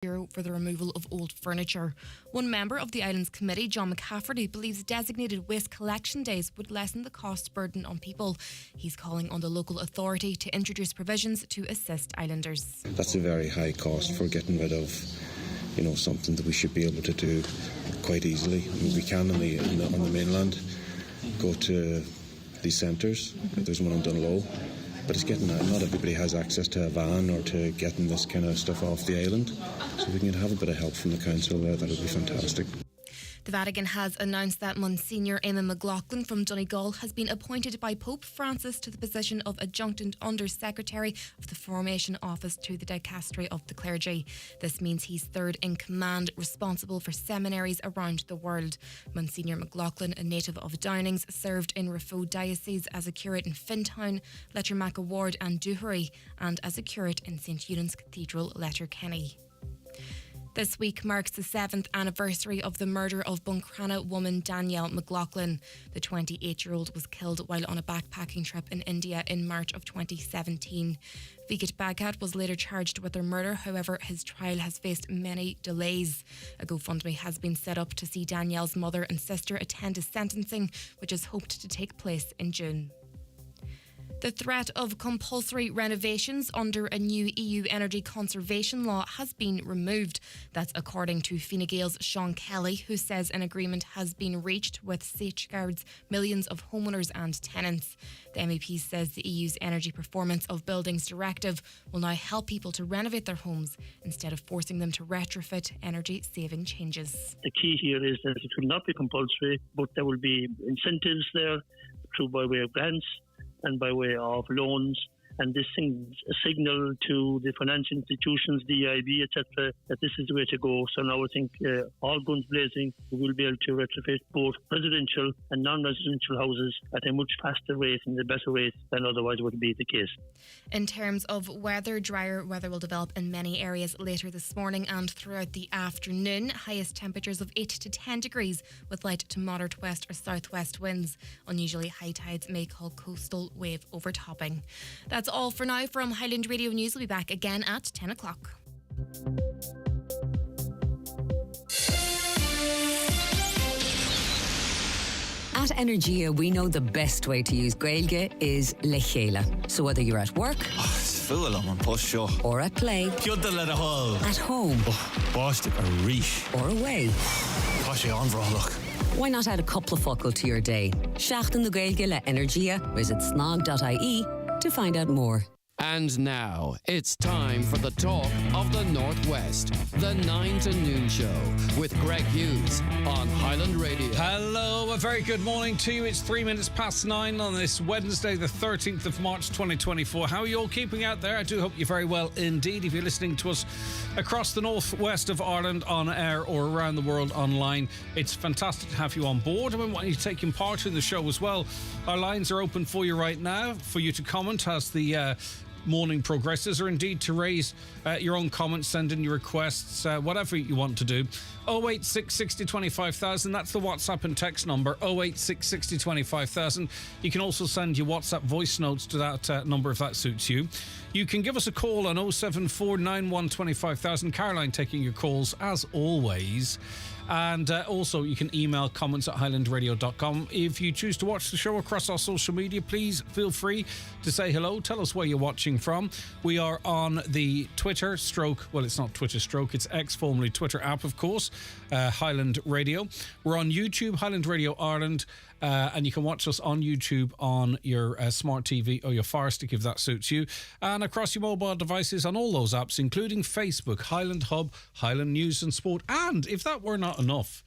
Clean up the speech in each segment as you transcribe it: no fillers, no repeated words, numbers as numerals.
for the removal of old furniture. One member of the island's committee, John McCafferty, believes designated waste collection days would lessen the cost burden on people. He's calling on the local authority to introduce provisions to assist islanders. That's a very high cost for getting rid of, something that we should be able to do quite easily. I mean, we can on the mainland go to these centres. There's one in Dunlow. But it's getting that. Not everybody has access to a van or to getting this kind of stuff off the island. So if we can have a bit of help from the council there, that would be fantastic. The Vatican has announced that Monsignor Eamon McLaughlin from Donegal has been appointed by Pope Francis to the position of Adjunctant Under-Secretary of the Formation Office to the Dicastery of the Clergy. This means he's third in command, responsible for seminaries around the world. Monsignor McLaughlin, a native of Downings, served in Raphoe Diocese as a curate in Fintown, Lettermacca Ward and Doohery, and as a curate in St Eunan's Cathedral, Letterkenny. This week marks the 7th anniversary of the murder of Buncrana woman Danielle McLaughlin. The 28-year-old was killed while on a backpacking trip in India in March of 2017. Vigat Bhagat was later charged with her murder. However, his trial has faced many delays. A GoFundMe has been set up to see Danielle's mother and sister attend his sentencing, which is hoped to take place in June. The threat of compulsory renovations under a new EU energy conservation law has been removed. That's according to Fine Gael's Sean Kelly, who says an agreement has been reached which safeguards millions of homeowners and tenants. The MEP says the EU's Energy Performance of Buildings Directive will now help people to renovate their homes instead of forcing them to retrofit energy-saving changes. The key here is that it will not be compulsory, but there will be incentives there through by way of grants and by way of loans, and this sends a signal to the financial institutions, the EIB, etc., that this is the way to go. So now I think all guns blazing, we will be able to retrofit both residential and non-residential houses at a much faster rate and a better rate than otherwise would be the case. In terms of weather, drier weather will develop in many areas later this morning and throughout the afternoon. Highest temperatures of 8 to 10 degrees with light to moderate west or southwest winds. Unusually high tides may cause coastal wave overtopping. That's all for now from Highland Radio News. We'll be back again at 10 o'clock. At Energia, we know the best way to use Gaeilge is Le Chéile. So whether you're at work, it's full on push show, or at play, at home, a reach, or away, on for a look. Why not add a couple of focal to your day? Seachtain na Gaeilge le Energia. Visit snog.ie to find out more. And now, it's time for the talk of the Northwest, the 9 to noon show with Greg Hughes on Highland Radio. Hello, a very good morning to you. It's 3 minutes past 9 on this Wednesday, the 13th of March 2024. How are you all keeping out there? I do hope you're very well indeed. If you're listening to us across the northwest of Ireland on air or around the world online, it's fantastic to have you on board. And we want you taking part in the show as well. Our lines are open for you right now for you to comment as the morning progresses, or indeed to raise your own comments, send in your requests, whatever you want to do. 086 60 25,000, that's the WhatsApp and text number, 086 60 25,000. You can also send your WhatsApp voice notes to that number if that suits you. You can give us a call on 074 91 25,000. Caroline taking your calls as always. And also you can email comments at highlandradio.com. If you choose to watch the show across our social media, please feel free to say hello. Tell us where you're watching from. We are on the Twitter stroke, well, it's not Twitter stroke, it's X, formerly Twitter app, of course, Highland Radio. We're on YouTube, Highland Radio Ireland, and you can watch us on YouTube on your smart TV or your Fire Stick if that suits you, and across your mobile devices on all those apps, including Facebook, Highland Hub, Highland News and Sport. And if that were not enough,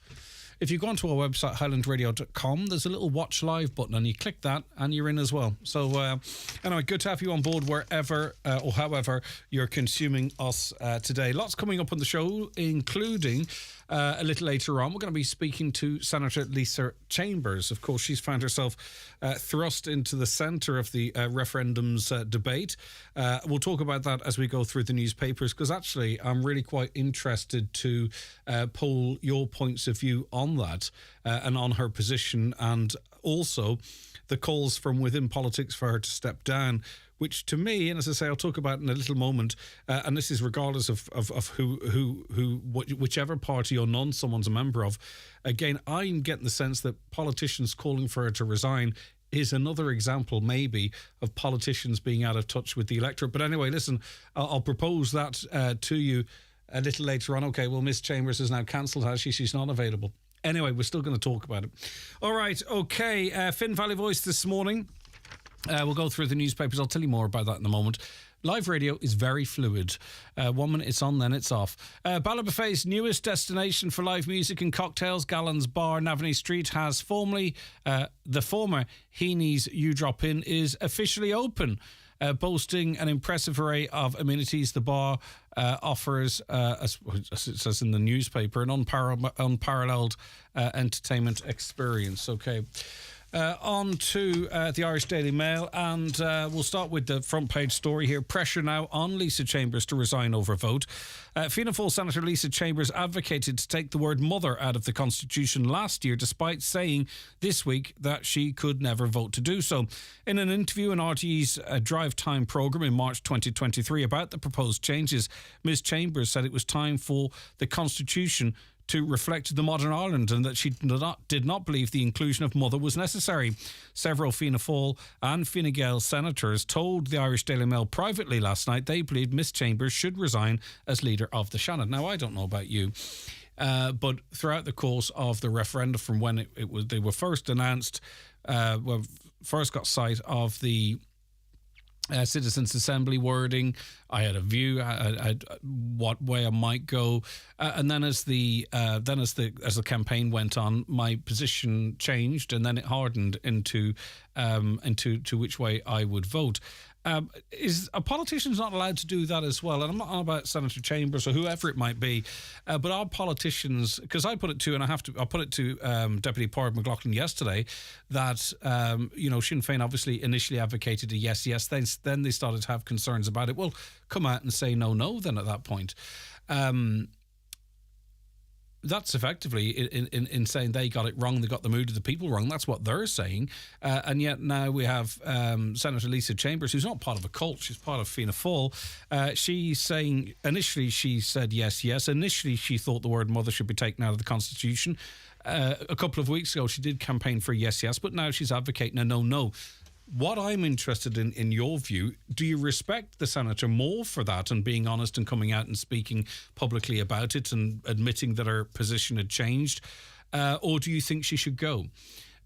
if you go onto our website, highlandradio.com, there's a little watch live button and you click that and you're in as well. So anyway, good to have you on board wherever or however you're consuming us today. Lots coming up on the show, including a little later on, we're going to be speaking to Senator Lisa Chambers. Of course, she's found herself thrust into the centre of the referendum's debate. We'll talk about that as we go through the newspapers, because actually I'm really quite interested to poll your points of view on that and on her position, and also the calls from within politics for her to step down, which to me, and as I say, I'll talk about in a little moment, and this is regardless of whichever party or none someone's a member of. Again, I'm getting the sense that politicians calling for her to resign is another example, maybe, of politicians being out of touch with the electorate. But anyway, listen, I'll propose that to you a little later on. Okay, well, Miss Chambers is now cancelled, has she? She's not available. Anyway, we're still going to talk about it. All right, okay, Finn Valley Voice this morning. We'll go through the newspapers. I'll tell you more about that in a moment. Live radio is very fluid. 1 minute it's on, then it's off. Ballabafay's newest destination for live music and cocktails, Gallon's Bar, Navanny Street, has formally, the former Heaney's You Drop In, is officially open. Boasting an impressive array of amenities, the bar offers, as it says in the newspaper, an unparalleled entertainment experience. Okay. On to the Irish Daily Mail, and we'll start with the front page story here. Pressure now on Lisa Chambers to resign over vote. Fianna Fáil Senator Lisa Chambers advocated to take the word mother out of the Constitution last year, despite saying this week that she could never vote to do so. In an interview in RTE's Drive Time programme in March 2023 about the proposed changes, Ms Chambers said it was time for the Constitution to reflect the modern Ireland and that she did not believe the inclusion of mother was necessary. Several Fianna Fáil and Fine Gael senators told the Irish Daily Mail privately last night they believed Miss Chambers should resign as leader of the Seanad. Now, I don't know about you, but throughout the course of the referendum, from when they were first announced, first got sight of the Citizens' Assembly wording, I had a view what way I might go, and then as the campaign went on, my position changed, and then it hardened into which way I would vote. Is a politician's not allowed to do that as well? And I'm not on about Senator Chambers or whoever it might be, but our politicians, because I put it to, and I put it to Deputy Pádraig McLaughlin yesterday, that Sinn Féin obviously initially advocated a yes, then they started to have concerns about it. Well, come out and say no then at that point. That's effectively in saying they got it wrong, they got the mood of the people wrong. That's what they're saying. And yet now we have Senator Lisa Chambers, who's not part of a cult, she's part of Fianna Fáil. She's saying, initially she said yes. Initially she thought the word mother should be taken out of the Constitution. A couple of weeks ago she did campaign for a yes, but now she's advocating a no. What I'm interested in your view, do you respect the senator more for that and being honest and coming out and speaking publicly about it and admitting that her position had changed? Or do you think she should go?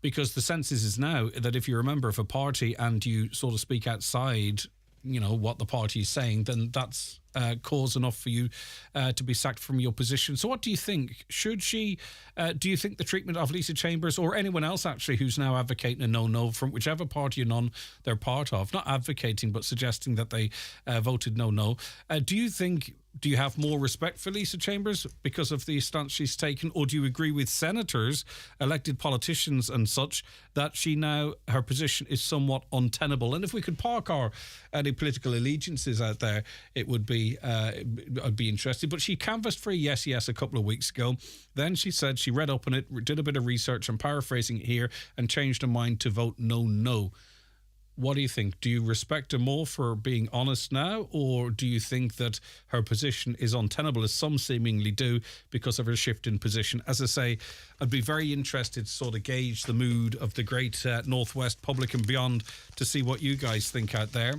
Because the sense is now that if you're a member of a party and you sort of speak outside, what the party is saying, then that's cause enough for you to be sacked from your position. So what do you think? Should she, do you think the treatment of Lisa Chambers or anyone else actually who's now advocating a no from whichever party or none they're part of, not advocating but suggesting that they voted no, do you have more respect for Lisa Chambers because of the stance she's taken, or do you agree with senators, elected politicians and such, that her position is somewhat untenable? And if we could park any political allegiances out there, it would be I'd be interested. But she canvassed for a yes a couple of weeks ago. Then she said she read up on it, did a bit of research, I'm paraphrasing it here, and changed her mind to vote no. What do you think? Do you respect her more for being honest now, or do you think that her position is untenable, as some seemingly do, because of her shift in position? As I say, I'd be very interested to sort of gauge the mood of the great Northwest public and beyond to see what you guys think out there.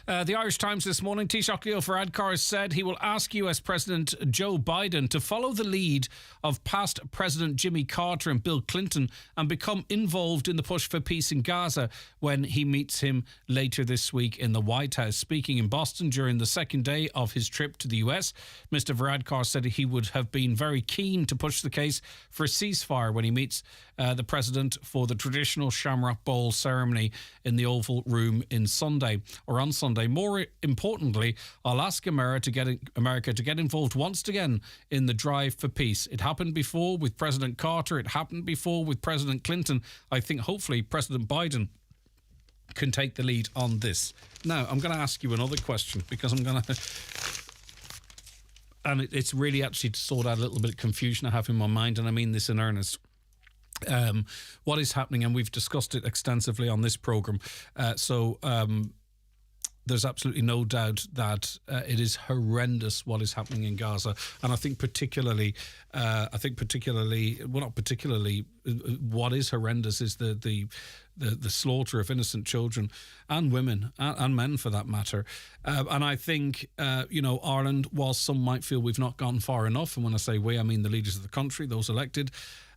The Irish Times this morning, Taoiseach Leo Varadkar said he will ask US President Joe Biden to follow the lead of past President Jimmy Carter and Bill Clinton and become involved in the push for peace in Gaza when he meets him later this week in the White House. Speaking in Boston during the second day of his trip to the US, Mr. Varadkar said he would have been very keen to push the case for a ceasefire when he meets the president for the traditional Shamrock Bowl ceremony in the Oval Room on Sunday. More importantly, I'll ask America to get involved once again in the drive for peace. It happened before with President Carter. It happened before with President Clinton. I think hopefully President Biden can take the lead on this. Now, I'm going to ask you another question because I'm going to... And it's really actually to sort out a little bit of confusion I have in my mind, and I mean this in earnest. What is happening, and we've discussed it extensively on this programme, so there's absolutely no doubt that it is horrendous what is happening in Gaza, and I think particularly, what is horrendous is the slaughter of innocent children and women and men, for that matter. And I think, Ireland, while some might feel we've not gone far enough, and when I say we, I mean the leaders of the country, those elected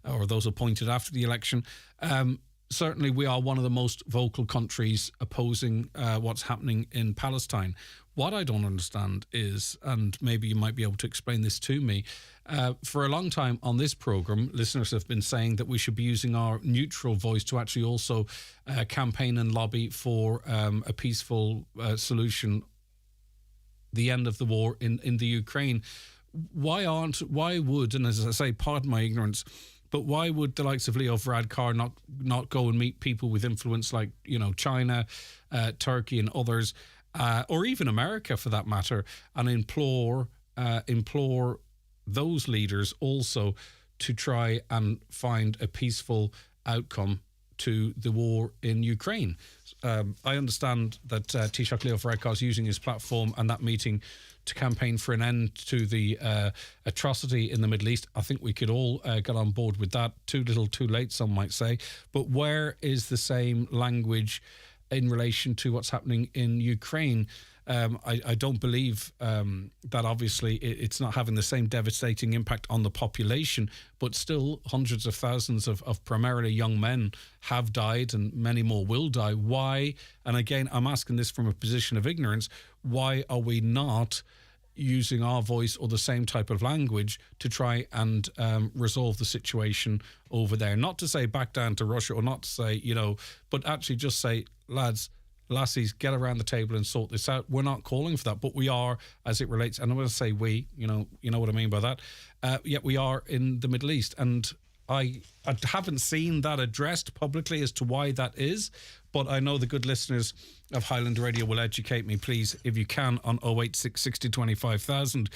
or those appointed after the election, certainly we are one of the most vocal countries opposing what's happening in Palestine. What I don't understand is, and maybe you might be able to explain this to me, for a long time on this programme, listeners have been saying that we should be using our neutral voice to actually also campaign and lobby for a peaceful solution, the end of the war in the Ukraine. Why would, and as I say, pardon my ignorance, but why would the likes of Leo Varadkar not go and meet people with influence like, China, Turkey and others, or even America for that matter, and implore those leaders also to try and find a peaceful outcome to the war in Ukraine? I understand that Taoiseach Leo Varadkar is using his platform and that meeting to campaign for an end to the atrocity in the Middle East. I think we could all get on board with that. Too little, too late, some might say. But where is the same language in relation to what's happening in Ukraine? I don't believe that obviously it's not having the same devastating impact on the population, but still hundreds of thousands of primarily young men have died and many more will die. Why? And again, I'm asking this from a position of ignorance. Why are we not using our voice or the same type of language to try and resolve the situation over there? Not to say back down to Russia, or not to say, but actually just say, lads, lassies, get around the table and sort this out. We're not calling for that, but we are, as it relates, and I'm going to say we, you know what I mean by that, yet we are in the Middle East. And I haven't seen that addressed publicly as to why that is, but I know the good listeners of Highland Radio will educate me, please, if you can, on 086 60 25,000.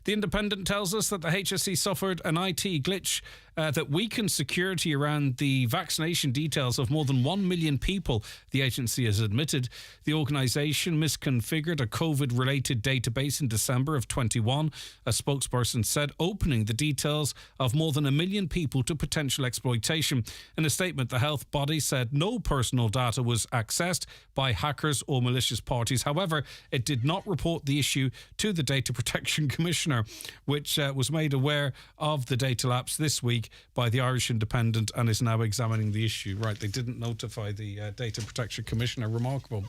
The Independent tells us that the HSE suffered an IT glitch that weakened security around the vaccination details of more than 1 million people, the agency has admitted. The organisation misconfigured a COVID-related database in December of 21, a spokesperson said, opening the details of more than 1 million people to potential exploitation. In a statement, the health body said no personal data was accessed by hackers or malicious parties. However, it did not report the issue to the Data Protection Commissioner, which was made aware of the data lapse this week by the Irish Independent and is now examining the issue. Right, they didn't notify the Data Protection Commissioner. Remarkable.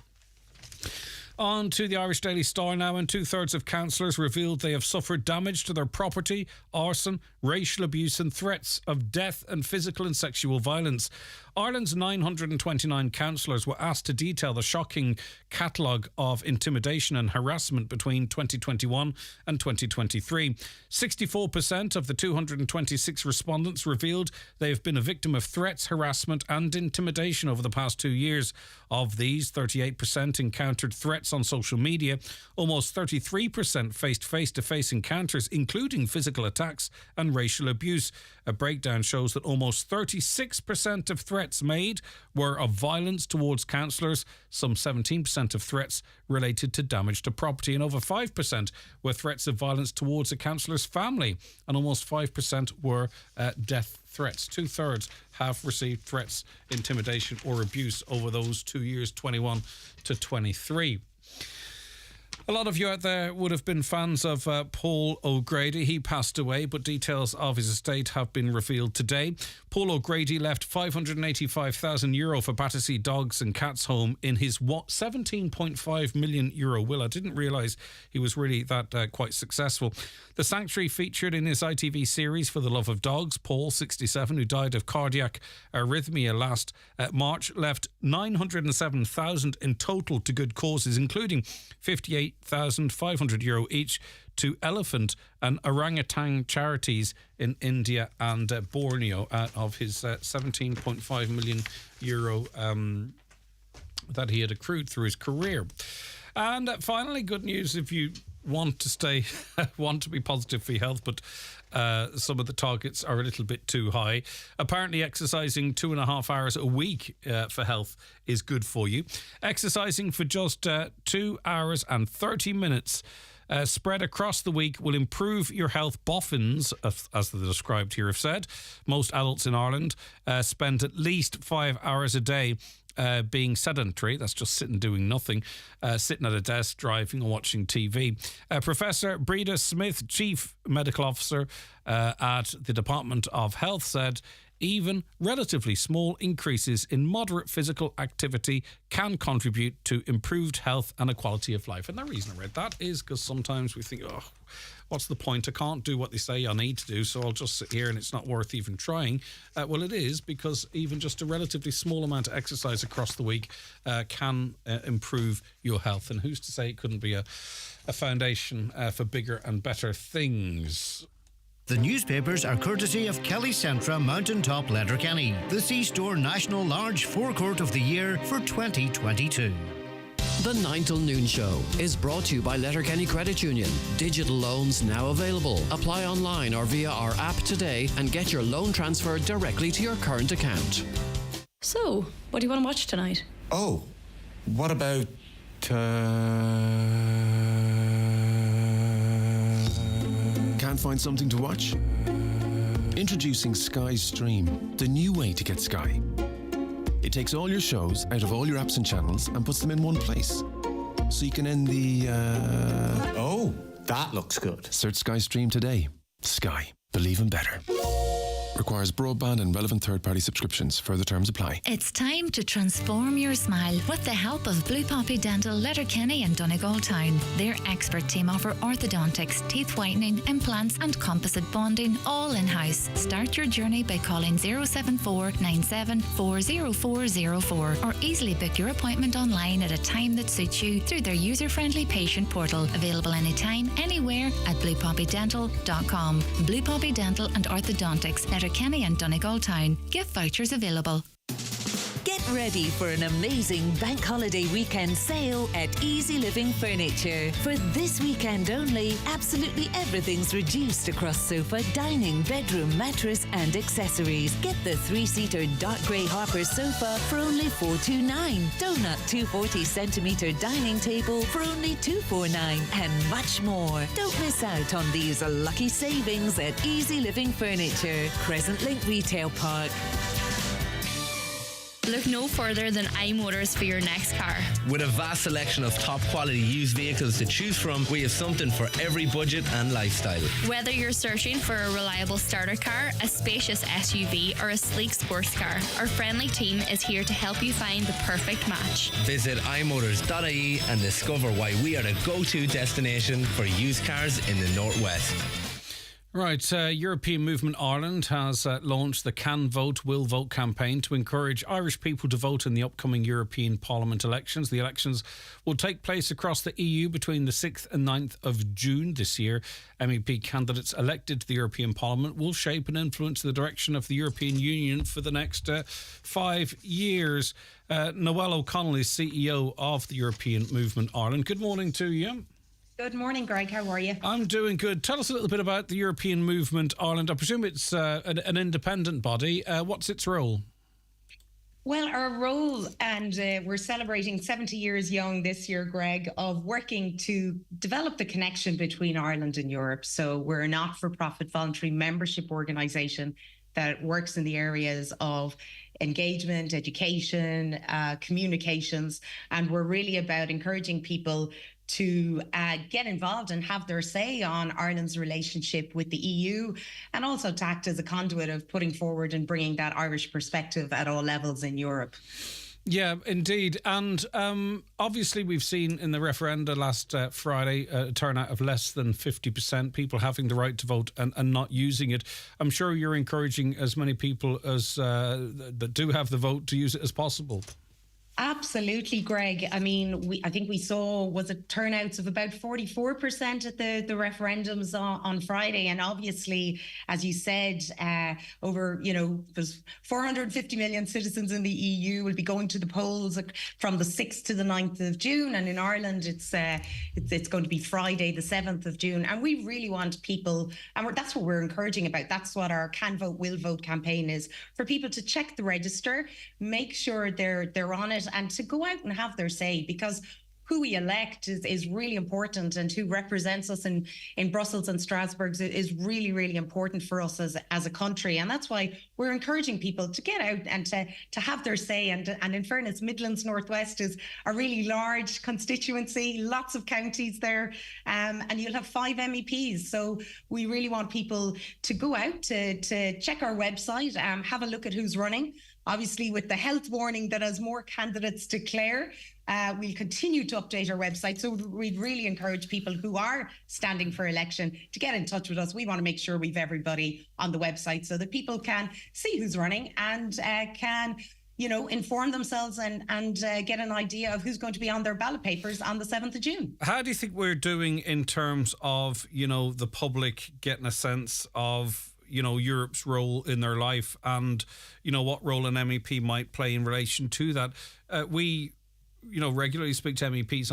On to the Irish Daily Star now, and 2/3 of councillors revealed they have suffered damage to their property, arson, racial abuse and threats of death and physical and sexual violence. Ireland's 929 councillors were asked to detail the shocking catalogue of intimidation and harassment between 2021 and 2023. 64% of the 226 respondents revealed they have been a victim of threats, harassment and intimidation over the past 2 years. Of these, 38% encountered threats on social media. Almost 33% faced face-to-face encounters, including physical attacks and racial abuse. A breakdown shows that almost 36% of threats made were of violence towards councillors. Some 17% of threats related to damage to property, and over 5% were threats of violence towards a councillor's family, and almost 5% were death threats. 2/3 have received threats, intimidation or abuse over those 2 years, 21 to 23. A lot of you out there would have been fans of Paul O'Grady. He passed away, but details of his estate have been revealed today. Paul O'Grady left €585,000 for Battersea Dogs and Cats Home in his €17.5 million will. I didn't realise he was really that quite successful. The Sanctuary featured in his ITV series For the Love of Dogs. Paul, 67, who died of cardiac arrhythmia last March, left €907,000 in total to good causes, including €58,500 each to elephant and orangutan charities in India and Borneo out of his €17.5 million that he had accrued through his career. And finally, good news if you want to be positive for your health, but some of the targets are a little bit too high. Apparently, exercising 2.5 hours a week for health is good for you. Exercising for just 2 hours and 30 minutes spread across the week will improve your health. Boffins, as the described here have said. Most adults in Ireland spend at least 5 hours a day being sedentary. That's just sitting doing nothing, sitting at a desk, driving or watching TV. Professor Breda Smith, Chief Medical Officer at the Department of Health, said even relatively small increases in moderate physical activity can contribute to improved health and a quality of life. And the reason I read that is because sometimes we think, oh, what's the point? I can't do what they say I need to do, so I'll just sit here and it's not worth even trying. Well, it is, because even just a relatively small amount of exercise across the week can improve your health. And who's to say it couldn't be a foundation for bigger and better things? The newspapers are courtesy of Kelly Centra Mountaintop Letterkenny, the C-Store National Large Forecourt of the Year for 2022. The 9 till noon show is brought to you by Letterkenny Credit Union. Digital loans now available. Apply online or via our app today and get your loan transferred directly to your current account. So, what do you want to watch tonight? Oh, what about... Can't find something to watch? Introducing Sky Stream, the new way to get Sky. It takes all your shows out of all your apps and channels and puts them in one place. So you can end the... Oh, that looks good. Search Sky Stream today. Sky. Believe in better. Requires broadband and relevant third-party subscriptions. Further terms apply. It's time to transform your smile with the help of Blue Poppy Dental, Letterkenny and Donegal Town. Their expert team offer orthodontics, teeth whitening, implants and composite bonding all in-house. Start your journey by calling 074 97 40404 or easily book your appointment online at a time that suits you through their user-friendly patient portal. Available anytime, anywhere at bluepoppydental.com. Blue Poppy Dental and Orthodontics, Letterkenny and Donegal Town. Gift vouchers available. Get ready for an amazing bank holiday weekend sale at Easy Living Furniture. For this weekend only, absolutely everything's reduced across sofa, dining, bedroom, mattress and accessories. Get the 3-seater dark grey Harper sofa for only $429. Donut 240cm dining table for only $249 and much more. Don't miss out on these lucky savings at Easy Living Furniture, Crescent Link Retail Park. Look no further than iMotors for your next car. With a vast selection of top quality used vehicles to choose from, we have something for every budget and lifestyle. Whether you're searching for a reliable starter car, a spacious SUV or a sleek sports car, our friendly team is here to help you find the perfect match. Visit imotors.ie and discover why we are the go-to destination for used cars in the Northwest. Right, European Movement Ireland has launched the Can Vote, Will Vote campaign to encourage Irish people to vote in the upcoming European Parliament elections. The elections will take place across the EU between the 6th and 9th of June this year. MEP candidates elected to the European Parliament will shape and influence the direction of the European Union for the next 5 years. Noelle O'Connell is CEO of the European Movement Ireland. Good morning to you. Good morning, Greg. How are you? I'm doing good. Tell us a little bit about the European Movement Ireland. I presume it's an independent body. What's its role? Well, our role, and we're celebrating 70 years young this year, Greg, of working to develop the connection between Ireland and Europe. So we're a not-for-profit voluntary membership organisation that works in the areas of engagement, education, communications, and we're really about encouraging people to get involved and have their say on Ireland's relationship with the EU, and also to act as a conduit of putting forward and bringing that Irish perspective at all levels in Europe. Yeah, indeed. And obviously we've seen in the referenda last Friday a turnout of less than 50%, people having the right to vote and not using it. I'm sure you're encouraging as many people as that do have the vote to use it as possible. Absolutely, Greg. I mean, I think we saw, was it turnouts of about 44% at the referendums on Friday. And obviously, as you said, over, there's 450 million citizens in the EU will be going to the polls from the 6th to the 9th of June. And in Ireland, it's going to be Friday, the 7th of June. And we really want people, and that's what we're encouraging about. That's what our Can Vote, Will Vote campaign is, for people to check the register, make sure they're on it, and to go out and have their say, because who we elect is really important, and who represents us in Brussels and Strasbourg is really, really important for us as a country. And that's why we're encouraging people to get out and to have their say. And in fairness, Midlands Northwest is a really large constituency, lots of counties there, and you'll have 5 MEPs. So we really want people to go out to check our website, have a look at who's running. Obviously, with the health warning that as more candidates declare, we'll continue to update our website. So we'd really encourage people who are standing for election to get in touch with us. We want to make sure we've everybody on the website so that people can see who's running and can inform themselves and get an idea of who's going to be on their ballot papers on the 7th of June. How do you think we're doing in terms of, the public getting a sense of Europe's role in their life, and what role an MEP might play in relation to that? We regularly speak to MEPs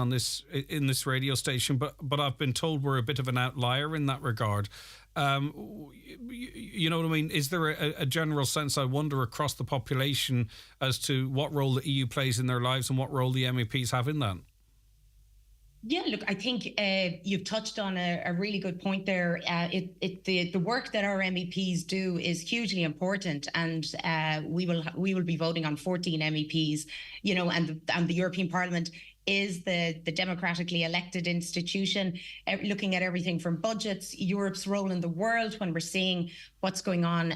in this radio station, but I've been told we're a bit of an outlier in that regard. You know what I mean? Is there a general sense, I wonder, across the population as to what role the EU plays in their lives and what role the MEPs have in that? Yeah, look, I think you've touched on a really good point there. The work that our MEPs do is hugely important, and we will be voting on 14 MEPs. And the European Parliament is the democratically elected institution, looking at everything from budgets, Europe's role in the world when we're seeing what's going on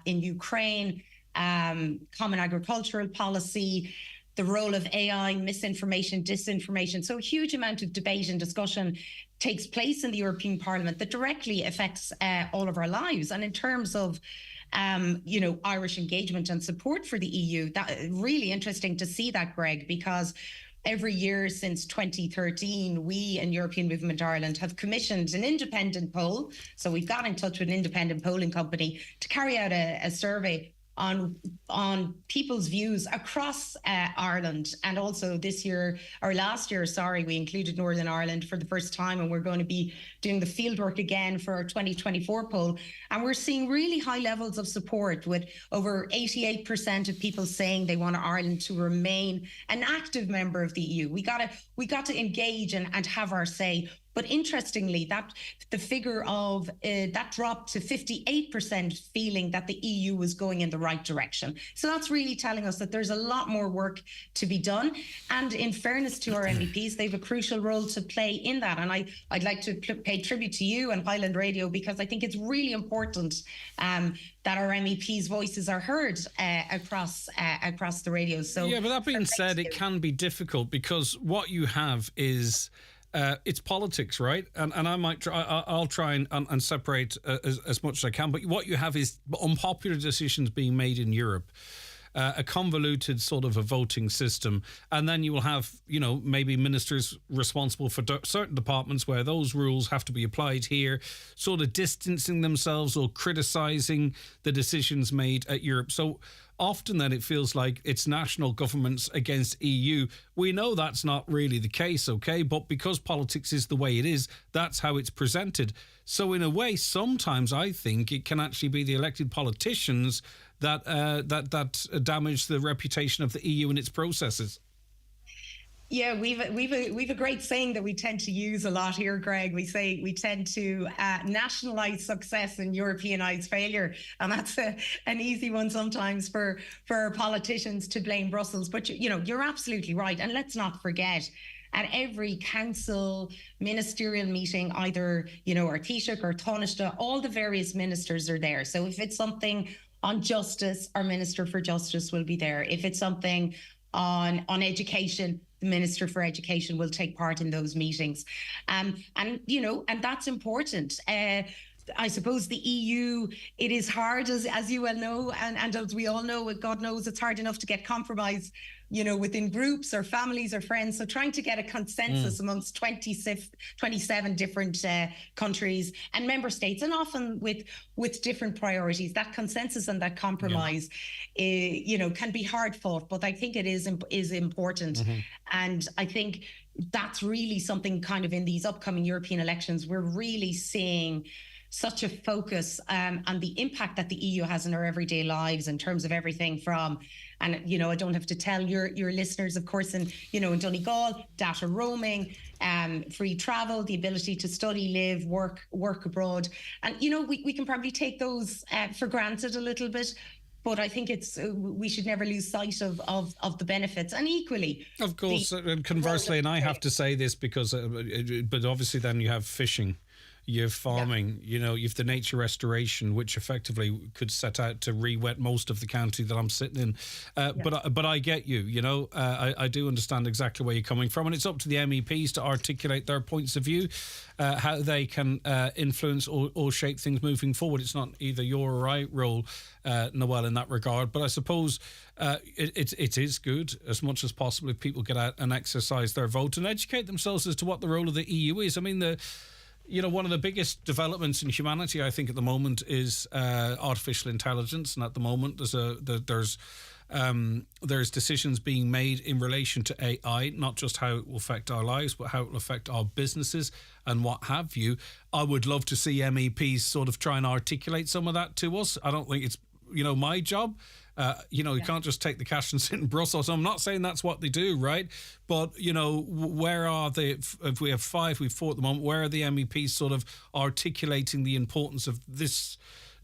in Ukraine, common agricultural policy, the role of AI, misinformation, disinformation. So a huge amount of debate and discussion takes place in the European Parliament that directly affects all of our lives. And in terms of, Irish engagement and support for the EU, that really interesting to see that, Greg, because every year since 2013, we in European Movement Ireland have commissioned an independent poll. So we've got in touch with an independent polling company to carry out a survey on people's views across Ireland. And also last year, we included Northern Ireland for the first time, and we're going to be doing the fieldwork again for our 2024 poll. And we're seeing really high levels of support, with over 88% of people saying they want Ireland to remain an active member of the EU. We got to engage and have our say. But interestingly, that the figure of that dropped to 58% feeling that the EU was going in the right direction. So that's really telling us that there's a lot more work to be done. And in fairness to our MEPs, they have a crucial role to play in that. And I'd like to pay tribute to you and Highland Radio, because I think it's really important that our MEPs' voices are heard across the radio. So yeah, but that being said, it can be difficult, because what you have is it's politics, right? And I'll try and separate as much as I can. But what you have is unpopular decisions being made in Europe, a convoluted sort of a voting system, and then you will have, maybe ministers responsible for certain departments where those rules have to be applied here, sort of distancing themselves or criticising the decisions made at Europe. So often then it feels like it's national governments against EU. We know that's not really the case, okay? But because politics is the way it is, that's how it's presented. So in a way, sometimes I think it can actually be the elected politicians that damage the reputation of the EU and its processes. Yeah, we've a great saying that we tend to use a lot here, Greg. We say we tend to nationalise success and Europeanise failure, and that's an easy one sometimes for politicians to blame Brussels. But you're absolutely right, and let's not forget, at every council ministerial meeting, either our Taoiseach or Taoiseach, all the various ministers are there. So if it's something on justice, our Minister for Justice will be there. If it's something on education, the Minister for Education will take part in those meetings. And that's important. I suppose the EU, it is hard, as you well know, and as we all know, God knows it's hard enough to get compromise, within groups or families or friends. So trying to get a consensus amongst 27 different countries and member states, and often with different priorities, that consensus and that compromise, can be hard fought, but I think it is important. And I think that's really something kind of in these upcoming European elections, we're really seeing such a focus on the impact that the EU has in our everyday lives in terms of everything from, and I don't have to tell your listeners, of course, in Donegal, data roaming, free travel, the ability to study, live, work abroad. And, we can probably take those for granted a little bit. But I think we should never lose sight of the benefits, and equally, of course, and conversely, and I have to say this because, but obviously, then you have fishing, you have farming, you have the nature restoration, which effectively could set out to re-wet most of the county that I'm sitting in. But I get you, I do understand exactly where you're coming from, and it's up to the MEPs to articulate their points of view, how they can influence or shape things moving forward. It's not either your or I role, Noelle, in that regard. But I suppose it is good as much as possible if people get out and exercise their vote and educate themselves as to what the role of the EU is. I mean, one of the biggest developments in humanity, I think, at the moment is artificial intelligence, and at the moment there's decisions being made in relation to AI, not just how it will affect our lives, but how it will affect our businesses and what have you. I would love to see MEPs sort of try and articulate some of that to us. I don't think it's my job. You can't just take the cash and sit in Brussels. I'm not saying that's what they do, right? But, where are if we have 5, we've 4 at the moment, where are the MEPs sort of articulating the importance of this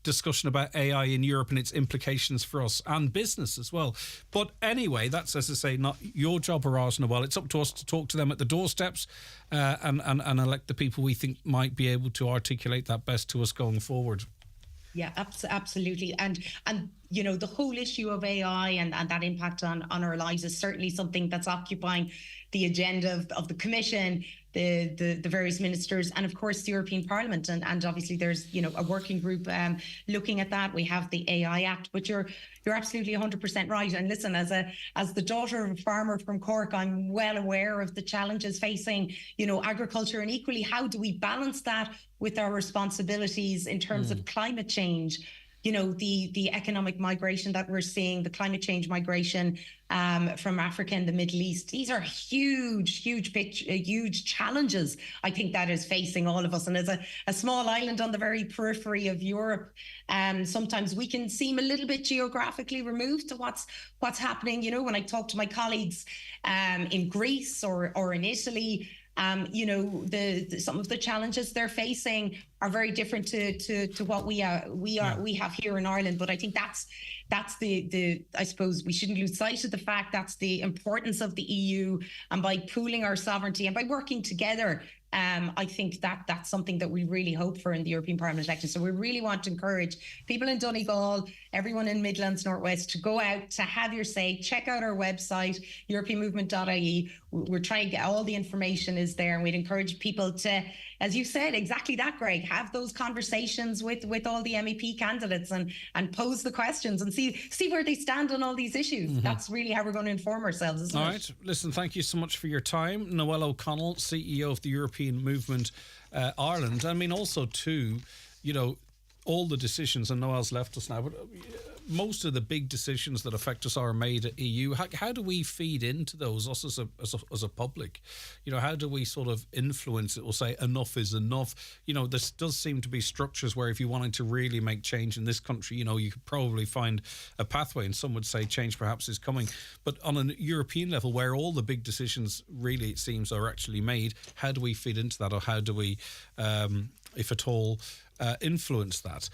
discussion about AI in Europe and its implications for us and business as well? But anyway, that's, as I say, not your job or ours, Noelle. It's up to us to talk to them at the doorsteps and elect the people we think might be able to articulate that best to us going forward. Yeah, absolutely. And the whole issue of AI and that impact on our lives is certainly something that's occupying the agenda of the Commission, the various ministers, and of course the European Parliament. And obviously there's a working group looking at that. We have the AI Act, but you're absolutely 100% right. And listen, as the daughter of a farmer from Cork, I'm well aware of the challenges facing agriculture, and equally, how do we balance that with our responsibilities in terms of climate change? The economic migration that we're seeing, the climate change migration from Africa and the Middle East. These are huge challenges, I think, that is facing all of us. And as a small island on the very periphery of Europe, sometimes we can seem a little bit geographically removed to what's happening. When I talk to my colleagues in Greece or in Italy, some of the challenges they're facing are very different to what we have here in Ireland. But I think that's the I suppose we shouldn't lose sight of the fact that's the importance of the EU, and by pooling our sovereignty and by working together, I think that's something that we really hope for in the European Parliament election. So we really want to encourage people in Donegal, everyone in Midlands, Northwest, to go out, to have your say. Check out our website, europeanmovement.ie. We're trying to get all the information is there, and we'd encourage people to, as you said, exactly that, Greg, have those conversations with all the MEP candidates and pose the questions and see where they stand on all these issues. That's really how we're going to inform ourselves, isn't it? All right. Listen, thank you so much for your time. Noelle O'Connell, CEO of the European Movement Ireland. I mean, also too, all the decisions, and Noelle's left us now, but most of the big decisions that affect us are made at EU. How do we feed into those, us as a public? How do we sort of influence it or say enough is enough? There does seem to be structures where if you wanted to really make change in this country, you could probably find a pathway, and some would say change perhaps is coming. But on a European level, where all the big decisions really, it seems, are actually made, how do we feed into that, or how do we, if at all, influence that?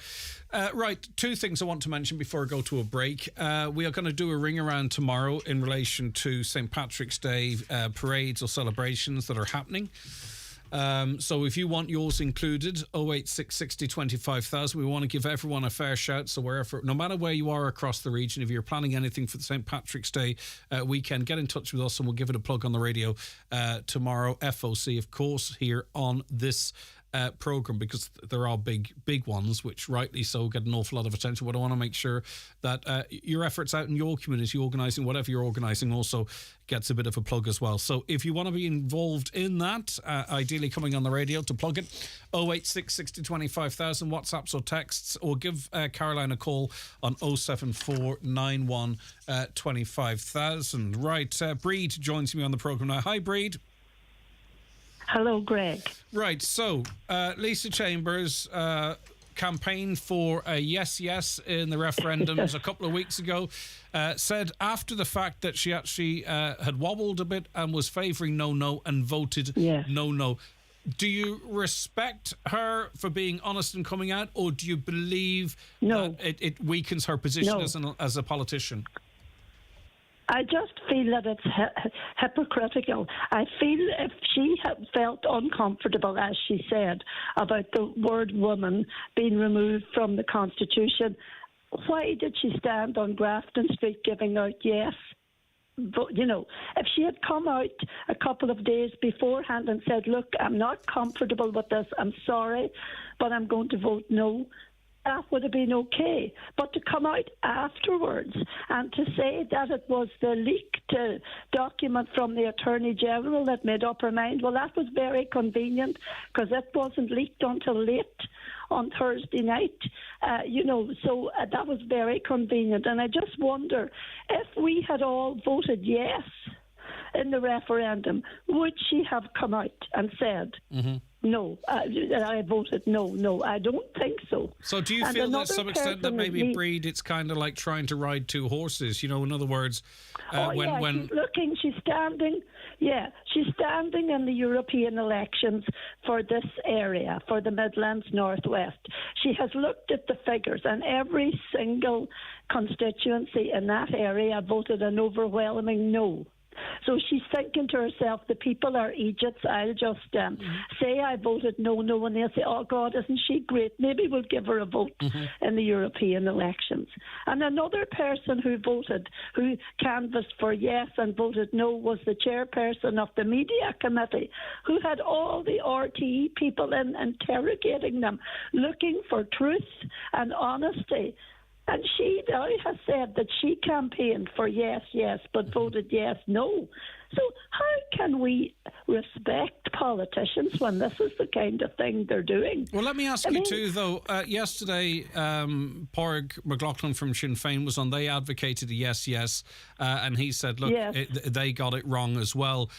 Right, 2 things I want to mention before I go to a break. We are going to do a ring around tomorrow in relation to St. Patrick's Day parades or celebrations that are happening. So if you want yours included, 086 60 25,000. We want to give everyone a fair shout. So no matter where you are across the region, if you're planning anything for the St. Patrick's Day weekend, get in touch with us and we'll give it a plug on the radio tomorrow. FOC, of course, here on this programme, because there are big ones, which rightly so get an awful lot of attention. But I want to make sure that your efforts out in your community, organising whatever you're organising, also gets a bit of a plug as well. So if you want to be involved in that, ideally coming on the radio to plug it, 086 60 25,000, WhatsApps or texts, or give Caroline a call on 07491 25,000. Right, Breed joins me on the programme now. Hi, Breed. Hello, Greg. Right, so Lisa Chambers campaigned for a yes in the referendums a couple of weeks ago, said after the fact that she actually had wobbled a bit and was favouring no and voted no. Do you respect her for being honest and coming out, or do you believe that it weakens her position as a politician? I just feel that it's hypocritical. I feel if she had felt uncomfortable, as she said, about the word woman being removed from the Constitution, why did she stand on Grafton Street giving out yes? But, you know, if she had come out a couple of days beforehand and said, look, I'm not comfortable with this, I'm sorry, but I'm going to vote no, that would have been okay. But to come out afterwards and to say that it was the leaked document from the Attorney General that made up her mind, well, that was very convenient, because it wasn't leaked until late on Thursday night, so that was very convenient. And I just wonder, if we had all voted yes in the referendum, would she have come out and said, no, I voted no, I don't think so. So do you feel that to some extent that maybe, Breed, it's kind of like trying to ride two horses, in other words, when... she's standing... Yeah, she's standing in the European elections for this area, for the Midlands Northwest. She has looked at the figures, and every single constituency in that area voted an overwhelming no. So she's thinking to herself, the people are idiots. I'll just say I voted no, and they'll say, oh God, isn't she great? Maybe we'll give her a vote in the European elections. And another person who canvassed for yes and voted no, was the chairperson of the media committee, who had all the RTE people in interrogating them, looking for truth and honesty. And she now has said that she campaigned for yes, but voted yes, no. So how can we respect politicians when this is the kind of thing they're doing? Well, let me ask you too, though. Yesterday, Pádraig McLaughlin from Sinn Féin was on. They advocated a yes, and he said, look, they got it wrong as well.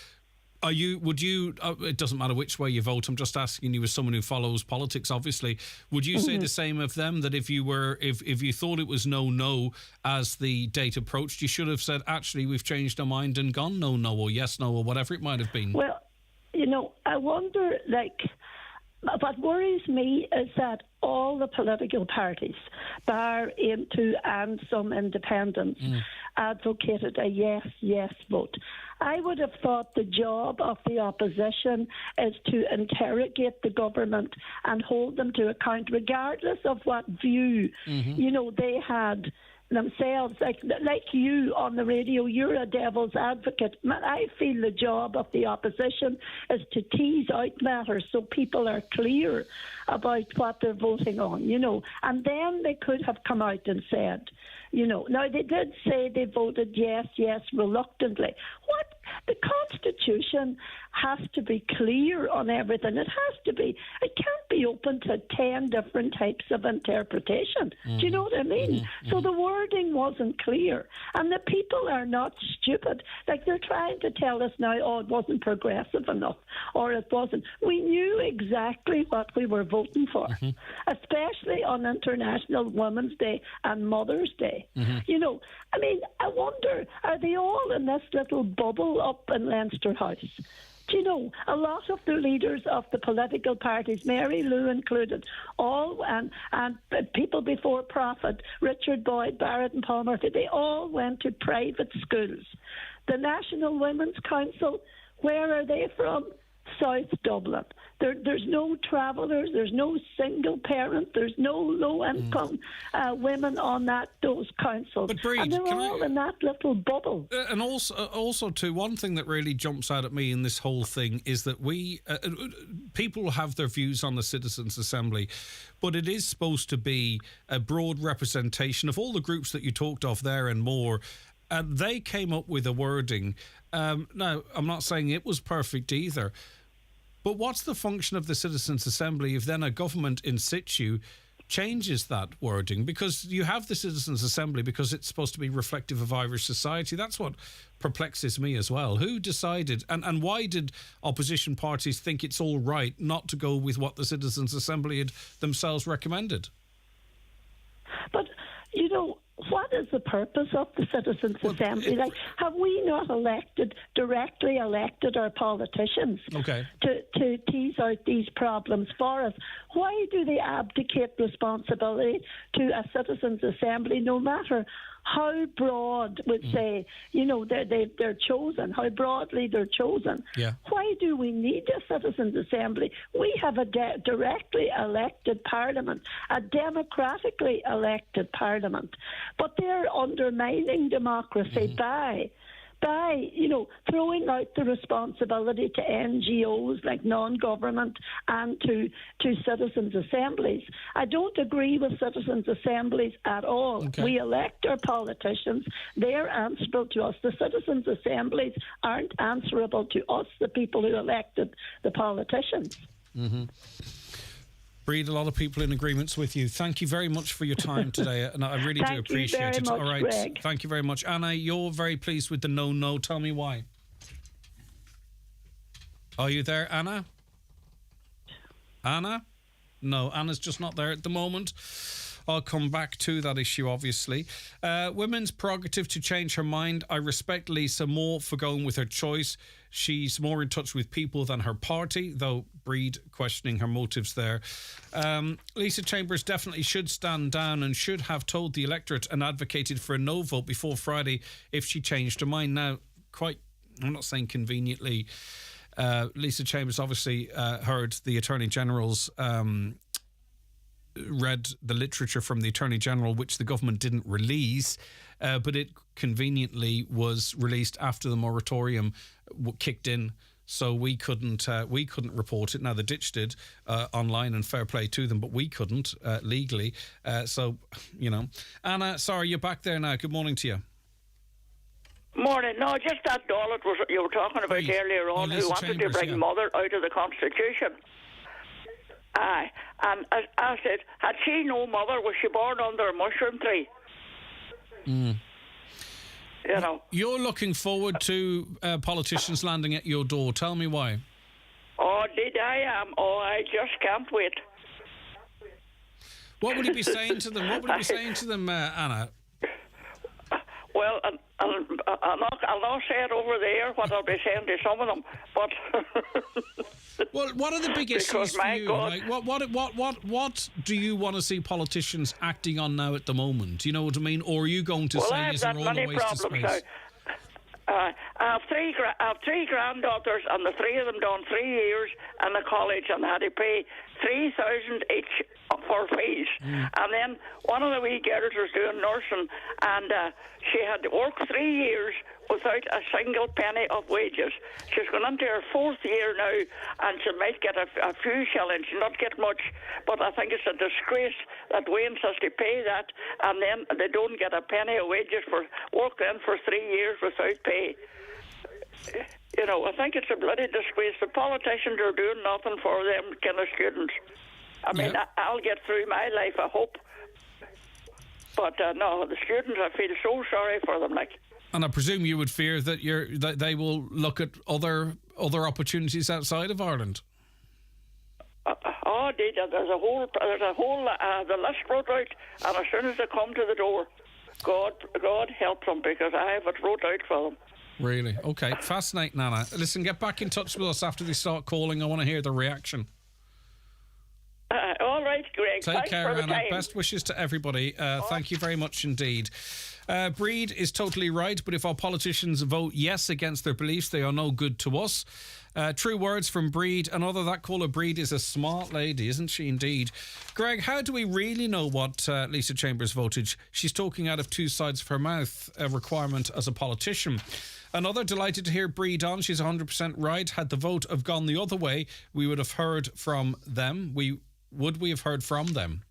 It doesn't matter which way you vote, I'm just asking you as someone who follows politics, obviously, would you say the same of them, that if you thought it was no as the date approached, you should have said, actually, we've changed our mind and gone no, or yes, no, or whatever it might have been? Well, I wonder, what worries me is that all the political parties, bar into and some independents, advocated a yes vote. I would have thought the job of the opposition is to interrogate the government and hold them to account, regardless of what view, they had themselves. Like you on the radio, you're a devil's advocate. I feel the job of the opposition is to tease out matters so people are clear about what they're voting on, and then they could have come out and said, now they did say they voted yes reluctantly. What? The Constitution has to be clear on everything. It has to be. It can't be open to 10 different types of interpretation. Do you know what I mean? So the wording wasn't clear. And the people are not stupid. They're trying to tell us now, it wasn't progressive enough, or it wasn't. We knew exactly what we were voting for, especially on International Women's Day and Mother's Day. I wonder, are they all in this little bubble up in Leinster House? Do you know, a lot of the leaders of the political parties, Mary Lou included, all and people before Profit, Richard Boyd, Barrett and Paul Murphy, they all went to private schools. The National Women's Council, where are they from? South Dublin. There's no travellers, there's no single parent, there's no low-income women on those councils. But Breed, and they're all in that little bubble. And also, too, one thing that really jumps out at me in this whole thing is that people have their views on the Citizens' Assembly, but it is supposed to be a broad representation of all the groups that you talked of there and more. And they came up with a wording. Now, I'm not saying it was perfect either, but what's the function of the Citizens' Assembly if then a government in situ changes that wording? Because you have the Citizens' Assembly because it's supposed to be reflective of Irish society. That's what perplexes me as well. Who decided, and why did opposition parties think it's all right not to go with what the Citizens' Assembly had themselves recommended? But, you know, what is the purpose of the Citizens' Assembly? Have we not directly elected our politicians to tease out these problems for us? Why do they abdicate responsibility to a Citizens' Assembly, no matter how broad, would say, you know, they're chosen, how broadly they're chosen? Yeah. Why do we need a Citizens' Assembly? We have a directly elected parliament, a democratically elected parliament, but they're undermining democracy by, you know, throwing out the responsibility to NGOs like non-government and to citizens' assemblies. I don't agree with citizens' assemblies at all. Okay. We elect our politicians. They're answerable to us. The citizens' assemblies aren't answerable to us, the people who elected the politicians. Mm-hmm. Breed, a lot of people in agreements with you. Thank you very much for your time today, and I really do appreciate it. Much, all right, Greg. Thank you very much. Anna, you're very pleased with the no. Tell me why. Are you there, Anna? Anna? No, Anna's just not there at the moment. I'll come back to that issue, obviously. Women's prerogative to change her mind. I respect Lisa more for going with her choice. She's more in touch with people than her party, though Breed questioning her motives there. Lisa Chambers definitely should stand down and should have told the electorate and advocated for a no vote before Friday if she changed her mind. Now, I'm not saying conveniently, Lisa Chambers obviously heard the Attorney General's read the literature from the Attorney General, which the government didn't release, but it conveniently was released after the moratorium kicked in, so we couldn't report it. Now the Ditch did online, and fair play to them, but we couldn't legally. So, you know. Anna, sorry, you're back there now. Good morning to you. Morning. No, just that Dalit you were talking about earlier on, who wanted to bring mother out of the Constitution. Aye, and I said, had she no mother? Was she born under a mushroom tree? Mm. You know. You're looking forward to politicians landing at your door. Tell me why. Oh, did I am. Oh, I just can't wait. What would he be saying to them? What would he be saying to them, Anna? Well, I'll not say it over there what I'll be saying to some of them, but well, what are the big issues for you? Like, what do you want to see politicians acting on now at the moment? Do you know what I mean? Or are you going to say is there all a waste of space? I have three granddaughters, and the three of them done 3 years in the college and had to pay 3,000 each for fees. And then one of the wee girls was doing nursing, and she had worked 3 years without a single penny of wages. She's gone into her 4th year now, and she might get a few shillings, not get much, but I think it's a disgrace that Wayne has to pay that, and then they don't get a penny of wages for working for 3 years without pay. You know, I think it's a bloody disgrace. The politicians are doing nothing for them kind of students. I mean, I'll get through my life, I hope. But no, the students, I feel so sorry for them. Like, and I presume you would fear that they will look at other opportunities outside of Ireland. Oh, there's a whole the list wrote out, and as soon as they come to the door, God help them, because I have it wrote out for them. Really? Okay, fascinating, Anna. Listen, get back in touch with us after they start calling. I want to hear the reaction. All right, Greg. Take care, Anna. Best wishes to everybody. Thank you very much indeed. Breed is totally right, but if our politicians vote yes against their beliefs, they are no good to us. True words from Breed. Another that caller Breed is a smart lady, isn't she indeed? Greg, how do we really know what Lisa Chambers voted? She's talking out of two sides of her mouth, a requirement as a politician. Another, delighted to hear Breed on. She's 100% right. Had the vote have gone the other way, we would have heard from them. Would we have heard from them?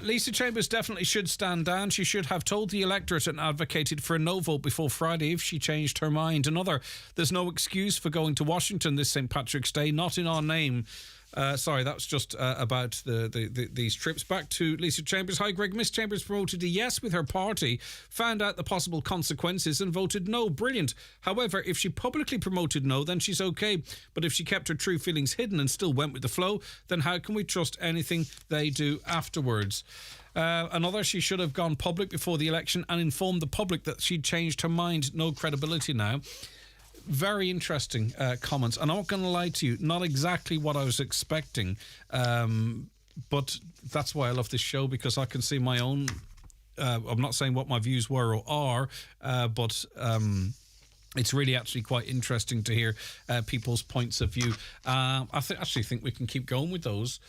Lisa Chambers definitely should stand down. She should have told the electorate and advocated for a no vote before Friday if she changed her mind. Another, there's no excuse for going to Washington this St. Patrick's Day, not in our name. Sorry, that was just about these trips. Back to Lisa Chambers. Hi, Greg. Miss Chambers promoted a yes with her party, found out the possible consequences and voted no. Brilliant. However, if she publicly promoted no, then she's okay. But if she kept her true feelings hidden and still went with the flow, then how can we trust anything they do afterwards? Another, she should have gone public before the election and informed the public that she'd changed her mind. No credibility now. Very interesting comments. And I'm not going to lie to you, not exactly what I was expecting, but that's why I love this show, because I can see my own... I'm not saying what my views were or are, but... it's really actually quite interesting to hear people's points of view. I actually think we can keep going with those.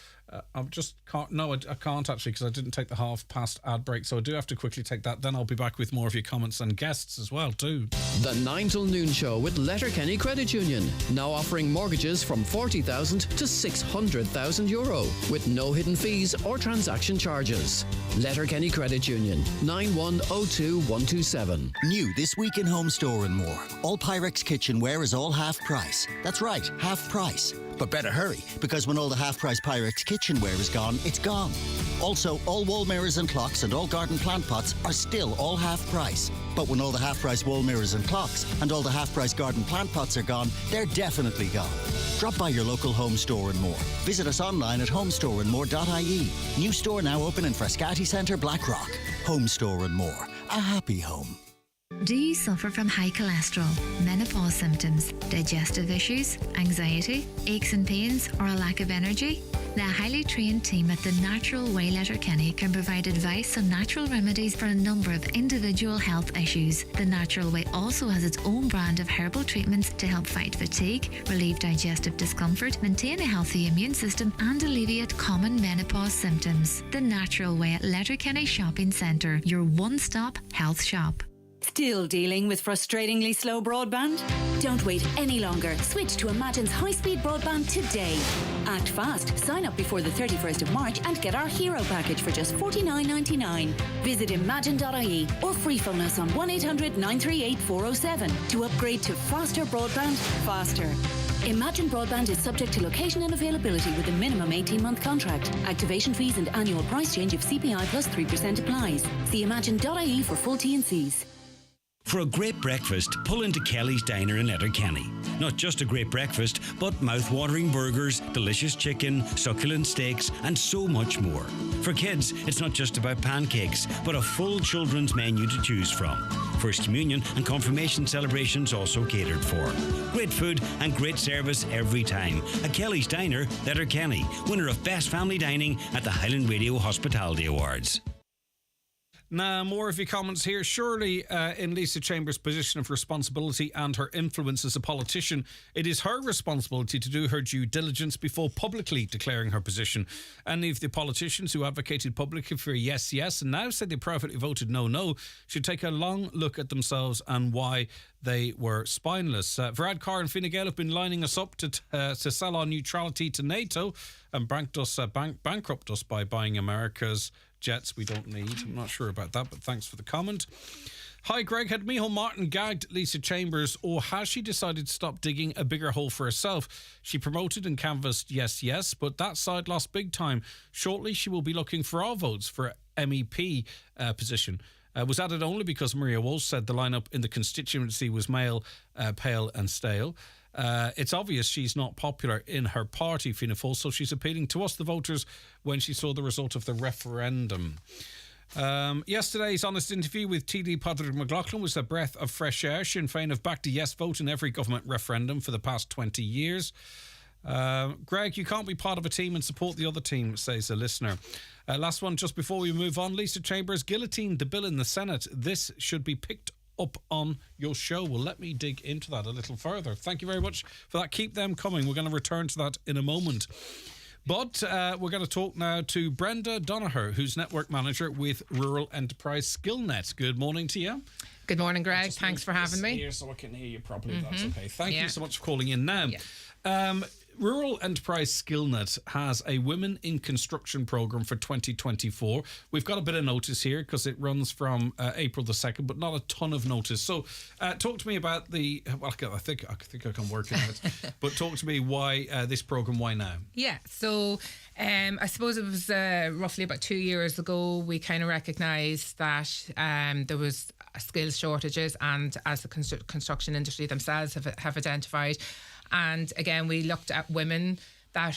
I just can't. No, I can't actually, because I didn't take the 50:30 ad break, so I do have to quickly take that. Then I'll be back with more of your comments and guests as well too. The 9 till noon show with Letterkenny Credit Union, now offering mortgages from 40,000 to 600,000 euro with no hidden fees or transaction charges. Letterkenny Credit Union, 9102127. New this week in Home Store and More. All Pyrex kitchenware is all half price. That's right, half price. But better hurry, because when all the half-price Pyrex kitchenware is gone, it's gone. Also, all wall mirrors and clocks and all garden plant pots are still all half price. But when all the half-price wall mirrors and clocks and all the half-price garden plant pots are gone, they're definitely gone. Drop by your local Home Store and More. Visit us online at homestoreandmore.ie. New store now open in Frascati Centre, Blackrock. Home Store and More. A happy home. Do you suffer from high cholesterol, menopause symptoms, digestive issues, anxiety, aches and pains, or a lack of energy? The highly trained team at The Natural Way Letterkenny can provide advice on natural remedies for a number of individual health issues. The Natural Way also has its own brand of herbal treatments to help fight fatigue, relieve digestive discomfort, maintain a healthy immune system, and alleviate common menopause symptoms. The Natural Way at Letterkenny Shopping Centre, your one-stop health shop. Still dealing with frustratingly slow broadband? Don't wait any longer. Switch to Imagine's high-speed broadband today. Act fast. Sign up before the 31st of March and get our Hero package for just $49.99. Visit Imagine.ie or free phone us on 1-800-938-407 to upgrade to faster broadband faster. Imagine Broadband is subject to location and availability with a minimum 18-month contract. Activation fees and annual price change of CPI plus 3% applies. See Imagine.ie for full T&Cs. For a great breakfast, pull into Kelly's Diner in Letterkenny. Not just a great breakfast, but mouth-watering burgers, delicious chicken, succulent steaks, and so much more. For kids, it's not just about pancakes, but a full children's menu to choose from. First Communion and Confirmation celebrations also catered for. Great food and great service every time. At Kelly's Diner, Letterkenny, winner of Best Family Dining at the Highland Radio Hospitality Awards. Now, more of your comments here. Surely, in Lisa Chambers' position of responsibility and her influence as a politician, it is her responsibility to do her due diligence before publicly declaring her position. Any of the politicians who advocated publicly for yes, yes, and now said they privately voted no, no, should take a long look at themselves and why they were spineless. Varadkar and Fine Gael have been lining us up to sell our neutrality to NATO and bankrupt us by buying America's jets we don't need. I'm not sure about that, but thanks for the comment. Hi, Greg. Had Micheál Martin gagged Lisa Chambers, or has she decided to stop digging a bigger hole for herself? She promoted and canvassed yes, yes, but that side lost big time. Shortly, she will be looking for our votes for MEP position. Was added only because Maria Walsh said the lineup in the constituency was male, pale and stale. It's obvious she's not popular in her party, Fianna Fáil, so she's appealing to us, the voters, when she saw the result of the referendum. Yesterday's honest interview with TD Padraig McLaughlin was a breath of fresh air. Sinn Féin have backed a yes vote in every government referendum for the past 20 years. Greg, you can't be part of a team and support the other team, says a listener. Last one, just before we move on. Lisa Chambers guillotined the bill in the Senate. This should be picked up on your show. Well, let me dig into that a little further. Thank you very much for that. Keep them coming. We're going to return to that in a moment. But we're going to talk now to Brenda Donaher, who's Network Manager with Rural Enterprise SkillNet. Good morning to you. Good morning, Greg. Thanks for having me. Here so I can hear you properly. That's okay. Thank you so much for calling in. Now, Rural Enterprise SkillNet has a Women in Construction programme for 2024. We've got a bit of notice here because it runs from April the 2nd, but not a ton of notice. So talk to me about the... Well, I think I can work it out. But talk to me why this programme, why now? Yeah, so I suppose it was roughly about 2 years ago we kind of recognised that there was skills shortages, and as the construction industry themselves have identified. And again, we looked at women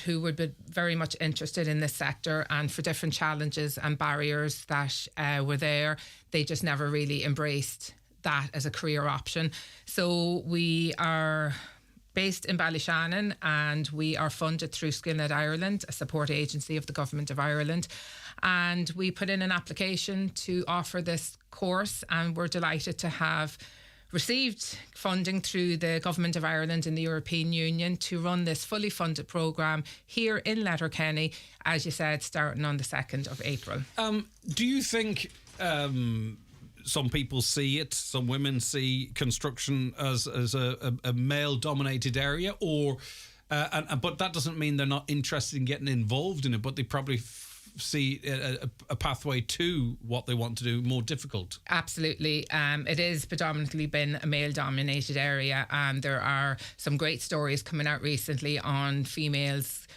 who would be very much interested in this sector, and for different challenges and barriers that were there, they just never really embraced that as a career option. So we are based in Ballyshannon, and we are funded through SkillNet Ireland, a support agency of the Government of Ireland. And we put in an application to offer this course, and we're delighted to have received funding through the Government of Ireland and the European Union to run this fully funded programme here in Letterkenny, as you said, starting on the 2nd of April. Do you think some people see it, some women see construction as a male-dominated area, or but that doesn't mean they're not interested in getting involved in it, but they probably see a pathway to what they want to do more difficult? Absolutely. It is predominantly been a male-dominated area, and there are some great stories coming out recently on females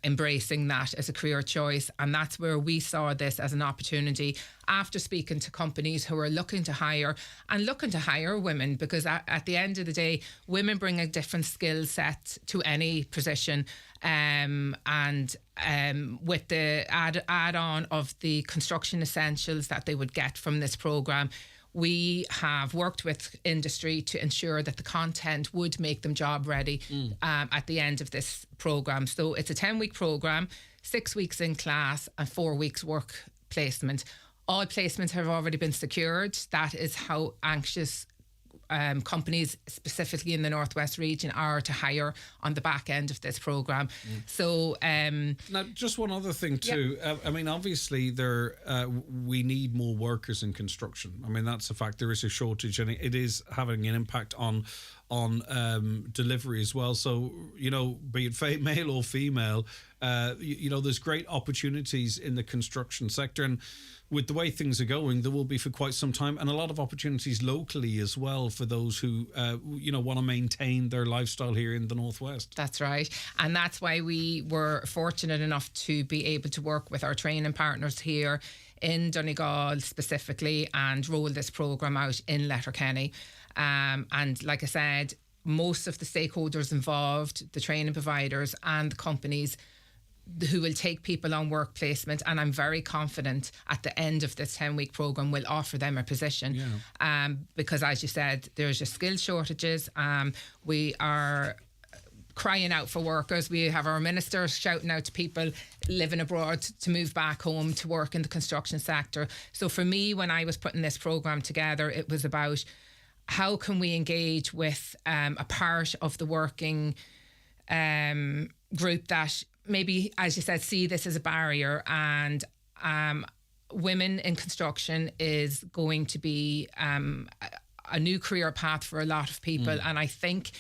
embracing that as a career choice, and that's where we saw this as an opportunity after speaking to companies who are looking to hire women, because at the end of the day, women bring a different skill set to any position, and with the add-on of the construction essentials that they would get from this programme, we have worked with industry to ensure that the content would make them job ready at the end of this programme. So it's a 10-week programme, 6 weeks in class and 4 weeks work placement. All placements have already been secured. That is how anxious companies, specifically in the Northwest region, are to hire on the back end of this programme. So now, just one other thing too. I mean, obviously, we need more workers in construction. I mean, that's a fact. There is a shortage, and it is having an impact on delivery as well. So, be it male or female, there's great opportunities in the construction sector, and with the way things are going, there will be for quite some time, and a lot of opportunities locally as well for those who, want to maintain their lifestyle here in the Northwest. That's right. And that's why we were fortunate enough to be able to work with our training partners here in Donegal specifically and roll this programme out in Letterkenny. And like I said, most of the stakeholders involved, the training providers and the companies who will take people on work placement, and I'm very confident at the end of this 10-week programme will offer them a position, because as you said, there's just skill shortages. We are crying out for workers. We have our minister shouting out to people living abroad to move back home to work in the construction sector. So for me, when I was putting this programme together, it was about how can we engage with a part of the working group that maybe, as you said, see this as a barrier, and women in construction is going to be a new career path for a lot of people. And I think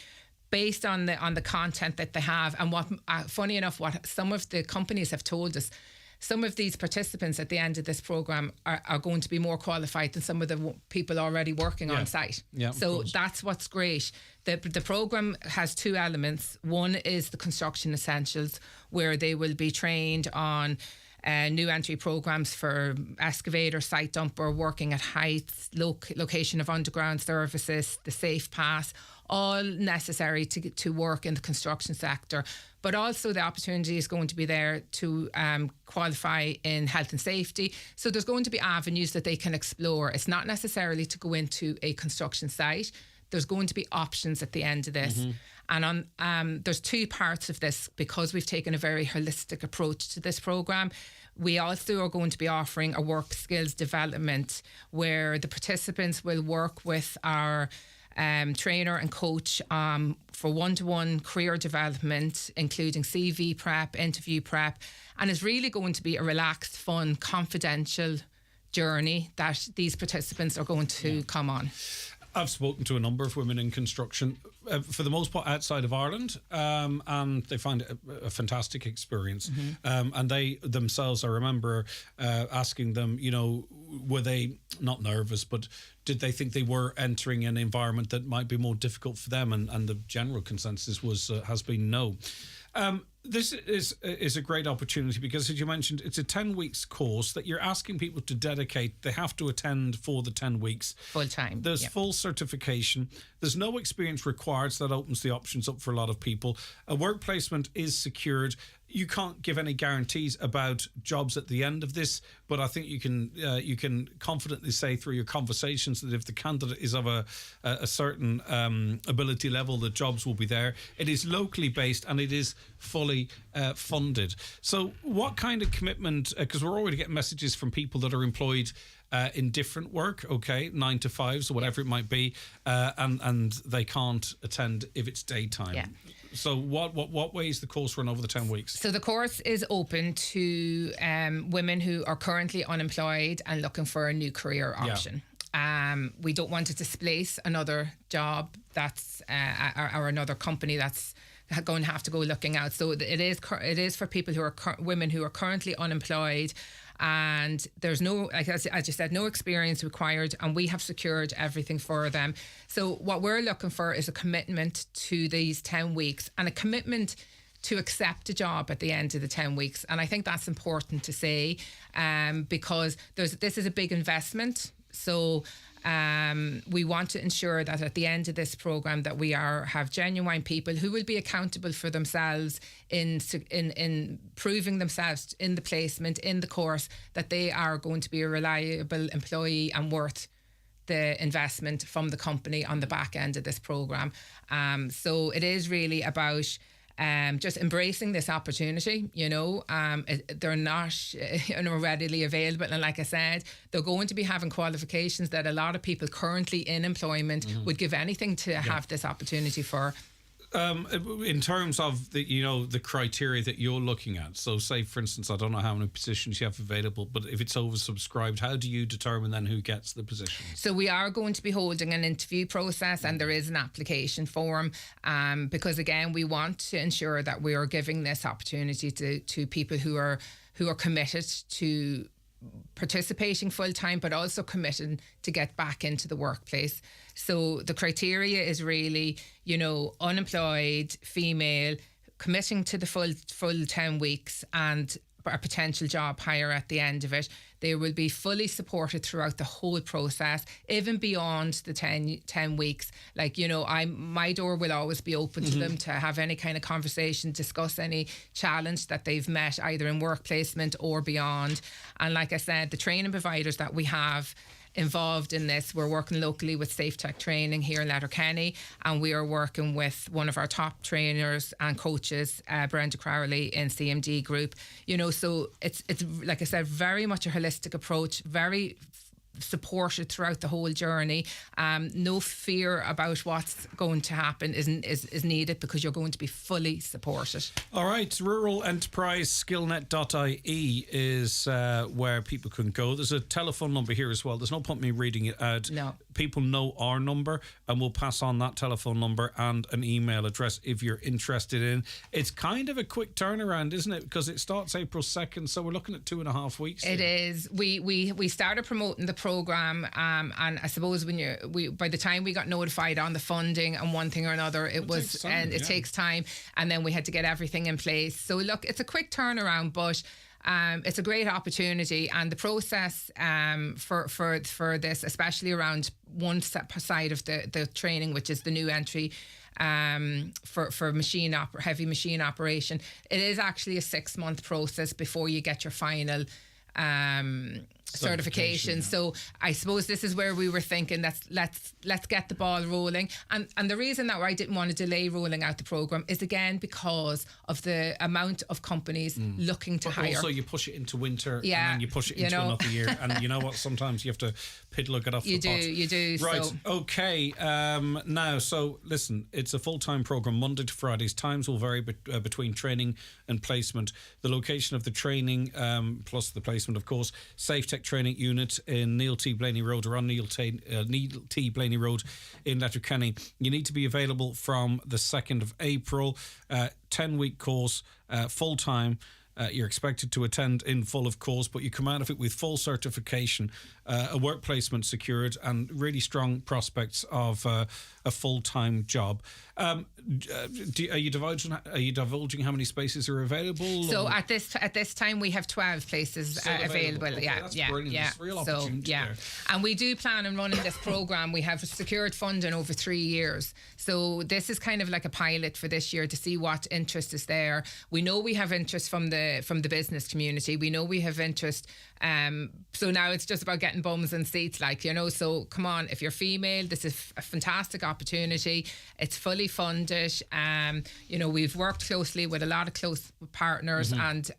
based on the content that they have, and what funny enough, what some of the companies have told us, some of these participants at the end of this programme are going to be more qualified than some of the people already working on site. So that's what's great. The programme has two elements. One is the construction essentials, where they will be trained on new entry programmes for excavator, site dumper, working at heights, location of underground services, the safe pass, all necessary to work in the construction sector. But also the opportunity is going to be there to qualify in health and safety. So there's going to be avenues that they can explore. It's not necessarily to go into a construction site. There's going to be options at the end of this. And there's two parts of this, because we've taken a very holistic approach to this programme. We also are going to be offering a work skills development where the participants will work with our trainer and coach for one-to-one career development, including CV prep, interview prep, and it's really going to be a relaxed, fun, confidential journey that these participants are going to come on. I've spoken to a number of women in construction, for the most part outside of Ireland, and they find it a fantastic experience. And they themselves, I remember asking them, you know, were they not nervous, but did they think they were entering an environment that might be more difficult for them? And the general consensus was has been no. This is a great opportunity because, as you mentioned, it's a 10 weeks course that you're asking people to dedicate. They have to attend for the 10 weeks. Full time. There's full certification. There's no experience required, so that opens the options up for a lot of people. A work placement is secured. You can't give any guarantees about jobs at the end of this, but I think you can confidently say through your conversations that if the candidate is of a certain ability level, the jobs will be there. It is locally based and it is fully funded. So what kind of commitment, because we're already getting messages from people that are employed in different work, 9 to 5s or whatever it might be, and they can't attend if it's daytime. So what way is the course run over the 10 weeks? So the course is open to women who are currently unemployed and looking for a new career option. We don't want to displace another job that's or another company that's going to have to go looking out. So it is for people who are women who are currently unemployed. And there's no, like as you said, no experience required, and we have secured everything for them. So what we're looking for is a commitment to these 10 weeks and a commitment to accept a job at the end of the 10 weeks. And I think that's important to say because this is a big investment. So we want to ensure that at the end of this program that we have genuine people who will be accountable for themselves in proving themselves in the placement, in the course, that they are going to be a reliable employee and worth the investment from the company on the back end of this program. So it is really about just embracing this opportunity. They're not readily available, and like I said, they're going to be having qualifications that a lot of people currently in employment would give anything to have this opportunity for. In terms of the criteria that you're looking at, so say for instance, I don't know how many positions you have available, but if it's oversubscribed, how do you determine then who gets the position? So we are going to be holding an interview process, and there is an application form, because again, we want to ensure that we are giving this opportunity to people who are committed to participating full-time, but also committing to get back into the workplace. So the criteria is really, unemployed, female, committing to the full 10 weeks and a potential job hire at the end of it. They will be fully supported throughout the whole process, even beyond the 10 weeks. Like, my door will always be open to them to have any kind of conversation, discuss any challenge that they've met either in work placement or beyond. And like I said, the training providers that we have involved in this, we're working locally with Safe Tech Training here in Letterkenny, and we are working with one of our top trainers and coaches, Brenda Crowley in CMD Group. So it's like I said, very much a holistic approach, very supported throughout the whole journey. No fear about what's going to happen is needed, because you're going to be fully supported. All right, Rural Enterprise Skillnet.ie is where people can go. There's a telephone number here as well. There's no point me reading it out. No. People know our number, and we'll pass on that telephone number and an email address if you're interested in. It's kind of a quick turnaround, isn't it? Because it starts April 2nd, so we're looking at 2.5 weeks. It is. We started promoting the program, and I suppose by the time we got notified on the funding and one thing or another, it takes time, and then we had to get everything in place. So look, it's a quick turnaround, but it's a great opportunity, and the process for this, especially around one side of the training, which is the new entry for heavy machine operation, it is actually a 6-month process before you get your final certification. So I suppose this is where we were thinking let's get the ball rolling. And the reason that I didn't want to delay rolling out the programme is again because of the amount of companies looking to hire. Also, you push it into winter and Yeah, then you push it into another year. And you know what? Sometimes you have to piddle get off the pot. You do. Right, So. okay. Now, so listen, it's a full-time programme, Monday to Fridays. Times will vary between training and placement. The location of the training, plus the placement, of course, Safe Tech Training Unit in Neil T. Blaney Road, or on Neil T. Blaney Road in Letterkenny. You need to be available from the 2nd of April. 10-week course, full-time. You're expected to attend in full, of course, but you come out of it with full certification, a work placement secured, and really strong prospects of a full-time job. Are you divulging how many spaces are available? So at this time we have 12 places available. Okay, that's brilliant. There's real opportunity there. And we do plan on running this programme. We have secured funding over 3 years. So this is kind of like a pilot for this year to see what interest is there. We know we have interest from the business community. We know we have interest. So now it's just about getting bums and seats, so come on, if you're female, this is a fantastic opportunity. It's fully funded. We've worked closely with a lot of close partners, and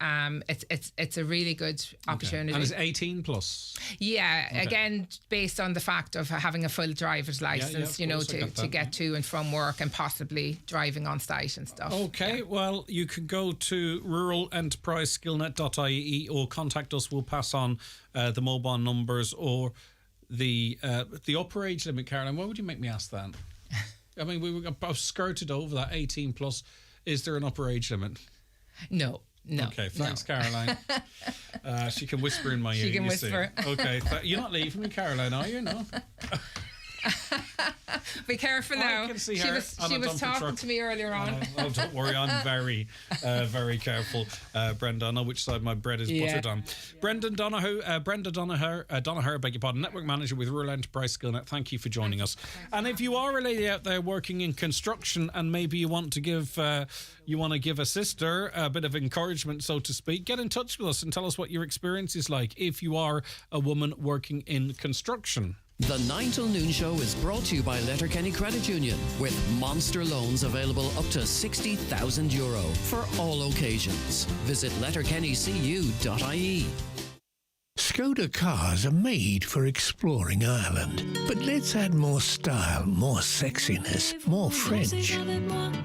it's a really good opportunity. And it's 18 plus? Yeah, again, based on the fact of having a full driver's license, to get to and from work and possibly driving on site and stuff. Okay, well, you can go to ruralenterpriseskillnet.ie or contact us. We'll pass on the mobile numbers or the upper age limit. Caroline, why would you make me ask that? I mean, I've skirted over that 18 plus. Is there an upper age limit? No. Okay, thanks, Caroline. She can whisper in my ear. She can whisper. Okay, you're not leaving me, Caroline, are you? No. Be careful now. I can see she her was on a dumper talking truck. to me earlier on. Oh, don't worry, I'm very, very careful, Brenda. I know which side my bread is buttered on. Brenda Donaher, beg your pardon, Network Manager with Rural Enterprise Skillnet. Thank you for joining us. And if you are a lady out there working in construction and maybe you want to give a sister a bit of encouragement, so to speak, get in touch with us and tell us what your experience is like if you are a woman working in construction. The 9 till noon show is brought to you by Letterkenny Credit Union, with monster loans available up to €60,000 for all occasions. Visit letterkennycu.ie. Skoda cars are made for exploring Ireland. But let's add more style, more sexiness, more French.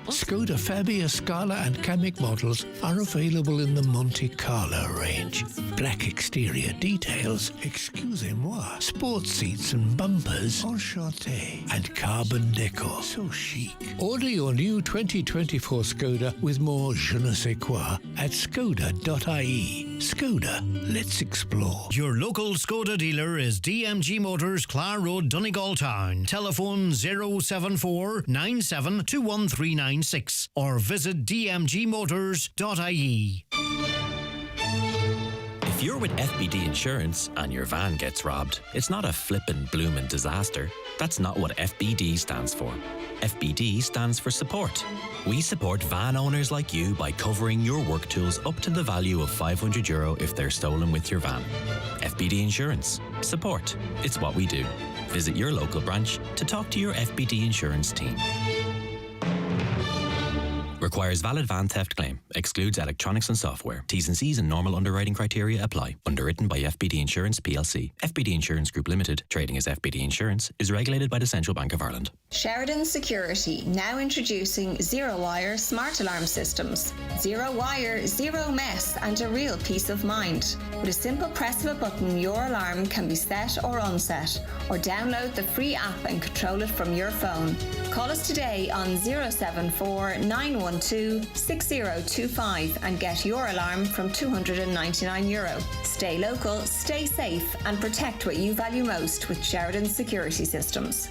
Skoda Fabia, Scala and Kamiq models are available in the Monte Carlo range. Black exterior details, excusez-moi, sports seats and bumpers, enchanté, and carbon decor, so chic. Order your new 2024 Skoda with more je ne sais quoi at skoda.ie. Skoda, let's explore. Your local Skoda dealer is DMG Motors, Clare Road, Donegal Town. Telephone 074 97 21396 or visit dmgmotors.ie. If you're with FBD Insurance and your van gets robbed, it's not a flippin' bloomin' disaster. That's not what FBD stands for. FBD stands for support. We support van owners like you by covering your work tools up to the value of €500 if they're stolen with your van. FBD Insurance. Support. It's what we do. Visit your local branch to talk to your FBD Insurance team. Requires valid van theft claim. Excludes electronics and software. T's and C's and normal underwriting criteria apply. Underwritten by FBD Insurance plc. FBD Insurance Group Limited, trading as FBD Insurance, is regulated by the Central Bank of Ireland. Sheridan Security, now introducing zero-wire smart alarm systems. Zero wire, zero mess, and a real peace of mind. With a simple press of a button, your alarm can be set or unset, or download the free app and control it from your phone. Call us today on 074 912 6025 and get your alarm from €299. Stay local, stay safe, and protect what you value most with Sheridan Security Systems.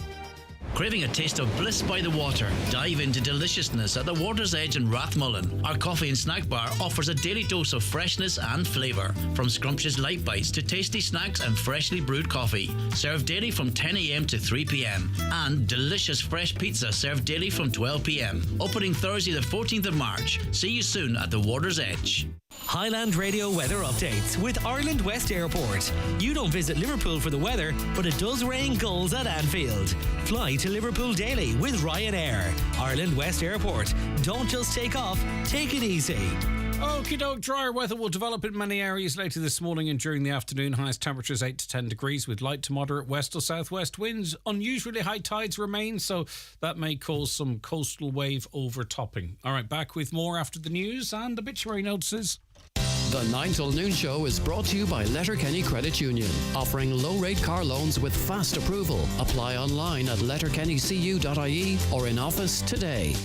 Craving a taste of bliss by the water? Dive into deliciousness at the Water's Edge in Rathmullen. Our coffee and snack bar offers a daily dose of freshness and flavour. From scrumptious light bites to tasty snacks and freshly brewed coffee. Served daily from 10 a.m. to 3 p.m. And delicious fresh pizza served daily from 12 p.m. Opening Thursday the 14th of March. See you soon at the Water's Edge. Highland Radio weather updates with Ireland West Airport. You don't visit Liverpool for the weather, but it does rain goals at Anfield. Fly to Liverpool daily with Ryanair. Ireland West Airport. Don't just take off, take it easy. Okie doke, drier weather will develop in many areas later this morning and during the afternoon. Highest temperatures 8 to 10 degrees with light to moderate west or southwest winds. Unusually high tides remain, so that may cause some coastal wave overtopping. All right, back with more after the news and obituary notices. The 9 till noon show is brought to you by Letterkenny Credit Union, offering low-rate car loans with fast approval. Apply online at letterkennycu.ie or in office today.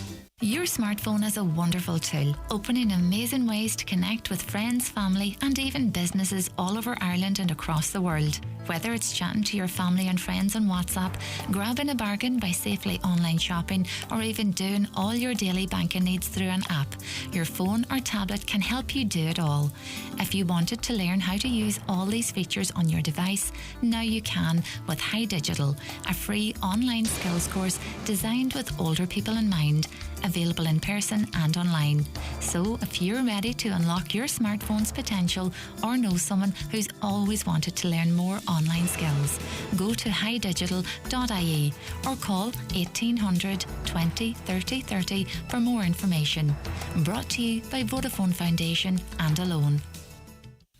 Your smartphone is a wonderful tool, opening amazing ways to connect with friends, family, and even businesses all over Ireland and across the world. Whether it's chatting to your family and friends on WhatsApp, grabbing a bargain by safely online shopping, or even doing all your daily banking needs through an app, your phone or tablet can help you do it all. If you wanted to learn how to use all these features on your device, now you can with High Digital, a free online skills course designed with older people in mind, available in person and online. So if you're ready to unlock your smartphone's potential or know someone who's always wanted to learn more online skills, go to highdigital.ie or call 1800 20 30 30 for more information. Brought to you by Vodafone Foundation and Alone.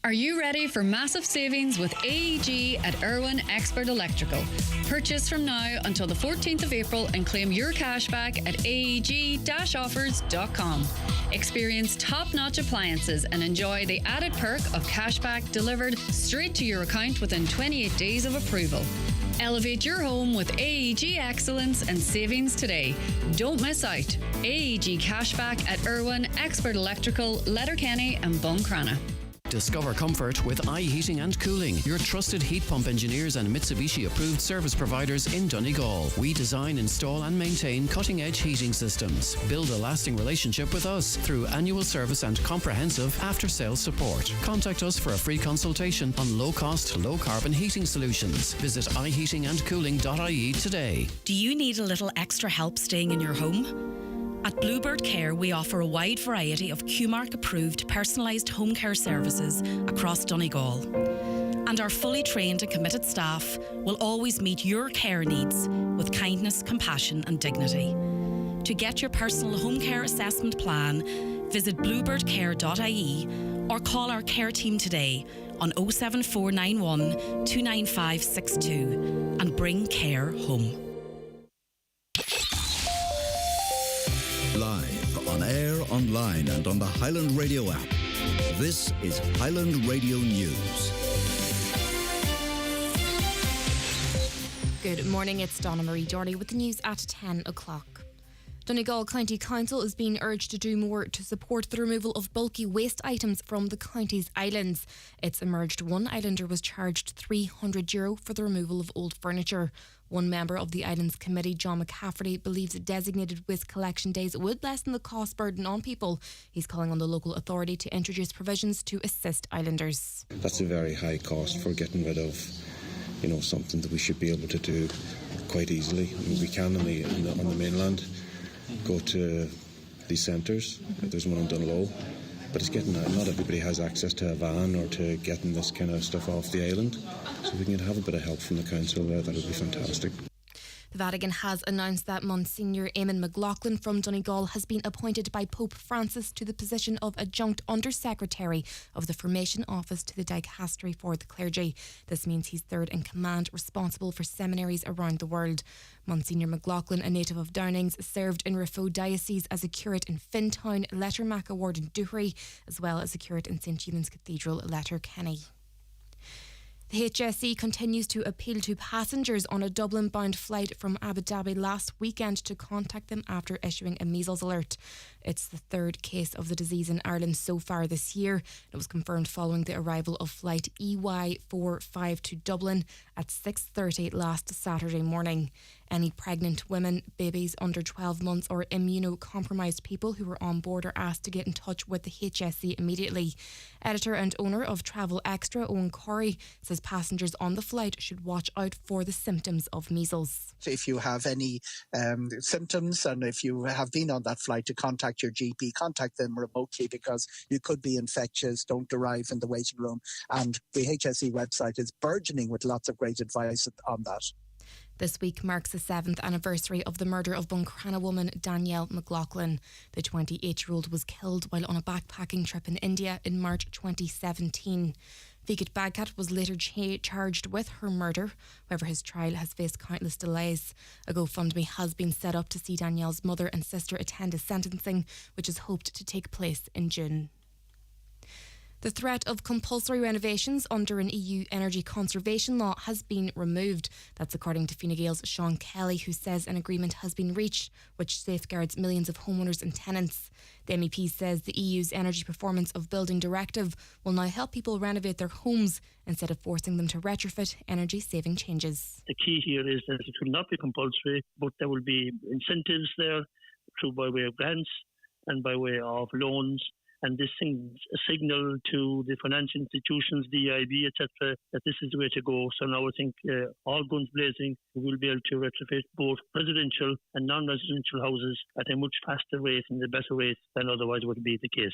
Are you ready for massive savings with AEG at Irwin Expert Electrical? Purchase from now until the 14th of April and claim your cash back at aeg-offers.com. Experience top-notch appliances and enjoy the added perk of cashback delivered straight to your account within 28 days of approval. Elevate your home with AEG excellence and savings today. Don't miss out. AEG cashback at Irwin Expert Electrical, Letterkenny and Buncrana. Discover comfort with iHeating and Cooling, your trusted heat pump engineers and Mitsubishi approved service providers in Donegal. We design, install and maintain cutting edge heating systems. Build a lasting relationship with us through annual service and comprehensive after sales support. Contact us for a free consultation on low cost, low carbon heating solutions. Visit iheatingandcooling.ie today. Do you need a little extra help staying in your home? At Bluebird Care, we offer a wide variety of QMark-approved personalised home care services across Donegal. And our fully trained and committed staff will always meet your care needs with kindness, compassion and dignity. To get your personal home care assessment plan, visit bluebirdcare.ie or call our care team today on 07491 29562 and bring care home. Live, on air, online and on the Highland Radio app. This is Highland Radio News. Good morning, it's Donna Marie Doherty with the news at 10 o'clock. Donegal County Council is being urged to do more to support the removal of bulky waste items from the county's islands. It's emerged one islander was charged €300 for the removal of old furniture. One member of the Islands Committee, John McCafferty, believes designated waste collection days would lessen the cost burden on people. He's calling on the local authority to introduce provisions to assist islanders. That's a very high cost for getting rid of, something that we should be able to do quite easily. I mean, we can on the mainland go to these centres. There's one in Dunlow. But it's getting not everybody has access to a van or to getting this kind of stuff off the island. So if we can have a bit of help from the council there, that would be fantastic. The Vatican has announced that Monsignor Eamon McLaughlin from Donegal has been appointed by Pope Francis to the position of Adjunct Under-Secretary of the Formation Office to the Dicastery for the Clergy. This means he's third in command, responsible for seminaries around the world. Monsignor McLaughlin, a native of Downings, served in Raphoe Diocese as a curate in Fintown, Lettermack Ward in Duhry, as well as a curate in St Eunan's Cathedral, Letterkenny. The HSE continues to appeal to passengers on a Dublin-bound flight from Abu Dhabi last weekend to contact them after issuing a measles alert. It's the third case of the disease in Ireland so far this year. It was confirmed following the arrival of flight EY45 to Dublin at 6:30 last Saturday morning. Any pregnant women, babies under 12 months or immunocompromised people who were on board are asked to get in touch with the HSE immediately. Editor and owner of Travel Extra, Owen Corey, says those passengers on the flight should watch out for the symptoms of measles. If you have any symptoms and if you have been on that flight, to contact your GP, contact them remotely because you could be infectious. Don't arrive in the waiting room. And the HSE website is burgeoning with lots of great advice on that. This week marks the 7th anniversary of the murder of Buncrana woman Danielle McLaughlin. The 28-year-old was killed while on a backpacking trip in India in March 2017. Vigat Bhagat was later charged with her murder. However, his trial has faced countless delays. A GoFundMe has been set up to see Danielle's mother and sister attend his sentencing, which is hoped to take place in June. The threat of compulsory renovations under an EU energy conservation law has been removed. That's according to Fine Gael's Sean Kelly, who says an agreement has been reached which safeguards millions of homeowners and tenants. The MEP says the EU's Energy Performance of Building Directive will now help people renovate their homes instead of forcing them to retrofit energy-saving changes. The key here is that it will not be compulsory, but there will be incentives there through by way of grants and by way of loans. And this sends a signal to the financial institutions, the EIB, etc., that this is the way to go. So now I think all guns blazing, we will be able to retrofit both residential and non-residential houses at a much faster rate and a better rate than otherwise would be the case.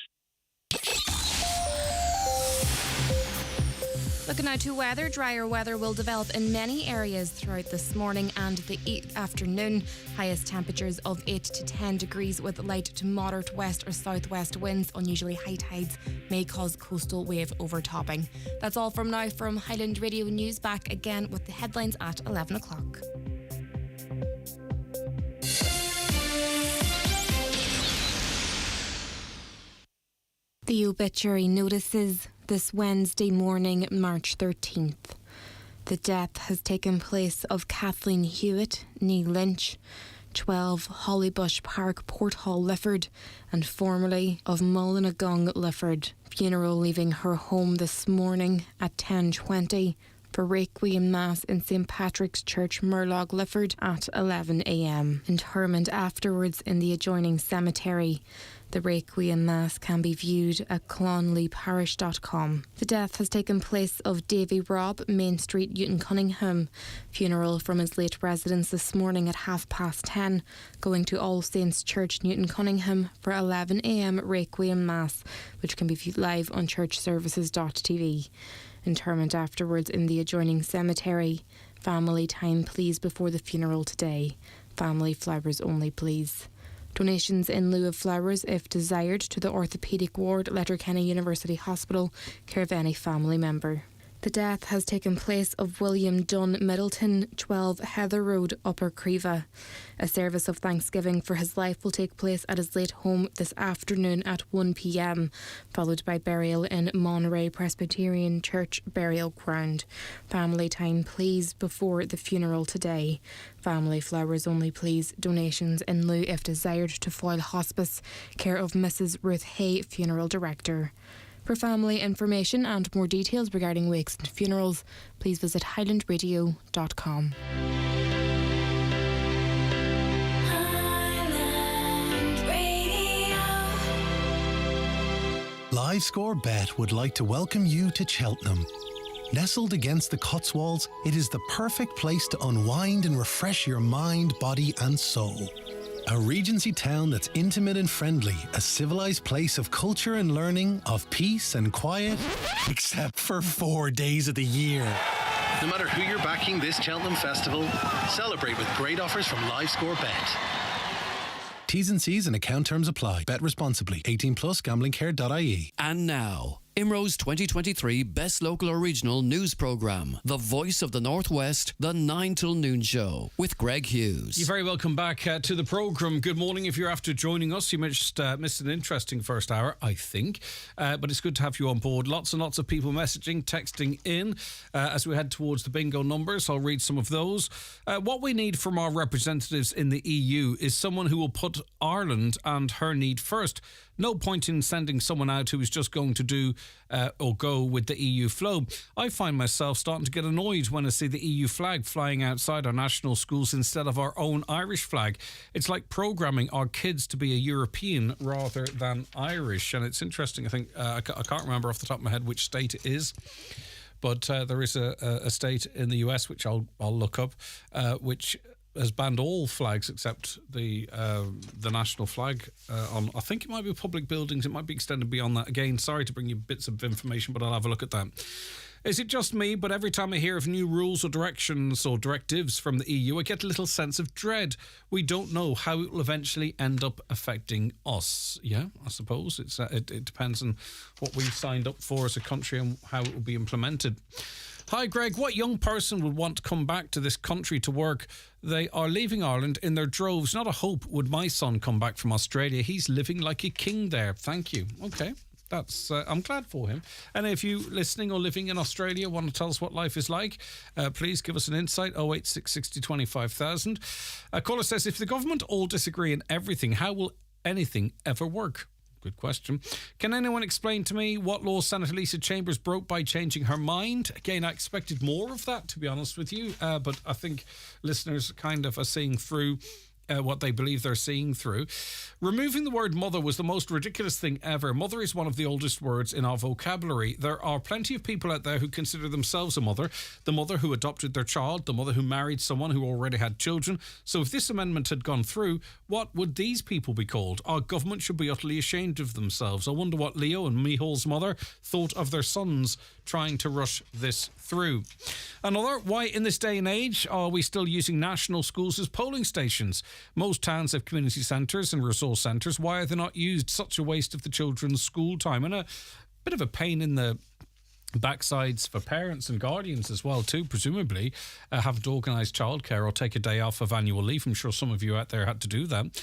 Looking now to weather, drier weather will develop in many areas throughout this morning and the afternoon. Highest temperatures of 8 to 10 degrees with light to moderate west or southwest winds. Unusually high tides may cause coastal wave overtopping. That's all from now from Highland Radio News. Back again with the headlines at 11 o'clock. The obituary notices this Wednesday morning, March 13th. The death has taken place of Kathleen Hewitt, née Lynch, 12 Hollybush Park, Porthall, Lifford, and formerly of Mullinagong, Lifford. Funeral leaving her home this morning at 10:20 for Requiem Mass in St Patrick's Church, Murlog, Lifford at 11 a.m. Interment afterwards in the adjoining cemetery. The Requiem Mass can be viewed at clonleeparish.com. The death has taken place of Davy Robb, Main Street, Newton Cunningham. Funeral from his late residence this morning at 10:30, going to All Saints Church, Newton Cunningham for 11 a.m. Requiem Mass, which can be viewed live on churchservices.tv. Interment afterwards in the adjoining cemetery. Family time please before the funeral today. Family flowers only please. Donations in lieu of flowers, if desired, to the orthopaedic ward, Letterkenny University Hospital, care of any family member. The death has taken place of William Dunn Middleton, 12 Heather Road, Upper Creva. A service of thanksgiving for his life will take place at his late home this afternoon at 1 p.m, followed by burial in Monterey Presbyterian Church Burial Ground. Family time please before the funeral today. Family flowers only please. Donations in lieu if desired to Foyle Hospice, care of Mrs. Ruth Hay, Funeral Director. For family information and more details regarding wakes and funerals, please visit highlandradio.com. LiveScore Bet would like to welcome you to Cheltenham. Nestled against the Cotswolds, it is the perfect place to unwind and refresh your mind, body and soul. A Regency town that's intimate and friendly, a civilised place of culture and learning, of peace and quiet, except for 4 days of the year. No matter who you're backing this Cheltenham Festival, celebrate with great offers from LiveScore Bet. T's and C's and account terms apply. Bet responsibly. 18 plus gamblingcare.ie. And now, IMRO's 2023 Best Local or Regional News Programme, The Voice of the Northwest, the 9 till noon show with Greg Hughes. You're very welcome back to the programme. Good morning. If you're after joining us, you missed an interesting first hour, I think. But it's good to have you on board. Lots and lots of people messaging, texting in as we head towards the bingo numbers. I'll read some of those. What we need from our representatives in the EU is someone who will put Ireland and her need first. No point in sending someone out who is just going to do or go with the EU flow. I find myself starting to get annoyed when I see the EU flag flying outside our national schools instead of our own Irish flag. It's like programming our kids to be a European rather than Irish. And it's interesting, I think, I can't remember off the top of my head which state it is. but there is a state in the US, which I'll look up, which has banned all flags except the national flag on, I think it might be public buildings. It might be extended beyond that. Again, sorry to bring you bits of information, but I'll have a look at that. Is it just me, but every time I hear of new rules or directions or directives from the EU, I get a little sense of dread. We don't know how it will eventually end up affecting us. Yeah, I suppose it depends on what we've signed up for as a country and how it will be implemented. Hi, Greg. What young person would want to come back to this country to work? They are leaving Ireland in their droves. Not a hope would my son come back from Australia. He's living like a king there. Thank you. Okay. That's I'm glad for him. And if you listening or living in Australia want to tell us what life is like, please give us an insight. 086 60 25,000. A caller says, if the government all disagree in everything, how will anything ever work? Good question. Can anyone explain to me what law Senator Lisa Chambers broke by changing her mind? Again, I expected more of that, to be honest with you, but I think listeners kind of are seeing through what they believe they're seeing through. Removing the word mother was the most ridiculous thing ever. Mother is one of the oldest words in our vocabulary. There are plenty of people out there who consider themselves a mother. The mother who adopted their child, the mother who married someone who already had children. So if this amendment had gone through, what would these people be called? Our government should be utterly ashamed of themselves. I wonder what Leo and Micheál's mother thought of their sons trying to rush this through. Another, why in this day and age are we still using national schools as polling stations? Most towns have community centres and resource centres. Why are they not used? Such a waste of the children's school time, and a bit of a pain in the backsides for parents and guardians as well too, presumably having to organise childcare or take a day off of annual leave. I'm sure some of you out there had to do that.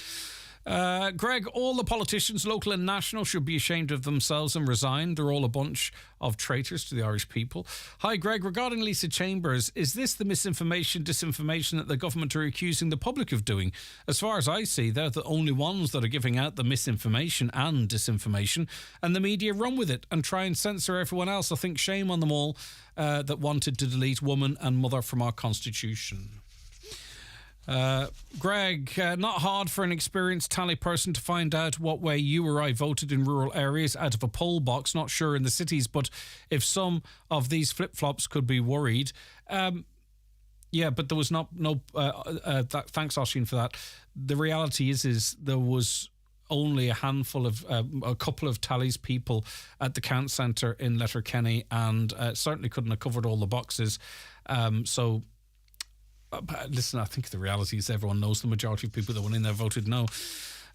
Greg, all the politicians, local and national, should be ashamed of themselves and resign. They're all a bunch of traitors to the Irish people. Hi, Greg. Regarding Lisa Chambers, is this the disinformation that the government are accusing the public of doing? As far as I see, they're the only ones that are giving out the misinformation and disinformation, and the media run with it and try and censor everyone else. I think shame on them all that wanted to delete woman and mother from our constitution. Greg, not hard for an experienced tally person to find out what way you or I voted in rural areas out of a poll box. Not sure in the cities, but if some of these flip-flops could be worried. Yeah, but there was thanks, Oisin, for that. The reality is there was only a handful of a couple of tallies people at the count centre in Letterkenny, and certainly couldn't have covered all the boxes. Listen, I think the reality is everyone knows the majority of people that went in there voted no.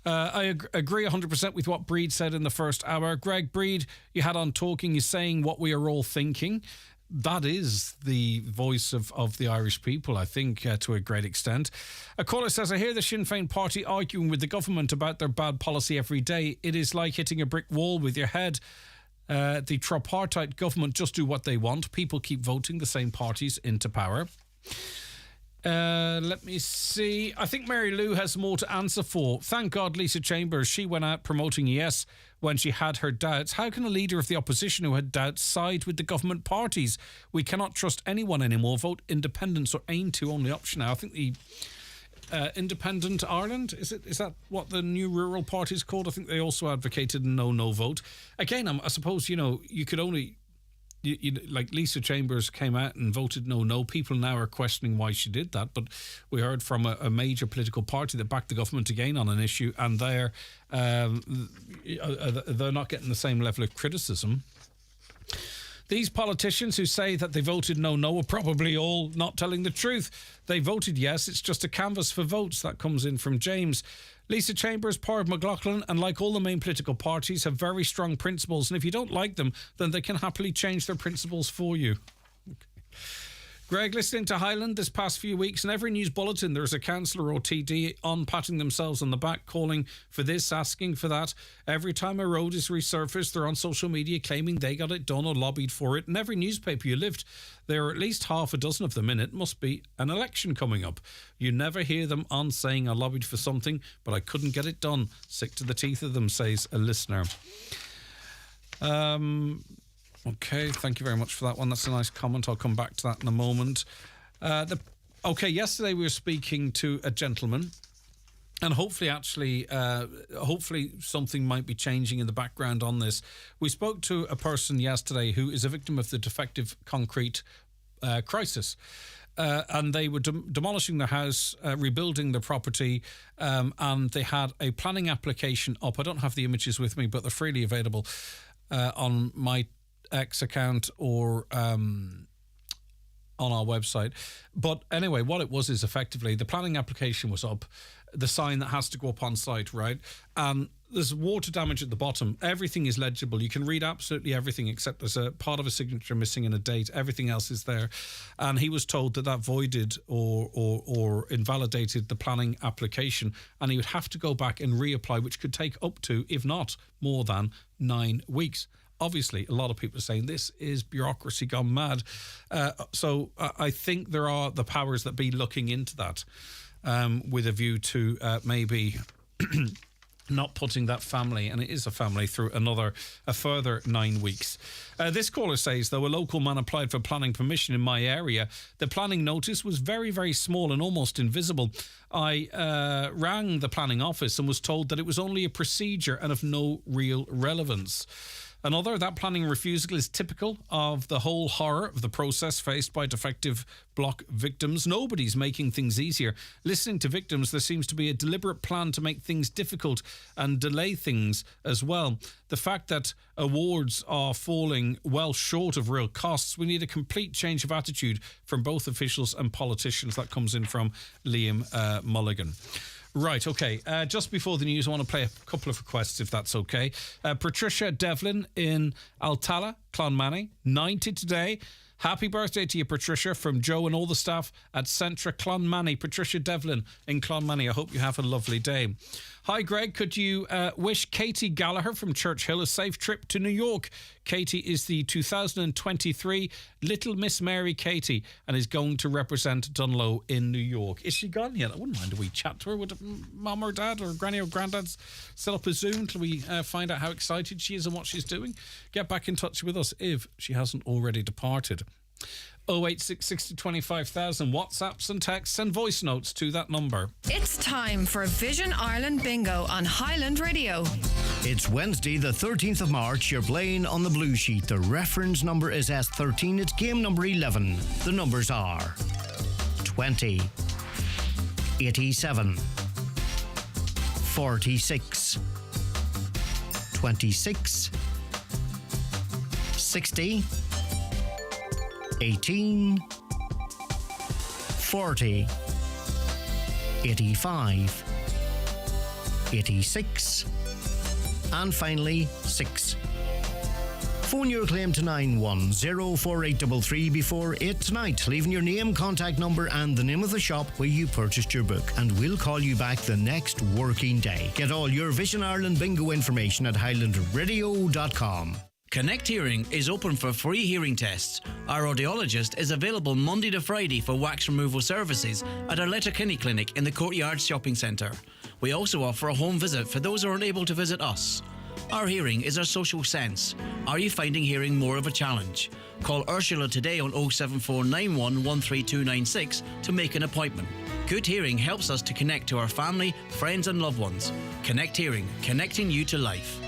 I agree 100% with what Breed said in the first hour. Greg, Breed, you had on talking, you're saying what we are all thinking. That is the voice of the Irish people, I think, to a great extent. A caller says, I hear the Sinn Féin party arguing with the government about their bad policy every day. It is like hitting a brick wall with your head. The tripartite government just do what they want. People keep voting the same parties into power. Let me see. I think Mary Lou has more to answer for. Thank God Lisa Chambers, she went out promoting yes when she had her doubts. How can a leader of the opposition who had doubts side with the government parties? We cannot trust anyone anymore. Vote independence or aim to only option now. I think the Independent Ireland, is that what the new rural party is called? I think they also advocated no vote. Again, I suppose, you could only... like Lisa Chambers came out and voted no. People now are questioning why she did that, but we heard from a major political party that backed the government again on an issue, and they're not getting the same level of criticism. These politicians who say that they voted no are probably all not telling the truth. They voted yes, it's just a canvas for votes. That comes in from James. Lisa Chambers, Pádraig McLaughlin, and like all the main political parties, have very strong principles, and if you don't like them, then they can happily change their principles for you. Okay. Greg, listening to Highland this past few weeks, in every news bulletin there's a councillor or TD on patting themselves on the back, calling for this, asking for that. Every time a road is resurfaced, they're on social media claiming they got it done or lobbied for it. In every newspaper you lift, there are at least half a dozen of them in it. Must be an election coming up. You never hear them on saying I lobbied for something, but I couldn't get it done. Sick to the teeth of them, says a listener. Okay, thank you very much for that one. That's a nice comment. I'll come back to that in a moment. Yesterday we were speaking to a gentleman And hopefully something might be changing in the background on this. We spoke to a person yesterday who is a victim of the defective concrete crisis. And they were demolishing their house, rebuilding the property, and they had a planning application up. I don't have the images with me, but they're freely available on my X account or on our website. But anyway, what it was is effectively the planning application was up, the sign that has to go up on site, right? And there's water damage at the bottom. Everything is legible. You can read absolutely everything except there's a part of a signature missing and a date. Everything else is there. And he was told that voided or invalidated the planning application, and he would have to go back and reapply, which could take up to, if not more than, 9 weeks. Obviously, a lot of people are saying this is bureaucracy gone mad. So I think there are the powers that be looking into that with a view to maybe not putting that family, and it is a family, through a further 9 weeks. This caller says, though, a local man applied for planning permission in my area. The planning notice was very, very small and almost invisible. I rang the planning office and was told that it was only a procedure and of no real relevance. Another, that planning refusal is typical of the whole horror of the process faced by defective block victims. Nobody's making things easier. Listening to victims, there seems to be a deliberate plan to make things difficult and delay things as well. The fact that awards are falling well short of real costs, we need a complete change of attitude from both officials and politicians. That comes in from Liam Mulligan. Right, okay. Just before the news, I want to play a couple of requests, if that's okay. Patricia Devlin in Altala, Clonmany, 90 today. Happy birthday to you, Patricia, from Joe and all the staff at Centra Clonmany. Patricia Devlin in Clonmany. I hope you have a lovely day. Hi, Greg. Could you wish Katie Gallagher from Church Hill a safe trip to New York? Katie is the 2023 Little Miss Mary Katie and is going to represent Dunlow in New York. Is she gone yet? I wouldn't mind if we chat to her. Would Mum or Dad or Granny or Granddad set up a Zoom till we find out how excited she is and what she's doing? Get back in touch with us if she hasn't already departed. 08660 25,000 WhatsApps and texts and voice notes to that number. It's time for Vision Ireland Bingo on Highland Radio. It's Wednesday the 13th of March. You're playing on the blue sheet. The reference number is S13. It's game number 11. The numbers are 20, 87, 46, 26, 60, 18, 40, 85, 86, and finally 6. Phone your claim to 9104833 before 8 tonight, leaving your name, contact number and the name of the shop where you purchased your book, and we'll call you back the next working day. Get all your Vision Ireland bingo information at highlandradio.com. Connect Hearing is open for free hearing tests. Our audiologist is available Monday to Friday for wax removal services at our Letterkenny Clinic in the Courtyard Shopping Centre. We also offer a home visit for those who aren't able to visit us. Our hearing is our social sense. Are you finding hearing more of a challenge? Call Ursula today on 07491 13296 to make an appointment. Good hearing helps us to connect to our family, friends and loved ones. Connect Hearing, connecting you to life.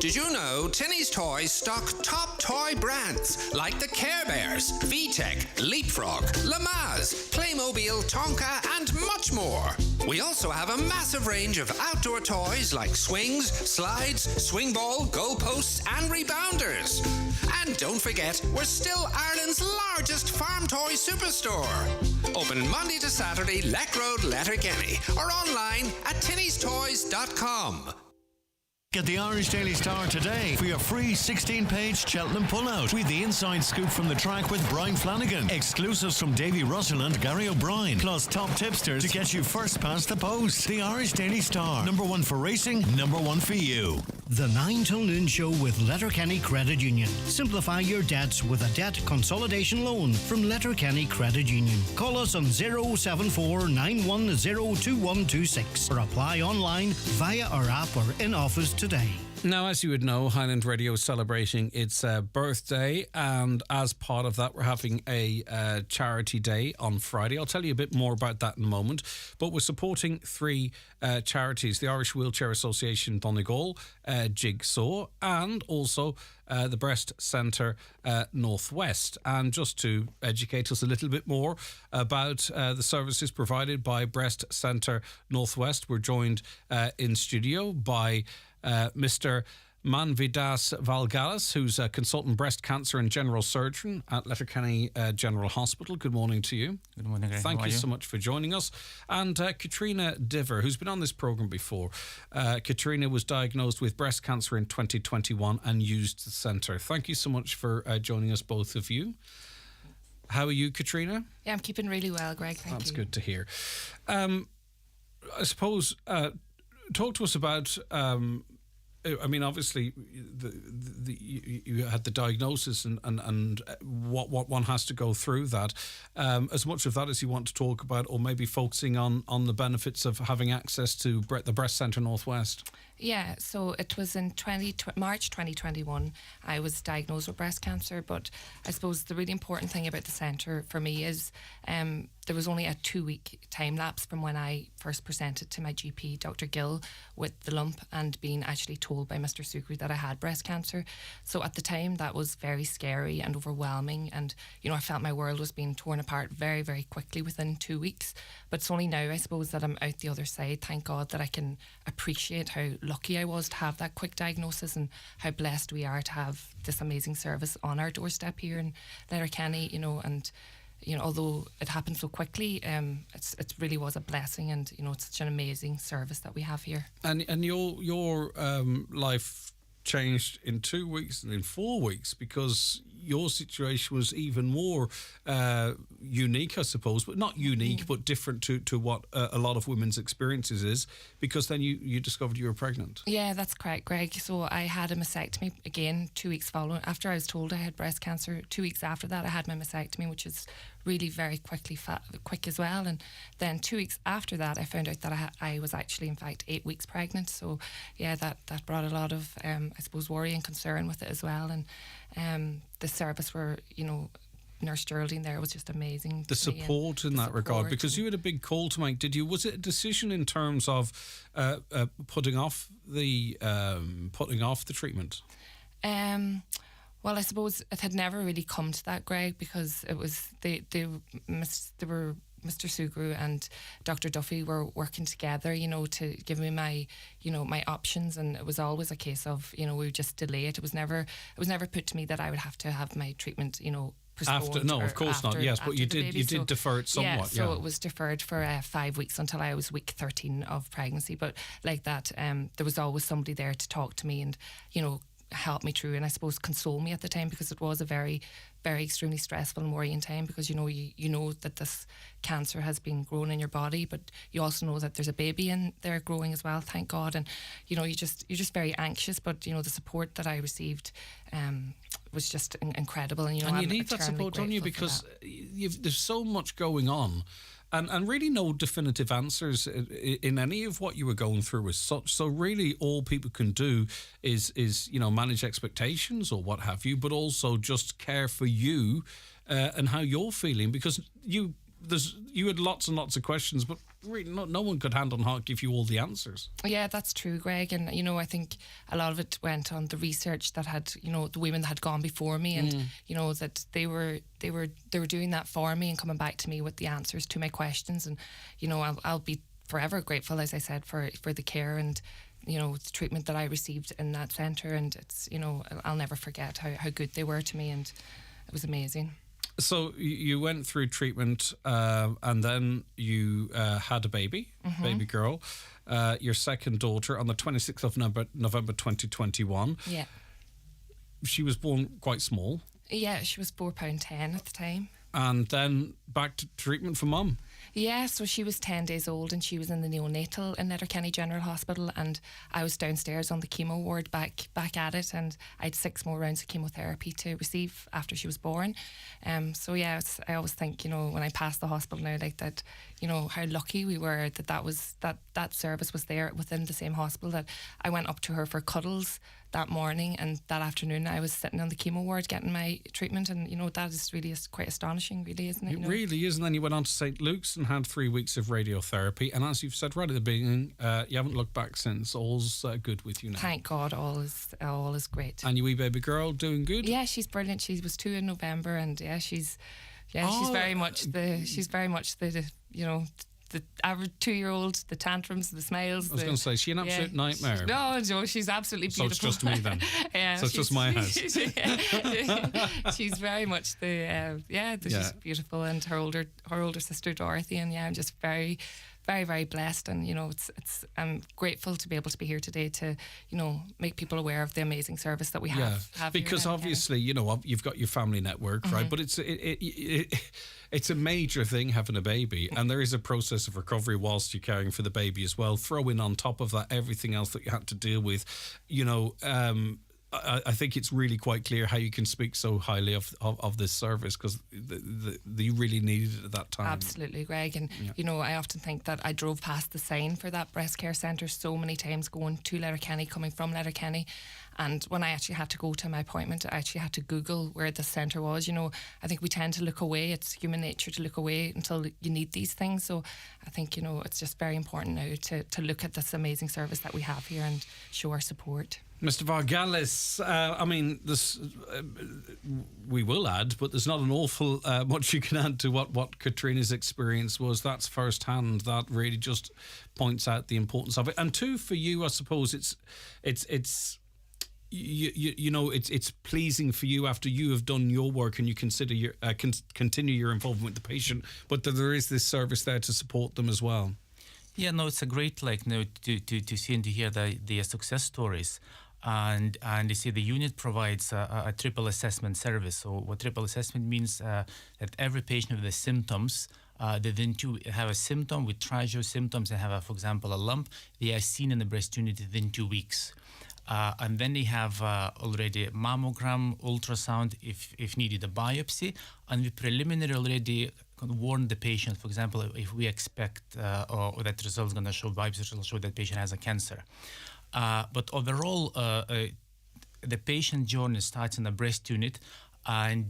Did you know Tinny's Toys stock top toy brands like the Care Bears, VTech, Leapfrog, Lamaze, Playmobil, Tonka and much more. We also have a massive range of outdoor toys like swings, slides, swing ball, goalposts and rebounders. And don't forget, we're still Ireland's largest farm toy superstore. Open Monday to Saturday, Leck Road, Letterkenny, or online at tinnystoys.com. Get the Irish Daily Star today for your free 16-page Cheltenham pullout with the inside scoop from the track with Brian Flanagan, exclusives from Davy Russell and Gary O'Brien, plus top tipsters to get you first past the post. The Irish Daily Star, number one for racing, number one for you. The 9 till noon show with Letterkenny Credit Union. Simplify your debts with a debt consolidation loan from Letterkenny Credit Union. Call us on 074 910 2126 or apply online via our app or in office today. Now, as you would know, Highland Radio is celebrating its birthday, and as part of that, we're having a charity day on Friday. I'll tell you a bit more about that in a moment, but we're supporting three charities: the Irish Wheelchair Association Donegal, Jigsaw, and also the Breast Centre Northwest. And just to educate us a little bit more about the services provided by Breast Centre Northwest, we're joined in studio by Mr. Manvidas Valgalas, who's a consultant breast cancer and general surgeon at Letterkenny General Hospital. Good morning to you. Good morning, Greg. Thank you so much for joining us. And Katrina Diver, who's been on this programme before. Katrina was diagnosed with breast cancer in 2021 and used the centre. Thank you so much for joining us, both of you. How are you, Katrina? Yeah, I'm keeping really well, Greg. Thank you. That's good to hear. I suppose, talk to us about... I mean, obviously, you had the diagnosis and what one has to go through that. As much of that as you want to talk about, or maybe focusing on the benefits of having access to the Breast Centre Northwest. Yeah, so it was in March 2021 I was diagnosed with breast cancer, but I suppose the really important thing about the centre for me is there was only a 2-week time lapse from when I first presented to my GP, Dr. Gill, with the lump and being actually told by Mr. Sugru that I had breast cancer. So at the time that was very scary and overwhelming, and I felt my world was being torn apart very, very quickly within 2 weeks. But it's only now, I suppose, that I'm out the other side. Thank God that I can appreciate how lucky I was to have that quick diagnosis and how blessed we are to have this amazing service on our doorstep here in Letterkenny, and although it happened so quickly, it really was a blessing, and it's such an amazing service that we have here. And your life changed in 2 weeks and in 4 weeks, because your situation was even more unique, I suppose, but not unique, but different to what a lot of women's experiences is, because then you discovered you were pregnant. Yeah, that's correct, Greg. So I had a mastectomy again 2 weeks following, after I was told I had breast cancer. 2 weeks after that I had my mastectomy, which is really very quick as well. And then 2 weeks after that I found out that I was actually in fact 8 weeks pregnant. So yeah, that brought a lot of I suppose worry and concern with it as well. And the service where Nurse Geraldine there was just amazing. The support in that regard, because you had a big call to make, did you? Was it a decision in terms of putting off the treatment? Well, I suppose it had never really come to that, Greg, because it was they were Mr. Sugru and Dr. Duffy were working together, to give me my, my options, and it was always a case of, we would just delay it. It was never put to me that I would have to have my treatment, postponed. Of course not. Yes, but you did defer it somewhat. Yeah, so it was deferred for 5 weeks until I was week 13 of pregnancy. But like that, there was always somebody there to talk to me and, help me through, and I suppose console me at the time, because it was a very, very extremely stressful and worrying time, because you know that this cancer has been growing in your body, but you also know that there's a baby in there growing as well, thank God. And you're just very anxious, but the support that I received was just incredible. And you need that support, don't you, because there's so much going on. And really no definitive answers in any of what you were going through as such. So really all people can do is manage expectations or what have you, but also just care for you and how you're feeling, because you had lots and lots of questions, but really no one could hand on heart give you all the answers. Yeah, that's true, Greg. And I think a lot of it went on the research that had the women that had gone before me, and that they were doing that for me and coming back to me with the answers to my questions. And I'll be forever grateful, as I said, for the care and the treatment that I received in that centre. And it's I'll never forget how good they were to me, and it was amazing. So you went through treatment and then you had a baby girl, your second daughter, on the 26th of November 2021. Yeah. She was born quite small. Yeah, she was £4.10 at the time. And then back to treatment for mum. Yeah, so she was 10 days old and she was in the neonatal in Letterkenny General Hospital, and I was downstairs on the chemo ward back at it, and I had 6 more rounds of chemotherapy to receive after she was born. So yeah, I always think, you know, when I pass the hospital now, like that, you know, how lucky we were that service was there within the same hospital, that I went up to her for cuddles that morning, and that afternoon I was sitting on the chemo ward getting my treatment, and you know, that is really quite astonishing, really, isn't it? It really is. And then you went on to St. Luke's and had 3 weeks of radiotherapy, and as you've said right at the beginning, you haven't looked back since. All's good with you now. Thank God, all is great. And your wee baby girl doing good? Yeah, she's brilliant. She was 2 in November, and she's very much the you know, the average 2-year-old, the tantrums, the smiles. I was going to say, is she an absolute nightmare? No, she's absolutely beautiful. So it's just me then. Yeah, so it's just my house. She's very much she's beautiful, and her older sister Dorothy, and I'm just very, very, very blessed, and you know, I'm grateful to be able to be here today to, you know, make people aware of the amazing service that we have. Because obviously, you know, you've got your family network, right? But it's a major thing having a baby, and there is a process of recovery whilst you're caring for the baby as well. Throw in on top of that everything else that you had to deal with, you know. I think it's really quite clear how you can speak so highly of this service, because you really needed it at that time. Absolutely, Greg. And, you know, I often think that I drove past the sign for that breast care centre so many times going to Letterkenny, coming from Letterkenny. And when I actually had to go to my appointment, I actually had to Google where the centre was. You know, I think we tend to look away. It's human nature to look away until you need these things. So I think, you know, it's just very important now to look at this amazing service that we have here and show our support. Mr. Vargalis, I mean, this we will add, but there's not an awful much you can add to what Katrina's experience was. That's firsthand. That really just points out the importance of it. And too, for you, I suppose it's you know, it's pleasing for you after you have done your work and you consider your continue your involvement with the patient, but that there is this service there to support them as well. Yeah, no, it's a great to see and to hear the success stories. And you see, the unit provides a triple assessment service. So what triple assessment means, that every patient with the symptoms, they then have a symptom with triage symptoms and have, for example, a lump, they are seen in the breast unit within 2 weeks. And then they have already mammogram, ultrasound, if needed, a biopsy, and we preliminary already warn the patient, for example, if we expect or that result is going to show, biopsy results show that patient has a cancer. But overall, the patient journey starts in the breast unit, and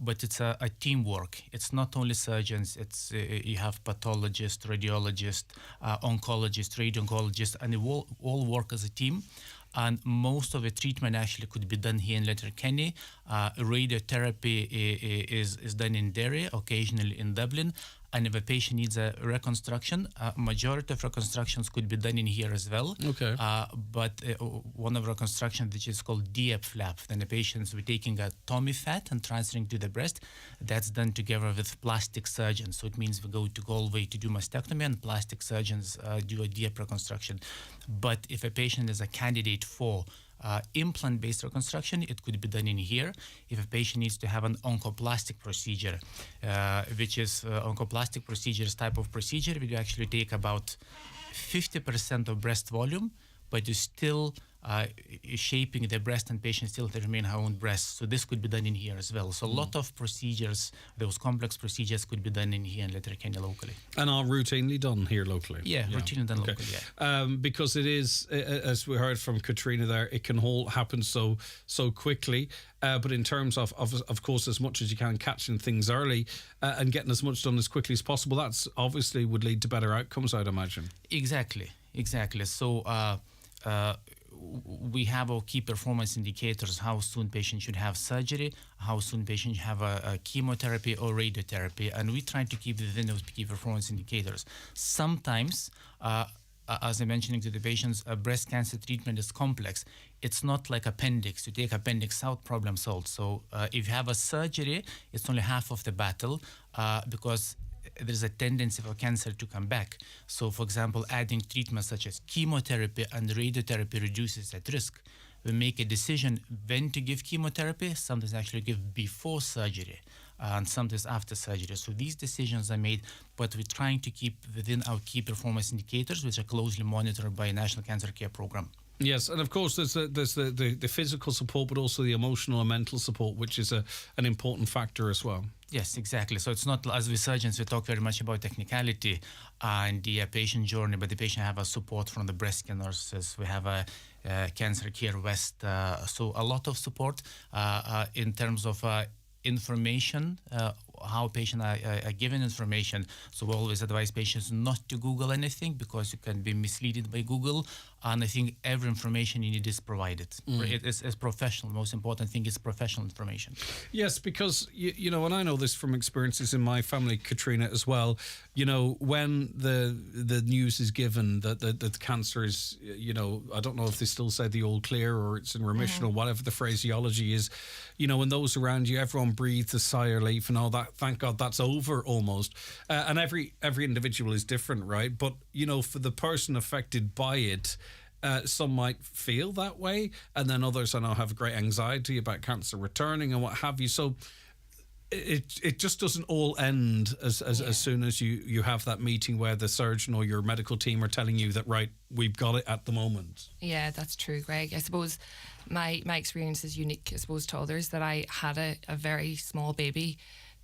but it's a teamwork. It's not only surgeons. It's you have pathologists, radiologists, oncologists, radio-oncologists, and they all work as a team. And most of the treatment actually could be done here in Letterkenny. Radiotherapy is done in Derry, occasionally in Dublin. And if a patient needs a reconstruction, majority of reconstructions could be done in here as well. Okay. But one of reconstructions, which is called DIEP flap, then the patients were taking a tummy fat and transferring to the breast. That's done together with plastic surgeons. So it means we go to Galway to do mastectomy, and plastic surgeons do a DIEP reconstruction. But if a patient is a candidate for implant-based reconstruction, it could be done in here. If a patient needs to have an oncoplastic procedure, which is oncoplastic procedures type of procedure, we actually take about 50% of breast volume, but you still shaping the breast, and patients still remain her own breast. So this could be done in here as well. So a lot of procedures, those complex procedures, could be done in here in Letterkenny locally. And are routinely done here locally? Yeah, routinely done locally, yeah. Because it is, as we heard from Katrina there, it can all happen so quickly. But in terms of course, as much as you can, catching things early and getting as much done as quickly as possible, that's obviously would lead to better outcomes, I'd imagine. Exactly. So we have our key performance indicators: how soon patients should have surgery, how soon patients have a chemotherapy or radiotherapy, and we try to keep within those key performance indicators. Sometimes, as I'm mentioning to the patients, breast cancer treatment is complex. It's not like appendix. You take appendix out, problem solved. So if you have a surgery, it's only half of the battle because there's a tendency for cancer to come back. So, for example, adding treatments such as chemotherapy and radiotherapy reduces that risk. We make a decision when to give chemotherapy, sometimes actually give before surgery. and sometimes after surgery. So these decisions are made, but we're trying to keep within our key performance indicators, which are closely monitored by National Cancer Care Program. Yes, and of course there's the physical support, but also the emotional and mental support, which is an important factor as well. Yes, exactly. So it's not, as we surgeons, we talk very much about technicality and the patient journey, but the patient have a support from the breast care nurses. We have a Cancer Care West, so a lot of support in terms of information, how patients are given information. So we always advise patients not to Google anything because you can be misleaded by Google. And I think every information you need is provided. It's professional. The most important thing is professional information. Yes, because, you know, and I know this from experiences in my family, Katrina, as well. You know, when the news is given that the cancer is, you know, I don't know if they still say the all clear or it's in remission or whatever the phraseology is, you know, and those around you, everyone breathes a sigh of relief and all that. Thank God that's over almost. And every individual is different, right? But, you know, for the person affected by it, some might feel that way, and then others I know have great anxiety about cancer returning and what have you. So it just doesn't all end as soon as you have that meeting where the surgeon or your medical team are telling you that, right, we've got it at the moment. Yeah, that's true, Greg. I suppose my experience is unique, I suppose, to others, that I had a very small baby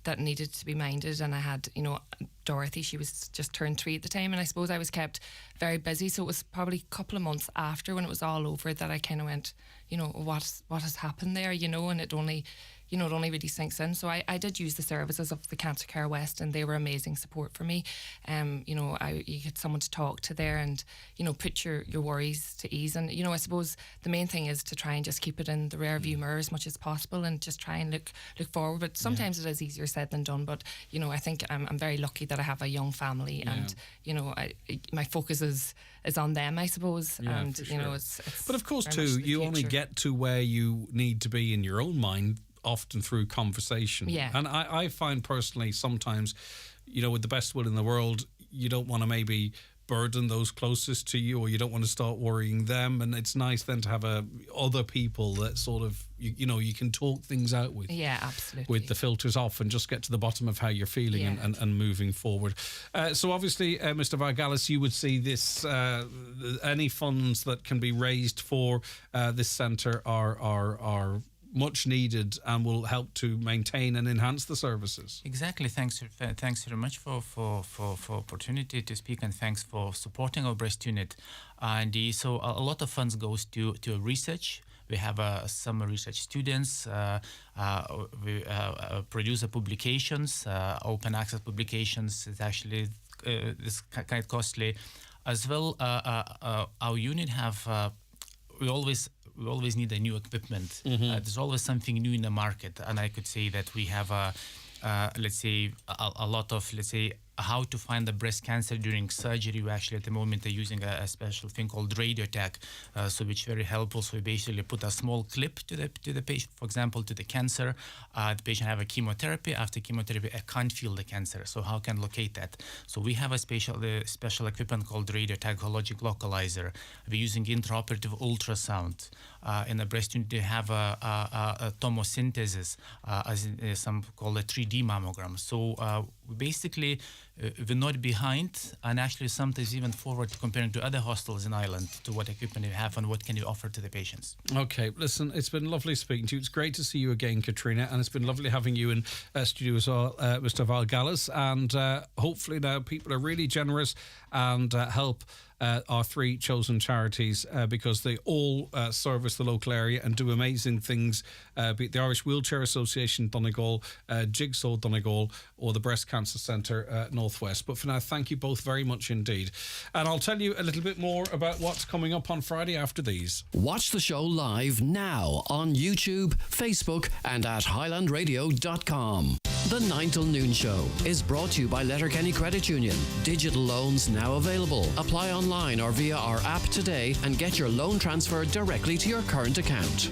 that needed to be minded, and I had, you know, Dorothy, she was just turned 3 at the time, and I suppose I was kept very busy. So it was probably a couple of months after, when it was all over, that I kind of went, you know, what has happened there, you know, and it only really sinks in. So I did use the services of the Cancer Care West, and they were amazing support for me. You know, you get someone to talk to there and, you know, put your worries to ease. And, you know, I suppose the main thing is to try and just keep it in the rear view mirror as much as possible and just try and look forward. But sometimes it is easier said than done. But, you know, I think I'm very lucky that I have a young family, and, you know, my focus is on them, I suppose. Yeah, and, you know, it's but of course, too, you only get to where you need to be in your own mind often through conversation. Yeah. And I find personally sometimes, you know, with the best will in the world, you don't want to maybe burden those closest to you, or you don't want to start worrying them. And it's nice then to have other people that sort of, you know, you can talk things out with. Yeah, absolutely. With the filters off and just get to the bottom of how you're feeling and moving forward. So obviously, Mr. Vargalis, you would see this, any funds that can be raised for this centre are much needed and will help to maintain and enhance the services. Exactly. Thanks very much for opportunity to speak, and thanks for supporting our breast unit. And so a lot of funds goes to research. We have some research students. We produce publications, open access publications. It's actually it's quite costly, as well. Our unit have we always need a new equipment. There's always something new in the market, and I could say that we have let's say a lot of, let's say, how to find the breast cancer during surgery. We actually at the moment are using a special thing called RadioTag, so which is very helpful. So we basically put a small clip to the patient, for example, to the cancer. The patient have a chemotherapy. After chemotherapy, I can't feel the cancer. So how can locate that? So we have a special equipment called RadioTag Hologic Localizer. We're using intraoperative ultrasound. In the breast unit, they have a tomosynthesis, as in, some call a 3D mammogram. So basically, we're not behind, and actually sometimes even forward comparing to other hospitals in Ireland, to what equipment you have and what can you offer to the patients. Okay, listen, it's been lovely speaking to you. It's great to see you again, Katrina, and it's been lovely having you in studio as well, Mr. Vargalis, and hopefully now people are really generous and help our 3 chosen charities, because they all service the local area and do amazing things, be it the Irish Wheelchair Association Donegal, Jigsaw Donegal, or the Breast Cancer Centre Northwest. But for now, thank you both very much indeed. And I'll tell you a little bit more about what's coming up on Friday after these. Watch the show live now on YouTube, Facebook, and at highlandradio.com. The 9 till noon show is brought to you by Letterkenny Credit Union. Digital loans now available. Apply online or via our app today and get your loan transferred directly to your current account.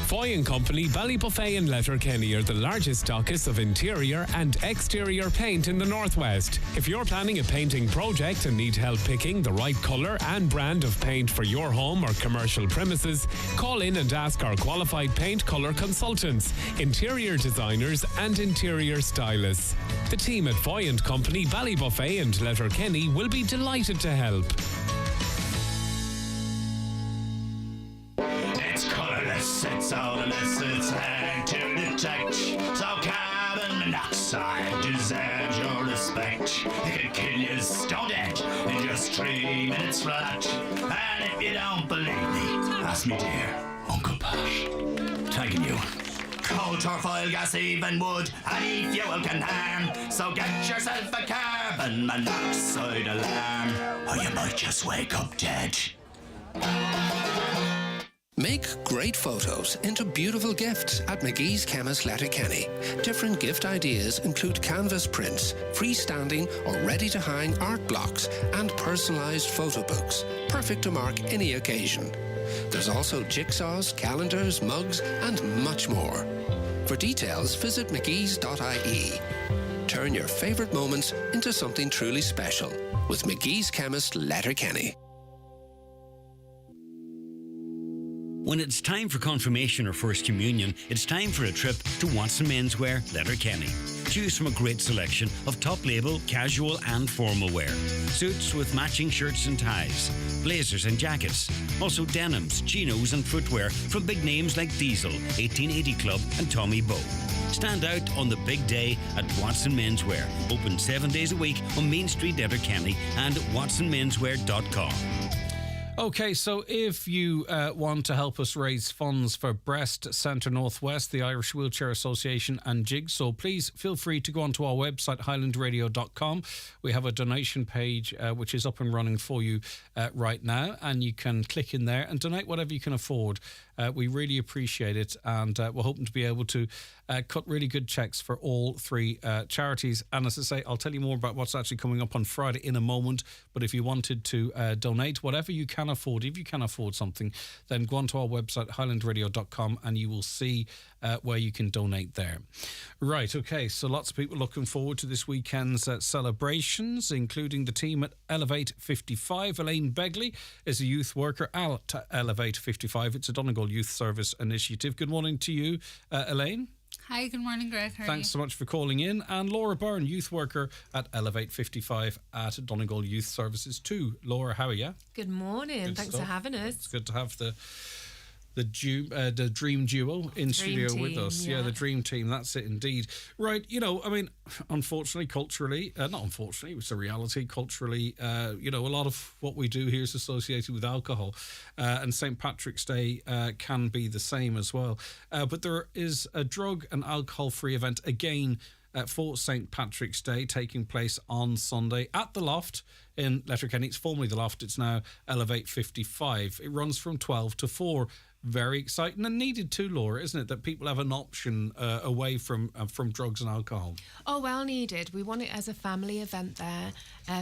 Foy & Company Ballybuffet and Letterkenny are the largest stockists of interior and exterior paint in the Northwest. If you're planning a painting project and need help picking the right colour and brand of paint for your home or commercial premises, call in and ask our qualified paint colour consultants, interior designers and interior stylists. The team at Foy & Company Ballybuffet and Letterkenny will be delighted to help. It's colourless, it's odorless, it's hard to detect. So carbon monoxide deserves your respect. It can kill you stone dead in just 3 minutes flat. And if you don't believe me, ask me dear Uncle Pat. Thanking you. Coal, turf, oil, gas, even wood, any fuel can harm. So get yourself a carbon monoxide alarm, or you might just wake up dead. Make great photos into beautiful gifts at McGee's Chemist Letterkenny. Different gift ideas include canvas prints, freestanding or ready-to-hang art blocks, and personalised photo books, perfect to mark any occasion. There's also jigsaws, calendars, mugs, and much more. For details, visit mcgees.ie. Turn your favourite moments into something truly special with McGee's Chemist Letterkenny. When it's time for confirmation or first communion, it's time for a trip to Watson Menswear, Letterkenny. Choose from a great selection of top label, casual and formal wear. Suits with matching shirts and ties, blazers and jackets. Also denims, chinos and footwear from big names like Diesel, 1880 Club and Tommy Bow. Stand out on the big day at Watson Menswear. Open 7 days a week on Main Street, Letterkenny and watsonmenswear.com. Okay, so if you want to help us raise funds for Breast Centre Northwest, the Irish Wheelchair Association and Jigsaw, please feel free to go onto our website, highlandradio.com. We have a donation page which is up and running for you right now, and you can click in there and donate whatever you can afford. We really appreciate it, and we're hoping to be able to cut really good checks for all three charities. And as I say, I'll tell you more about what's actually coming up on Friday in a moment. But if you wanted to donate whatever you can afford, if you can afford something, then go onto our website, highlandradio.com, and you will see where you can donate there. Right, okay, so lots of people looking forward to this weekend's celebrations, including the team at Elevate 55. Elaine Begley is a youth worker at Elevate 55. It's a Donegal Youth Service initiative. Good morning to you, Elaine. Hi, good morning, Greg. How are Thanks you? so much for calling in. And Laura Byrne, youth worker at Elevate 55 at Donegal Youth Services too. Laura, how are you? Good morning. Good Thanks stuff. for having us. It's good to have the dream duo in studio with us. Yeah, the dream team. That's it indeed. Right, you know, I mean, unfortunately, culturally, not unfortunately, it's a reality. Culturally, you know, a lot of what we do here is associated with alcohol, and St. Patrick's Day can be the same as well. But there is a drug and alcohol-free event again for St. Patrick's Day taking place on Sunday at the Loft in Letterkenny. It's formerly the Loft. It's now Elevate 55. It runs from 12 to 4. Very exciting and needed too, Laura, isn't it? That people have an option away from drugs and alcohol. Oh, well needed. We want it as a family event there.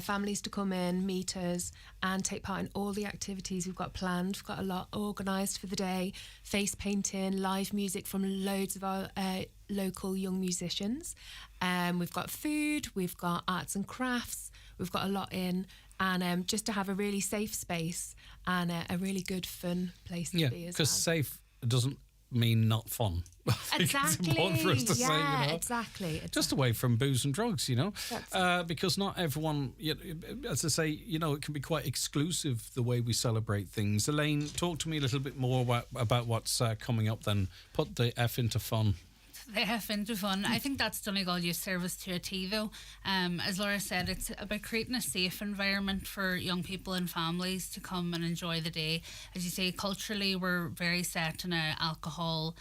Families to come in, meet us and take part in all the activities we've got planned. We've got a lot organised for the day. Face painting, live music from loads of our local young musicians. We've got food, we've got arts and crafts. We've got a lot in. And just to have a really safe space and a really good fun place to be as well. Because safe doesn't mean not fun. Exactly. It's important for us to say, you know. Exactly. Just away from booze and drugs, you know. Because not everyone, as I say, you know, it can be quite exclusive the way we celebrate things. Elaine, talk to me a little bit more about what's coming up then. Put the F into fun. The F into fun. I think that's Donegal Youth Service to a T, though. As Laura said, it's about creating a safe environment for young people and families to come and enjoy the day. As you say, culturally, we're very set in an alcohol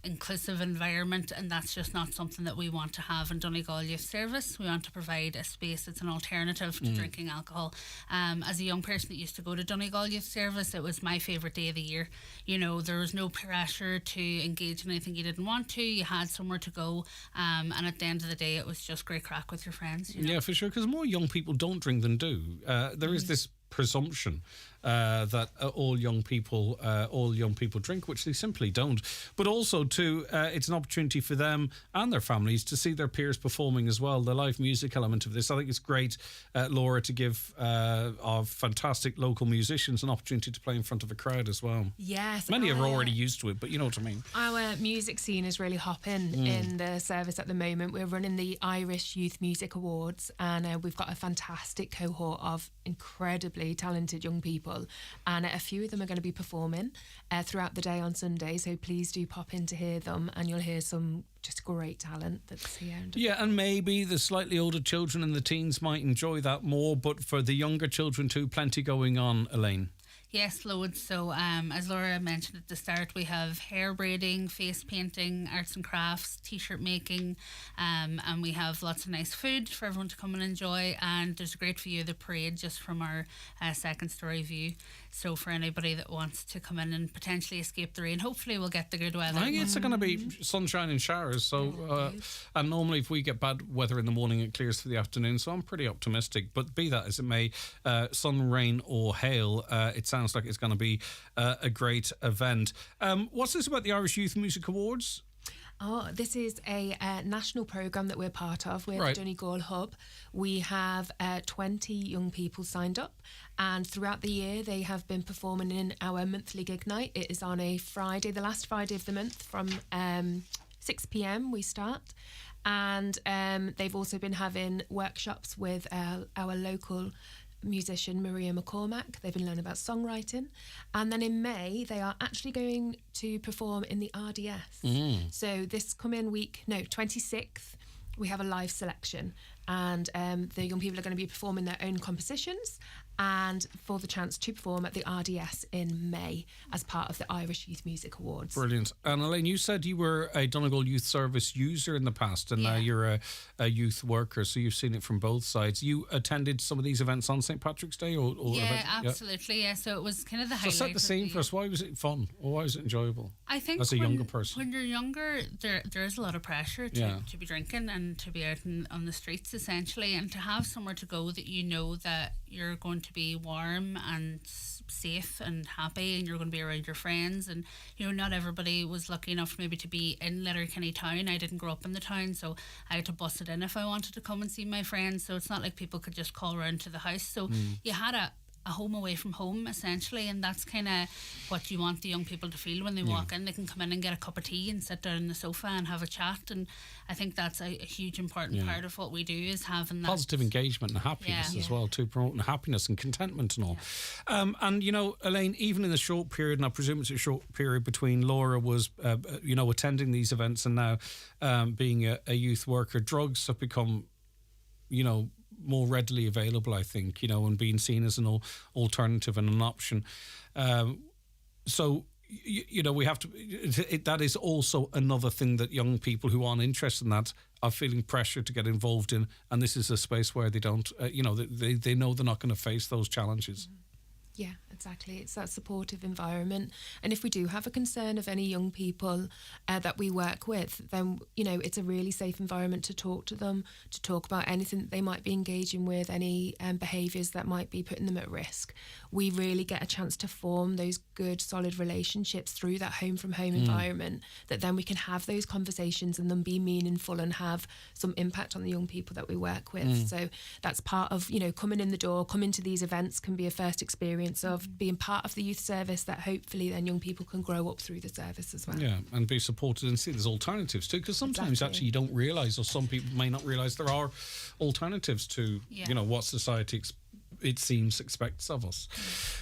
inclusive environment, and that's just not something that we want to have in Donegal Youth Service. We want to provide a space that's an alternative to drinking alcohol. As a young person that used to go to Donegal Youth Service, it was my favourite day of the year. You know, there was no pressure to engage in anything you didn't want to. You had somewhere to go, and at the end of the day, it was just great crack with your friends. You know? Yeah, for sure, because more young people don't drink than do. There is this presumption that all young people drink, which they simply don't. But also too, it's an opportunity for them and their families to see their peers performing as well. The live music element of this, I think it's great, Laura, to give our fantastic local musicians an opportunity to play in front of a crowd as well. Yes, many are already used to it, but you know what I mean. Our music scene is really hopping in the service at the moment. We're running the Irish Youth Music Awards, and we've got a fantastic cohort of incredibly talented young people, and a few of them are going to be performing throughout the day on Sunday, so please do pop in to hear them, and you'll hear some just great talent that's here. Yeah, and maybe the slightly older children and the teens might enjoy that more, but for the younger children too, plenty going on, Elaine. Yes, loads. So as Laura mentioned at the start, we have hair braiding, face painting, arts and crafts, t-shirt making, and we have lots of nice food for everyone to come and enjoy, and there's a great view of the parade just from our second story view. So for anybody that wants to come in and potentially escape the rain, hopefully we'll get the good weather. I think it's going to be sunshine and showers. So, and normally if we get bad weather in the morning, it clears for the afternoon. So I'm pretty optimistic. But be that as it may, sun, rain or hail, it sounds like it's going to be a great event. What's this about the Irish Youth Music Awards? Oh, this is a national programme that we're part of. We're the Donegal Hub. We have 20 young people signed up, and throughout the year they have been performing in our monthly gig night. It is on a Friday, the last Friday of the month, from 6 p.m. we start. And they've also been having workshops with our local musician Maria McCormack. They've been learning about songwriting, and then in May they are actually going to perform in the RDS. So this coming week, 26th, we have a live selection, and the young people are going to be performing their own compositions and for the chance to perform at the RDS in May as part of the Irish Youth Music Awards. Brilliant. And Elaine, you said you were a Donegal Youth Service user in the past, and now you're a youth worker, so you've seen it from both sides. You attended some of these events on St. Patrick's Day? Or Absolutely, yeah. So it was kind of the highlight. So set the scene for us. Why was it fun? Or why was it enjoyable? I think as a younger person. When you're younger, there is a lot of pressure to be drinking and to be out on the streets, essentially, and to have somewhere to go that you know that you're going to be warm and safe and happy, and you're going to be around your friends. And not everybody was lucky enough maybe to be in Letterkenny town. I didn't grow up in the town, so I had to bust it in if I wanted to come and see my friends. So it's not like people could just call around to the house. So you had a home away from home, essentially, and that's kind of what you want the young people to feel when they walk in. They can come in and get a cup of tea and sit down on the sofa and have a chat, and I think that's a huge important part of what we do, is having that positive engagement and happiness as well, too, promoting happiness and contentment and all. And Elaine, even in the short period, and I presume it's a short period between Laura was attending these events and now being a youth worker, drugs have become more readily available, I think, and being seen as an alternative and an option. So we have to. That is also another thing that young people who aren't interested in that are feeling pressure to get involved in, and this is a space where they don't. They know they're not going to face those challenges. Yeah, exactly. It's that supportive environment. And if we do have a concern of any young people that we work with, then, it's a really safe environment to talk to them, to talk about anything that they might be engaging with, any behaviours that might be putting them at risk. We really get a chance to form those good, solid relationships through that home-from-home environment, that then we can have those conversations and them be meaningful and have some impact on the young people that we work with. So that's part of, coming in the door, coming to these events can be a first experience of being part of the youth service, that hopefully then young people can grow up through the service as well. Yeah, and be supported and see there's alternatives too, because sometimes actually you don't realise, or some people may not realise, there are alternatives to what society it seems expects of us.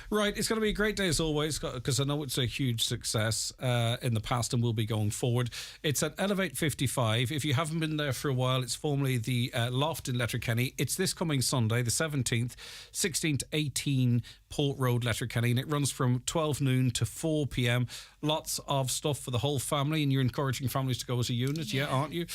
Right, it's going to be a great day as always, because I know it's a huge success in the past and will be going forward. It's at Elevate 55. If you haven't been there for a while, it's formerly the Loft in Letterkenny. It's this coming Sunday, the 17th, 16 to 18 Port Road, Letterkenny, and it runs from 12 noon to 4 p.m. Lots of stuff for the whole family, and you're encouraging families to go as a unit, aren't you?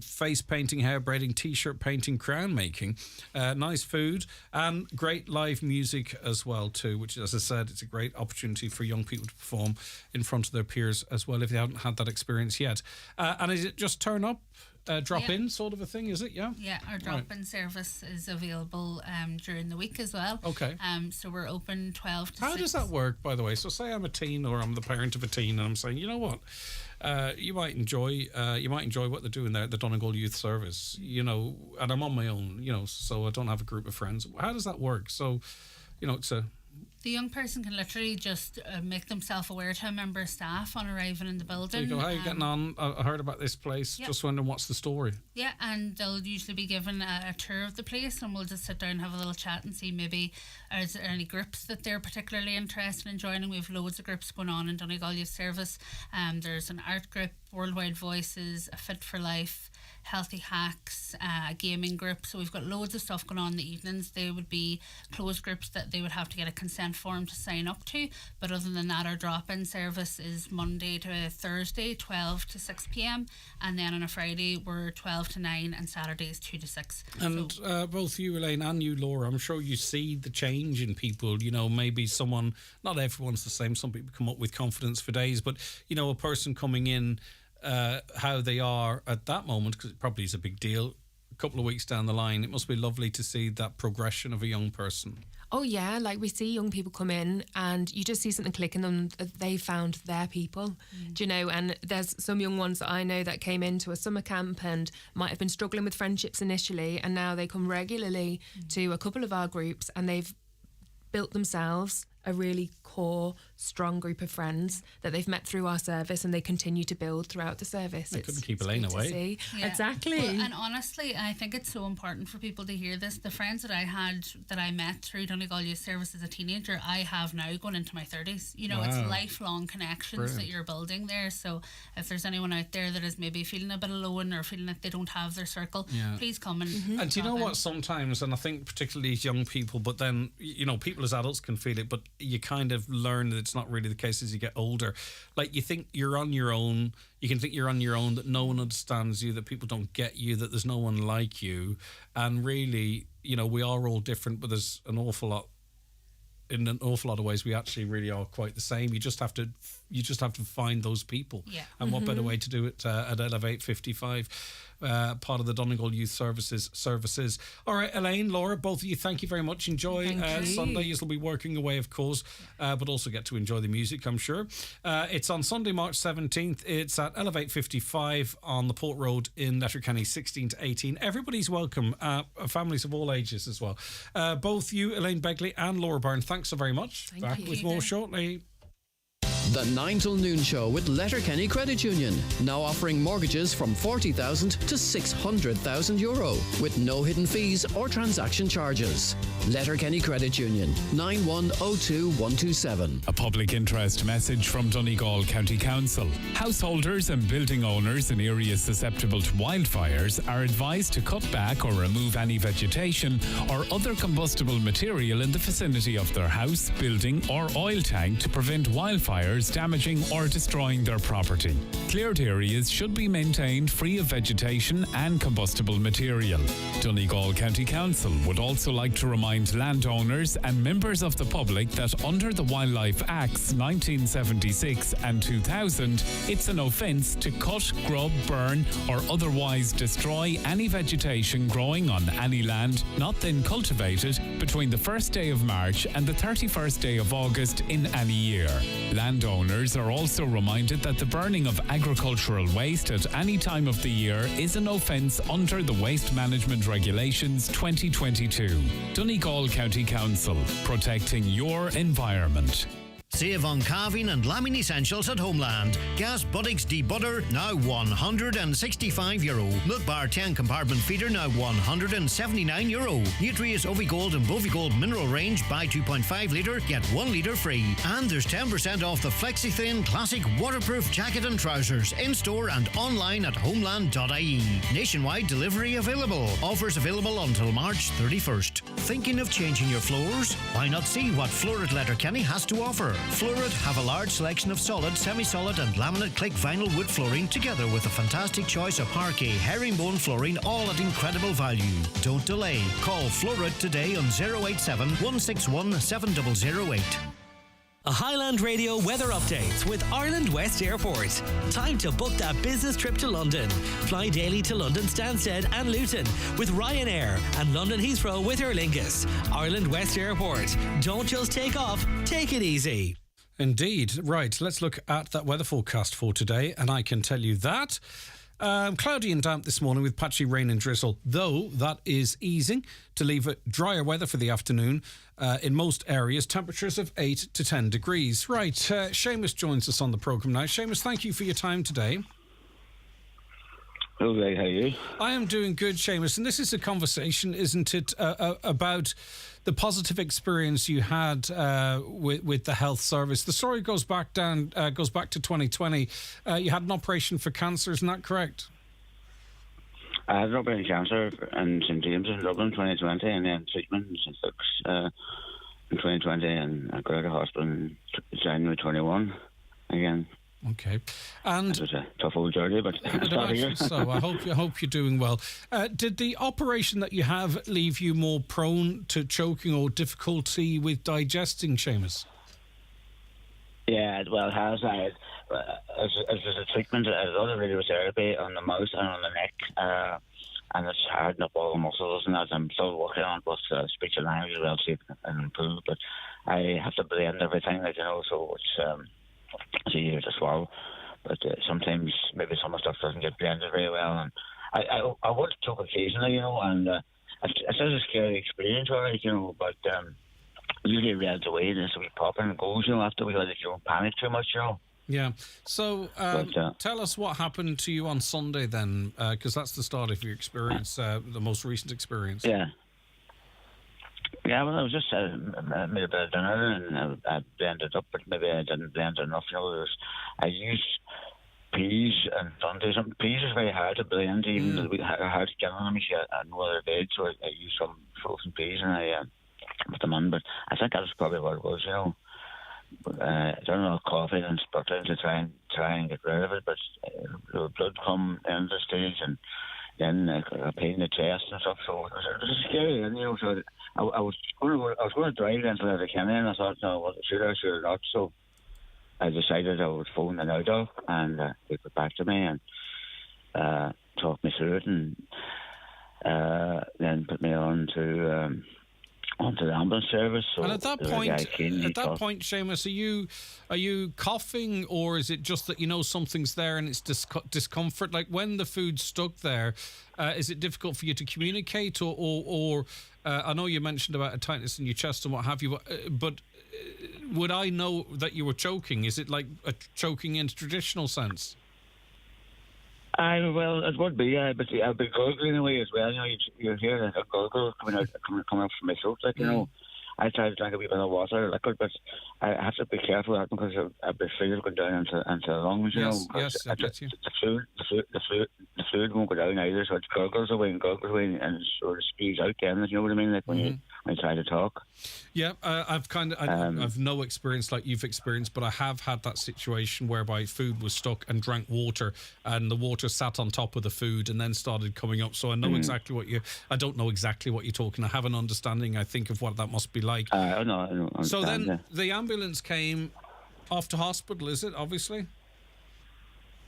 Face painting, hair braiding, t-shirt painting, crown making, nice food, and great live music as well too, which, as I said, it's a great opportunity for young people to perform in front of their peers as well if they haven't had that experience yet. And is it just turn up? drop-in sort of a thing, is it? Yeah. Yeah, our drop-in service is available during the week as well. Okay. So we're open 12 to 6. How does that work, by the way? So say I'm a teen, or I'm the parent of a teen, and I'm saying, you know what, you might enjoy what they're doing there at the Donegal Youth Service, you know, and I'm on my own, you know, so I don't have a group of friends. How does that work? So, you know, the young person can literally just make themselves aware to a member of staff on arriving in the building. So you go, how are you getting on? I heard about this place. Yep. Just wondering what's the story. Yeah, and they'll usually be given a tour of the place, and we'll just sit down and have a little chat and see maybe is there any groups that they're particularly interested in joining. We have loads of groups going on in Donegal Youth Service. There's an art group, Worldwide Voices, a Fit for Life, Healthy Hacks, a gaming group. So we've got loads of stuff going on in the evenings. They would be closed groups that they would have to get a consent form to sign up to, but other than that, our drop-in service is Monday to Thursday 12 to 6 p.m, and then on a Friday we're 12 to 9, and Saturdays 2 to 6. And both you, Elaine, and you, Laura, I'm sure you see the change in people. You know, maybe someone, not everyone's the same, some people come up with confidence for days, but you know, a person coming in, how they are at that moment, because it probably is a big deal, a couple of weeks down the line, it must be lovely to see that progression of a young person. Oh yeah, like we see young people come in and you just see something click in them, that they found their people, do you know? And there's some young ones that I know that came into a summer camp and might have been struggling with friendships initially, and now they come regularly to a couple of our groups, and they've built themselves a really core, strong group of friends that they've met through our service, and they continue to build throughout the service. They couldn't keep Elaine away. Yeah. Exactly. Well, and honestly, I think it's so important for people to hear this. The friends that I met through Donegal Youth Service as a teenager, I have now going into my 30s. You know, it's lifelong connections that you're building there. So if there's anyone out there that is maybe feeling a bit alone or feeling like they don't have their circle, please come and And do you know what, sometimes, and I think particularly as young people, but then, you know, people as adults can feel it, but you kind of learn that it's not really the case as you get older. Like, you think you're on your own, you can think you're on your own, that no one understands you, that people don't get you, that there's no one like you. And really, you know, we are all different, but there's in an awful lot of ways we actually really are quite the same. You just have to find those people. Yeah. And what better way to do it at Elevate 55, part of the Donegal Youth Services. All right, Elaine, Laura, both of you, thank you very much. Enjoy Sunday. You'll be working away, of course, but also get to enjoy the music, I'm sure. It's on Sunday, March 17th. It's at Elevate 55 on the Port Road in Letterkenny, 16 to 18. Everybody's welcome, families of all ages as well. Both you, Elaine Begley and Laura Byrne, thanks so very much. Thank Back you. with more shortly. The 9 till noon show with Letterkenny Credit Union, now offering mortgages from 40,000 to 600,000 euro with no hidden fees or transaction charges. Letterkenny Credit Union, 9102127. A public interest message from Donegal County Council. Householders and building owners in areas susceptible to wildfires are advised to cut back or remove any vegetation or other combustible material in the vicinity of their house, building or oil tank to prevent wildfires damaging or destroying their property. Cleared areas should be maintained free of vegetation and combustible material. Donegal County Council would also like to remind landowners and members of the public that under the Wildlife Acts 1976 and 2000, it's an offence to cut, grub, burn or otherwise destroy any vegetation growing on any land not then cultivated between the 1st day of March and the 31st day of August in any year. Landowners are also reminded that the burning of agricultural waste at any time of the year is an offence under the Waste Management Regulations 2022. Donegal County Council, protecting your environment. Save on carving and lambing essentials at Homeland. Gas Buttocks debutter now €165. Milk Bar 10 compartment feeder now €179. Nutrius Ovigold and Bovigold mineral range, buy 2.5 litre, get 1 litre free. And there's 10% off the FlexiThin Classic waterproof jacket and trousers in store and online at homeland.ie. Nationwide delivery available. Offers available until March 31st. Thinking of changing your floors? Why not see what Florid Letterkenny has to offer? Florid have a large selection of solid, semi-solid and laminate click vinyl wood flooring, together with a fantastic choice of parquet, herringbone flooring, all at incredible value. Don't delay. Call Florid today on 087 161 7008. A Highland Radio weather update with Ireland West Airport. Time to book that business trip to London. Fly daily to London Stansted and Luton with Ryanair and London Heathrow with Aer Lingus. Ireland West Airport. Don't just take off, take it easy. Indeed. Right, let's look at that weather forecast for today, and I can tell you that cloudy and damp this morning with patchy rain and drizzle, though that is easing to leave it drier weather for the afternoon in most areas. Temperatures of 8 to 10 degrees. Right, Seamus joins us on the programme now. Seamus, thank you for your time today. Hello, how are you? I am doing good, Seamus, and this is a conversation, isn't it, about the positive experience you had with the health service. The story goes back to 2020. You had an operation for cancer, isn't that correct? I had an operation for cancer in St James in Dublin 2020, and then treatment in St Luke's in 2020, and I got out of hospital in January 21 again. Okay, and it was a tough old journey, but here. So I hope you're doing well. Did the operation that you have leave you more prone to choking or difficulty with digesting, Seamus? Yeah, well, it has. As a treatment, I had other radiotherapy on the mouth and on the neck, and it's hardened up all the muscles, and that I'm still working on both speech and language as well, see if I can improve. But I have to blend everything, so it's easier to swallow. But sometimes maybe some of the stuff doesn't get blended very well, and I would choke occasionally, and it's a scary experience, right, but usually it reads away. There's a wee pop and it goes, after we don't panic too much, Yeah. So tell us what happened to you on Sunday then, because that's the start of your experience, the most recent experience. Yeah. Yeah, well, I was just made a bit of dinner and I blended up, but maybe I didn't blend enough. I used peas and Sunday. Some peas is very hard to blend, even hard to get on them. I know they're big, so I used some frozen peas and I put them in. But I think that's probably what it was, I don't know, coffee and spurting to try and get rid of it, but the blood come in the stage and then a pain in the chest and stuff. So it was scary, so I was going to drive into Letterkenny, and I thought, no, should I not? So I decided I would phone the now doc, and they got back to me and talked me through it, and then put me on to onto the ambulance service. So and at that point, Seamus, are you coughing, or is it just that something's there and it's discomfort? Like when the food's stuck there, is it difficult for you to communicate, or I know you mentioned about a tightness in your chest and what have you, but would I know that you were choking? Is it like a choking in a traditional sense? Well, it would be, but I'd be gurgling away as well. You hear a gurgle coming up from my throat, I try to drink a wee bit of water, liquid, but I have to be careful of that because I'd be afraid of going down into the lungs, Yes, I get you. The fluid won't go down either, so it gurgles away and it sort of spews out then, you know what I mean, when you try to talk. Yeah, I've no experience like you've experienced, but I have had that situation whereby food was stuck and drank water, and the water sat on top of the food and then started coming up. So I know exactly I don't know exactly what you're talking. I have an understanding, I think, of what that must be like. I don't so then the ambulance came off to hospital, is it, obviously?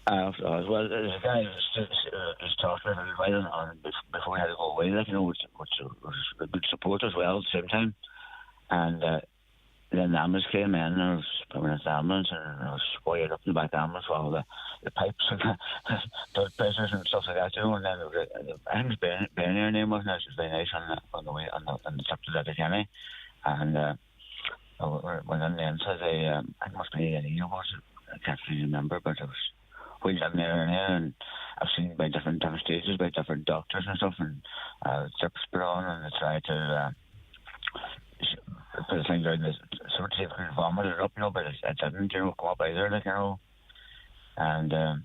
Well, the guy was talking about it before he had to go away, which was a good support as well at the same time. And then the ambulance came in, and I was put in the ambulance, and I was wired up in the back of the ambulance with all the pipes and the blood pressures and stuff like that, And then I think it was Bernie, her name wasn't it? It was very nice on the way on the trip to Letterkenny. And I went in there and said, I think it must be A&E or was it? I can't really remember, but it was wheeled in there and I've seen by different stages by different doctors and stuff, and trips put on, and they tried to put the thing down the sort of see if I could vomit it up, but it didn't, come up either, and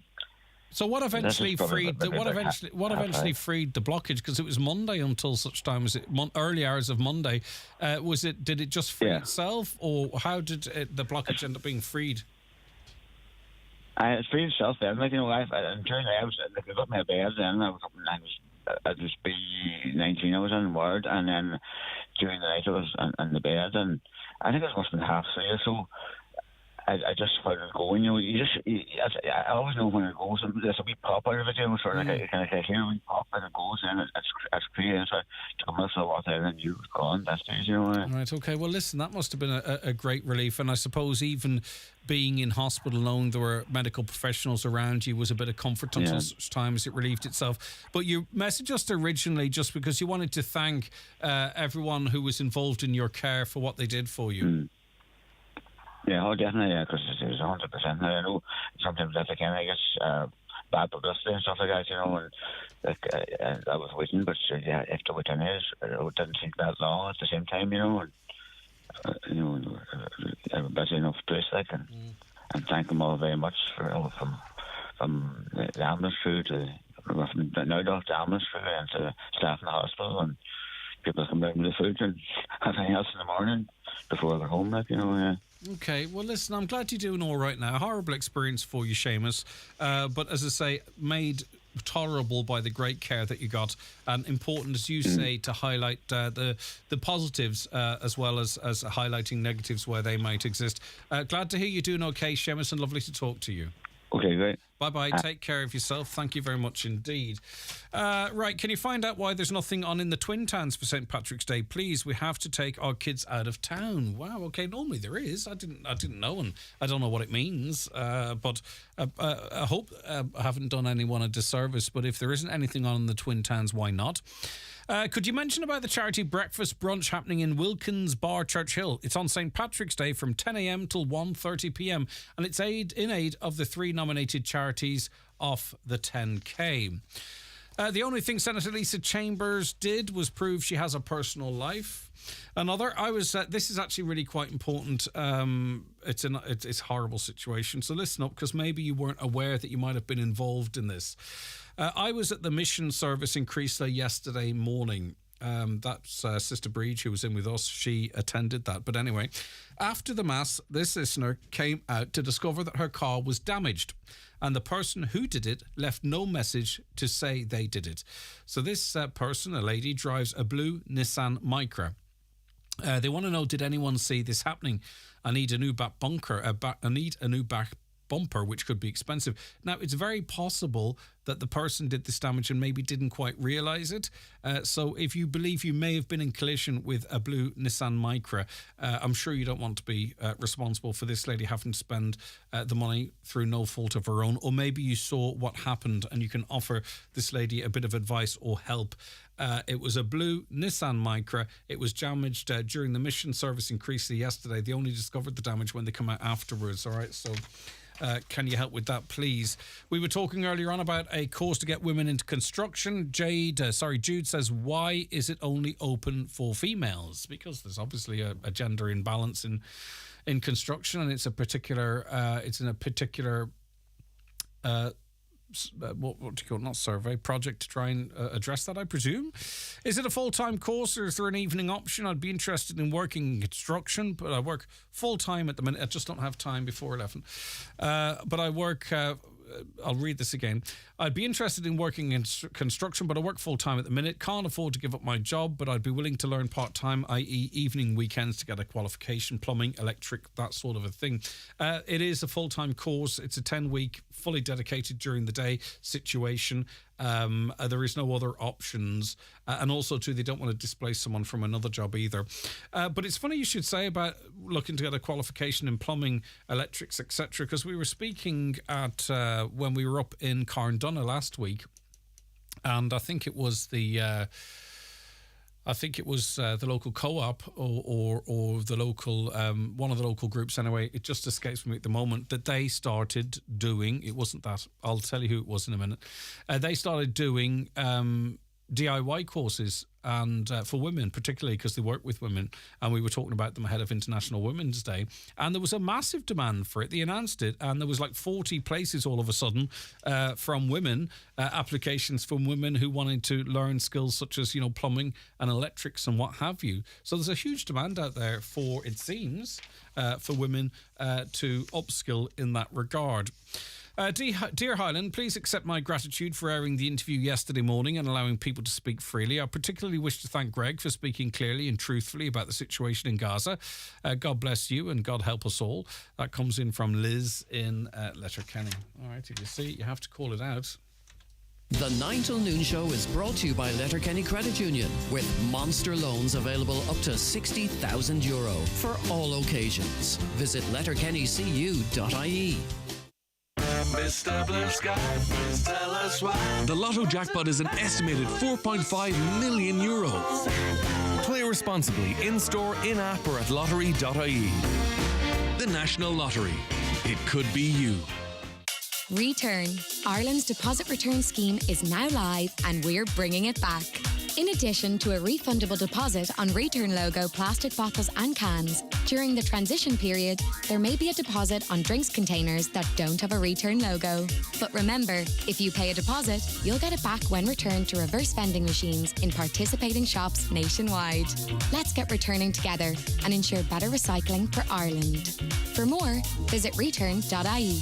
so what eventually freed the blockage? Because it was Monday until such time as early hours of Monday. Did it just free itself, or how did the blockage end up being freed? It freed itself then. I was got my bed then. I was it was B19 I was in ward, and then during the night I was in the bed, and I think it must have been 3:30 or so. I just started going, I always know when it goes, and there's a wee pop out of it, sort of like I hear a wee pop and it goes, and it's crazy, so to come out of the water and you gone, that's it, Right, okay, well listen, that must have been a great relief, and I suppose even being in hospital alone, there were medical professionals around you, was a bit of comfort until such time as it relieved itself. But you messaged us originally just because you wanted to thank everyone who was involved in your care for what they did for you. Yeah, definitely, because it was 100%. I know sometimes that I guess bad publicity and stuff like that, and I was waiting, but if the waiting is, it didn't take that long at the same time, and I was busy enough place, and thank them all very much for from the ambulance crew to from the ambulance crew and to the staff in the hospital and people come down with the food and everything else in the morning before they're home, Okay, well listen, I'm glad you're doing all right now. Horrible experience for you, Seamus, but as I say, made tolerable by the great care that you got, and important, as you say, to highlight the positives as well as highlighting negatives where they might exist. Glad to hear you're doing okay, Seamus, and lovely to talk to you. Okay, great. Bye-bye. Take care of yourself. Thank you very much indeed. Right, can you find out why there's nothing on in the Twin Towns for St. Patrick's Day? Please, we have to take our kids out of town. Wow, okay, normally there is. I didn't know, and I don't know what it means. But I hope I haven't done anyone a disservice, but if there isn't anything on in the Twin Towns, why not? Could you mention about the charity breakfast brunch happening in Wilkins Bar, Churchill? It's on St. Patrick's Day from 10 a.m. till 1:30 p.m. and it's in aid of the 3 nominated charities off the 10K. The only thing Senator Lisa Chambers did was prove she has a personal life. Another, this is actually really quite important. It's a horrible situation, so listen up, because maybe you weren't aware that you might have been involved in this. I was at the mission service in Creasla yesterday morning. That's Sister Breach, who was in with us. She attended that. But anyway, after the Mass, this listener came out to discover that her car was damaged, and the person who did it left no message to say they did it. So this person, a lady, drives a blue Nissan Micra. They want to know, did anyone see this happening? I need a new back bumper, which could be expensive. Now, it's very possible that the person did this damage and maybe didn't quite realise it. So if you believe you may have been in collision with a blue Nissan Micra, I'm sure you don't want to be responsible for this lady having to spend the money through no fault of her own. Or maybe you saw what happened and you can offer this lady a bit of advice or help. It was a blue Nissan Micra. It was damaged during the mission service in Creasy yesterday. They only discovered the damage when they come out afterwards. All right, so can you help with that, please? We were talking earlier on about a course to get women into construction. Jude says, why is it only open for females? Because there's obviously a gender imbalance in construction, and it's in a particular what do you call it? Not survey, project to try and address that, I presume. Is it a full-time course or is there an evening option? I'd be interested in working in construction, but I work full-time at the minute. I just don't have time before 11. But I work... I'll read this again. I'd be interested in working in construction, but I work full-time at the minute. Can't afford to give up my job, but I'd be willing to learn part-time, i.e. evening, weekends, to get a qualification, plumbing, electric, that sort of a thing. It is a full-time course. It's a 10-week, fully dedicated during the day situation. There is no other options. And also, too, they don't want to displace someone from another job either. But it's funny you should say about looking to get a qualification in plumbing, electrics, etc., because we were speaking at when we were up in Carndonagh last week, and I think it was the local co-op or the local one of the local groups anyway. It just escapes me at the moment that they started doing. It wasn't that. I'll tell you who it was in a minute. They started doing DIY courses, and for women particularly, because they work with women, and we were talking about them ahead of International Women's Day, and there was a massive demand for it. They announced it, and there was like 40 places all of a sudden from women, applications from women who wanted to learn skills such as, plumbing and electrics and what have you. So there's a huge demand out there for, it seems, for women to upskill in that regard. Dear Highland, please accept my gratitude for airing the interview yesterday morning and allowing people to speak freely. I particularly wish to thank Greg for speaking clearly and truthfully about the situation in Gaza. God bless you and God help us all. That comes in from Liz in Letterkenny. All right, you see, you have to call it out. The 9 till noon show is brought to you by Letterkenny Credit Union, with monster loans available up to €60,000 for all occasions. Visit letterkennycu.ie. Mr. Blue Sky, please tell us why. The Lotto jackpot is an estimated €4.5 million. Play responsibly in-store, in-app or at lottery.ie. The National Lottery. It could be you. Return. Ireland's deposit return scheme is now live and we're bringing it back. In addition to a refundable deposit on Return logo plastic bottles and cans, during the transition period, there may be a deposit on drinks containers that don't have a Return logo. But remember, if you pay a deposit, you'll get it back when returned to reverse vending machines in participating shops nationwide. Let's get returning together and ensure better recycling for Ireland. For more, visit return.ie.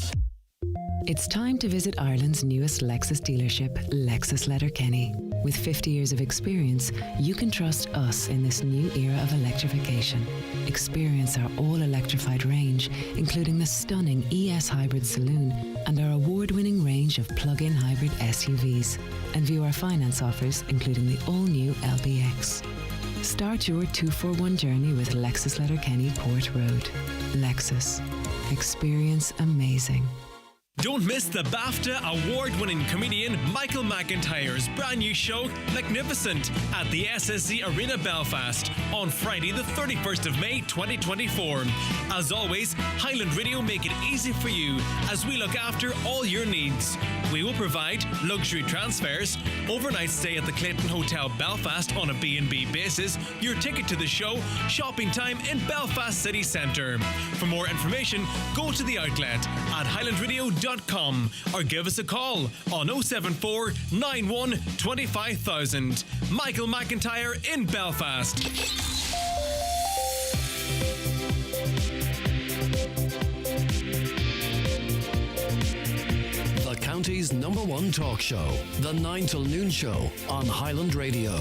It's time to visit Ireland's newest Lexus dealership, Lexus Letterkenny. With 50 years of experience, you can trust us in this new era of electrification. Experience our all-electrified range, including the stunning ES Hybrid Saloon and our award-winning range of plug-in hybrid SUVs. And view our finance offers, including the all-new LBX. Start your 2-for-1 journey with Lexus Letterkenny Port Road. Lexus. Experience amazing. Don't miss the BAFTA award-winning comedian Michael McIntyre's brand new show, Magnificent, at the SSE Arena Belfast on Friday the 31st of May 2024. As always, Highland Radio make it easy for you as we look after all your needs. We will provide luxury transfers, overnight stay at the Clayton Hotel Belfast on a B&B basis, your ticket to the show, shopping time in Belfast City Centre. For more information, go to the outlet at highlandradio.com or give us a call on 074 91 25000. Michael McIntyre in Belfast. The county's #1 talk show, The 9 till noon show on Highland Radio.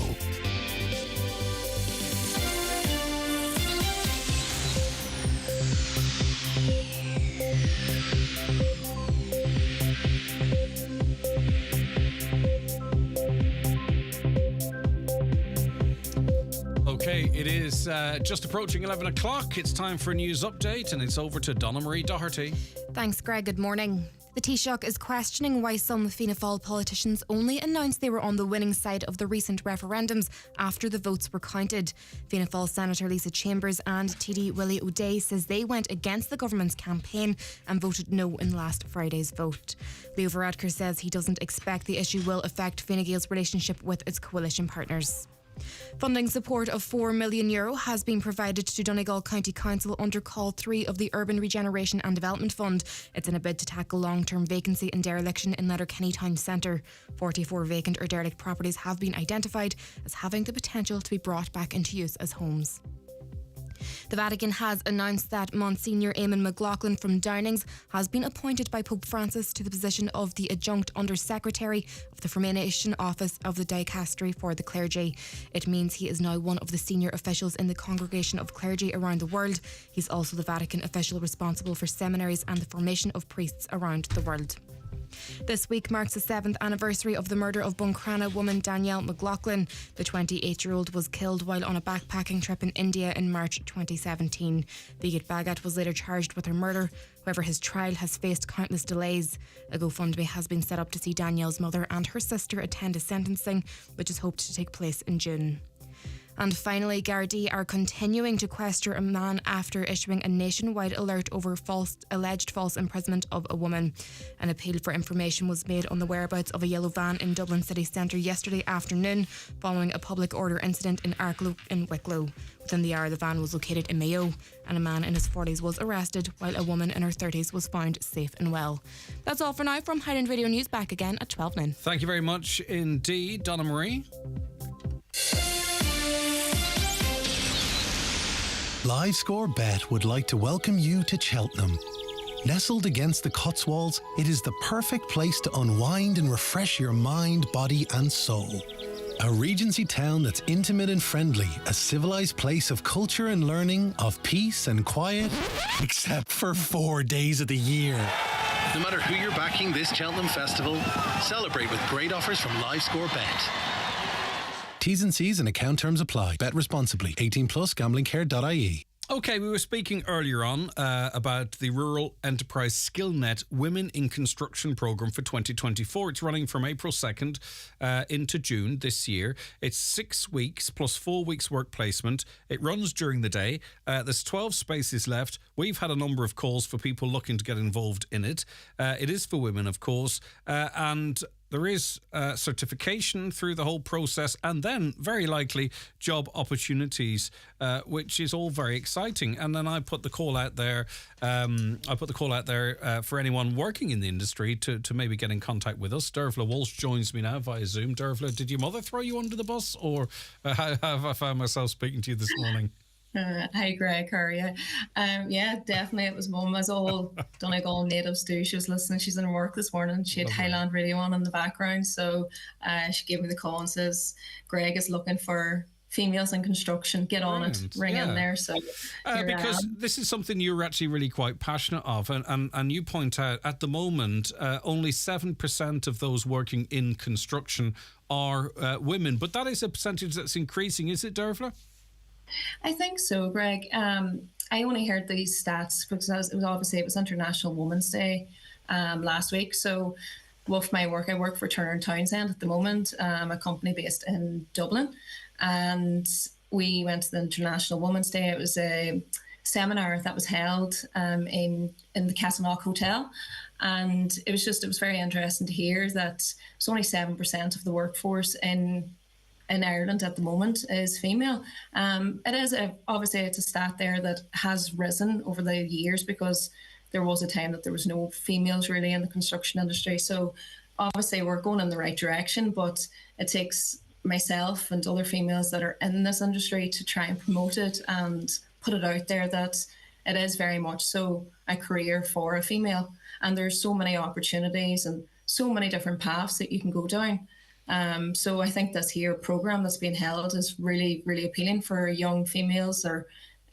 Okay, it is just approaching 11 o'clock. It's time for a news update, and it's over to Donna Marie Doherty. Thanks, Greg. Good morning. The Taoiseach is questioning why some Fianna Fáil politicians only announced they were on the winning side of the recent referendums after the votes were counted. Fianna Fáil Senator Lisa Chambers and TD Willie O'Day says they went against the government's campaign and voted no in last Friday's vote. Leo Varadkar says he doesn't expect the issue will affect Fine Gael's relationship with its coalition partners. Funding support of €4 million has been provided to Donegal County Council under Call 3 of the Urban Regeneration and Development Fund. It's in a bid to tackle long-term vacancy and dereliction in Letterkenny Town Centre. 44 vacant or derelict properties have been identified as having the potential to be brought back into use as homes. The Vatican has announced that Monsignor Eamon McLaughlin from Downings has been appointed by Pope Francis to the position of the Adjunct Under-Secretary of the Formation Office of the Dicastery for the Clergy. It means he is now one of the senior officials in the Congregation of Clergy around the world. He's also the Vatican official responsible for seminaries and the formation of priests around the world. This week marks the 7th anniversary of the murder of Buncrana woman Danielle McLaughlin. The 28-year-old was killed while on a backpacking trip in India in March 2017. Vigit Bhagat was later charged with her murder. However, his trial has faced countless delays. A GoFundMe has been set up to see Danielle's mother and her sister attend a sentencing, which is hoped to take place in June. And finally, Gardaí are continuing to question a man after issuing a nationwide alert over alleged false imprisonment of a woman. An appeal for information was made on the whereabouts of a yellow van in Dublin city centre yesterday afternoon following a public order incident in Arklow in Wicklow. Within the hour, the van was located in Mayo and a man in his 40s was arrested while a woman in her 30s was found safe and well. That's all for now from Highland Radio News, back again at 12 noon. Thank you very much indeed, Donna Marie. LiveScore Bet would like to welcome you to Cheltenham. Nestled against the Cotswolds, it is the perfect place to unwind and refresh your mind, body and soul. A Regency town that's intimate and friendly, a civilized place of culture and learning, of peace and quiet, except for 4 days of the year. No matter who you're backing this Cheltenham Festival, celebrate with great offers from LiveScore Bet. T's and C's and account terms apply. Bet responsibly. 18 plus gamblingcare.ie. Okay, we were speaking earlier on about the Rural Enterprise SkillNet Women in Construction programme for 2024. It's running from April 2nd into June this year. It's 6 weeks plus 4 weeks work placement. It runs during the day. There's 12 spaces left. We've had a number of calls for people looking to get involved in it. It is for women, of course, and there is certification through the whole process, and then very likely job opportunities, which is all very exciting. And then I put the call out there. For anyone working in the industry to maybe get in contact with us. Dervla Walsh joins me now via Zoom. Dervla, did your mother throw you under the bus, or how have I found myself speaking to you this morning? Hi Greg, how are you? Yeah, definitely it was Mum, as all Donegal natives do. She was listening, she's in work this morning, she had Highland Radio on in the background, so she gave me the call and says Greg is looking for females in construction, get on it, ring in there. So because this is something you're actually really quite passionate of, and you point out at the moment only 7% of those working in construction are women, but that is a percentage that's increasing, is it, Dervla? I think so, Greg. I only heard these stats because it was International Women's Day last week. So with my work, I work for Turner & Townsend at the moment, a company based in Dublin. And we went to the International Women's Day. It was a seminar that was held in the Castleknock Hotel. And it was very interesting to hear that it's only 7% of the workforce in Ireland at the moment is female. It is obviously it's a stat there that has risen over the years because there was a time that there was no females really in the construction industry. So obviously we're going in the right direction, but it takes myself and other females that are in this industry to try and promote it and put it out there that it is very much so a career for a female. And there's so many opportunities and so many different paths that you can go down. So I think this here program that's being held is really, really appealing for young females or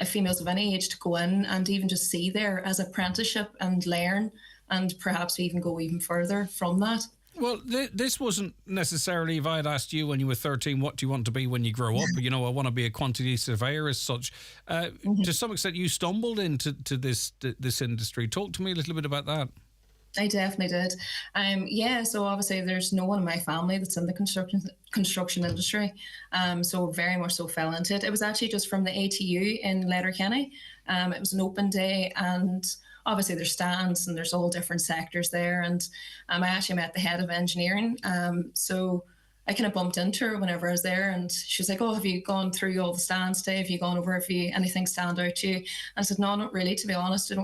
females of any age to go in and even just see there as apprenticeship and learn and perhaps even go even further from that. Well, this wasn't necessarily, if I had asked you when you were 13, what do you want to be when you grow up? You know, I want to be a quantity surveyor as such. To some extent, you stumbled into this industry. Talk to me a little bit about that. I definitely did. So obviously there's no one in my family that's in the construction industry. So very much so fell into it. It was actually just from the ATU in Letterkenny. It was an open day and obviously there's stands and there's all different sectors there. And I actually met the head of engineering. So I kind of bumped into her whenever I was there and she was like, oh, have you gone through all the stands today? Have you gone over, anything stand out to you? And I said, no, not really, to be honest. I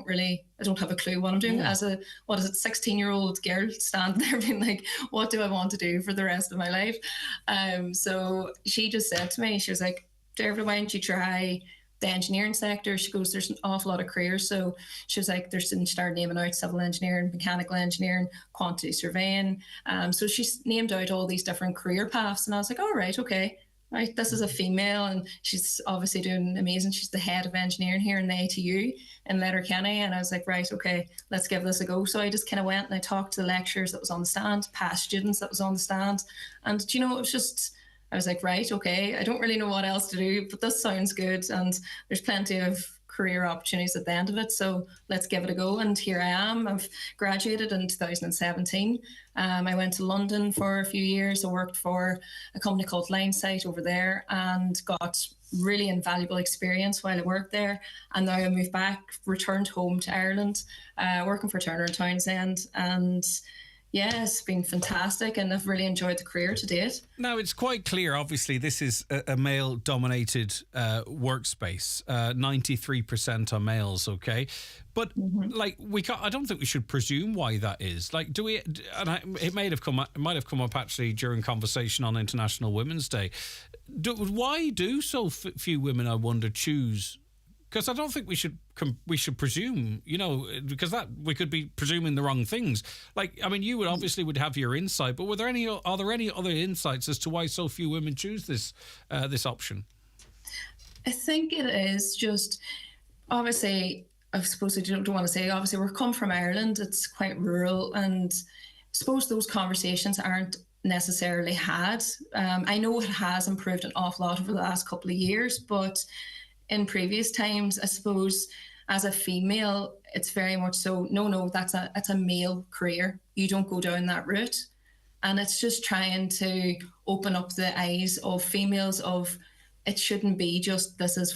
don't have a clue what I'm doing. As a, 16-year-old girl standing there being like, what do I want to do for the rest of my life? So she just said to me, she was like, Dervla, why don't you try the engineering sector? She goes, there's an awful lot of careers. So she was like, she started naming out civil engineering, mechanical engineering, quantity surveying. So she named out all these different career paths. And I was like, all right, okay. Right, this is a female and she's obviously doing amazing. She's the head of engineering here in the ATU in Letterkenny. And I was like, right, okay, let's give this a go. So I just kind of went and I talked to the lecturers that was on the stand, past students that was on the stand. And, it was just, I was like, right, okay, I don't really know what else to do, but this sounds good. And there's plenty of career opportunities at the end of it. So let's give it a go. And here I am. I've graduated in 2017. I went to London for a few years. I worked for a company called Linesight over there and got really invaluable experience while I worked there. And now I moved back, returned home to Ireland, working for Turner & Townsend. And yeah, it's been fantastic and I've really enjoyed the career to date. Now, it's quite clear, obviously, this is a male-dominated workspace. 93% are males, okay? But, I don't think we should presume why that is. Do we... And it might have come up, actually, during conversation on International Women's Day. Why do so few women, I wonder, choose Because I don't think we should presume, because that we could be presuming the wrong things. Like, I mean, you would have your insight, but are there any other insights as to why so few women choose this option? I think it is just, obviously, I suppose I don't want to say, obviously we're come from Ireland, it's quite rural, and I suppose those conversations aren't necessarily had. I know it has improved an awful lot over the last couple of years, but in previous times, I suppose as a female, it's very much so, no, that's a male career. You don't go down that route. And it's just trying to open up the eyes of females of, it shouldn't be just this is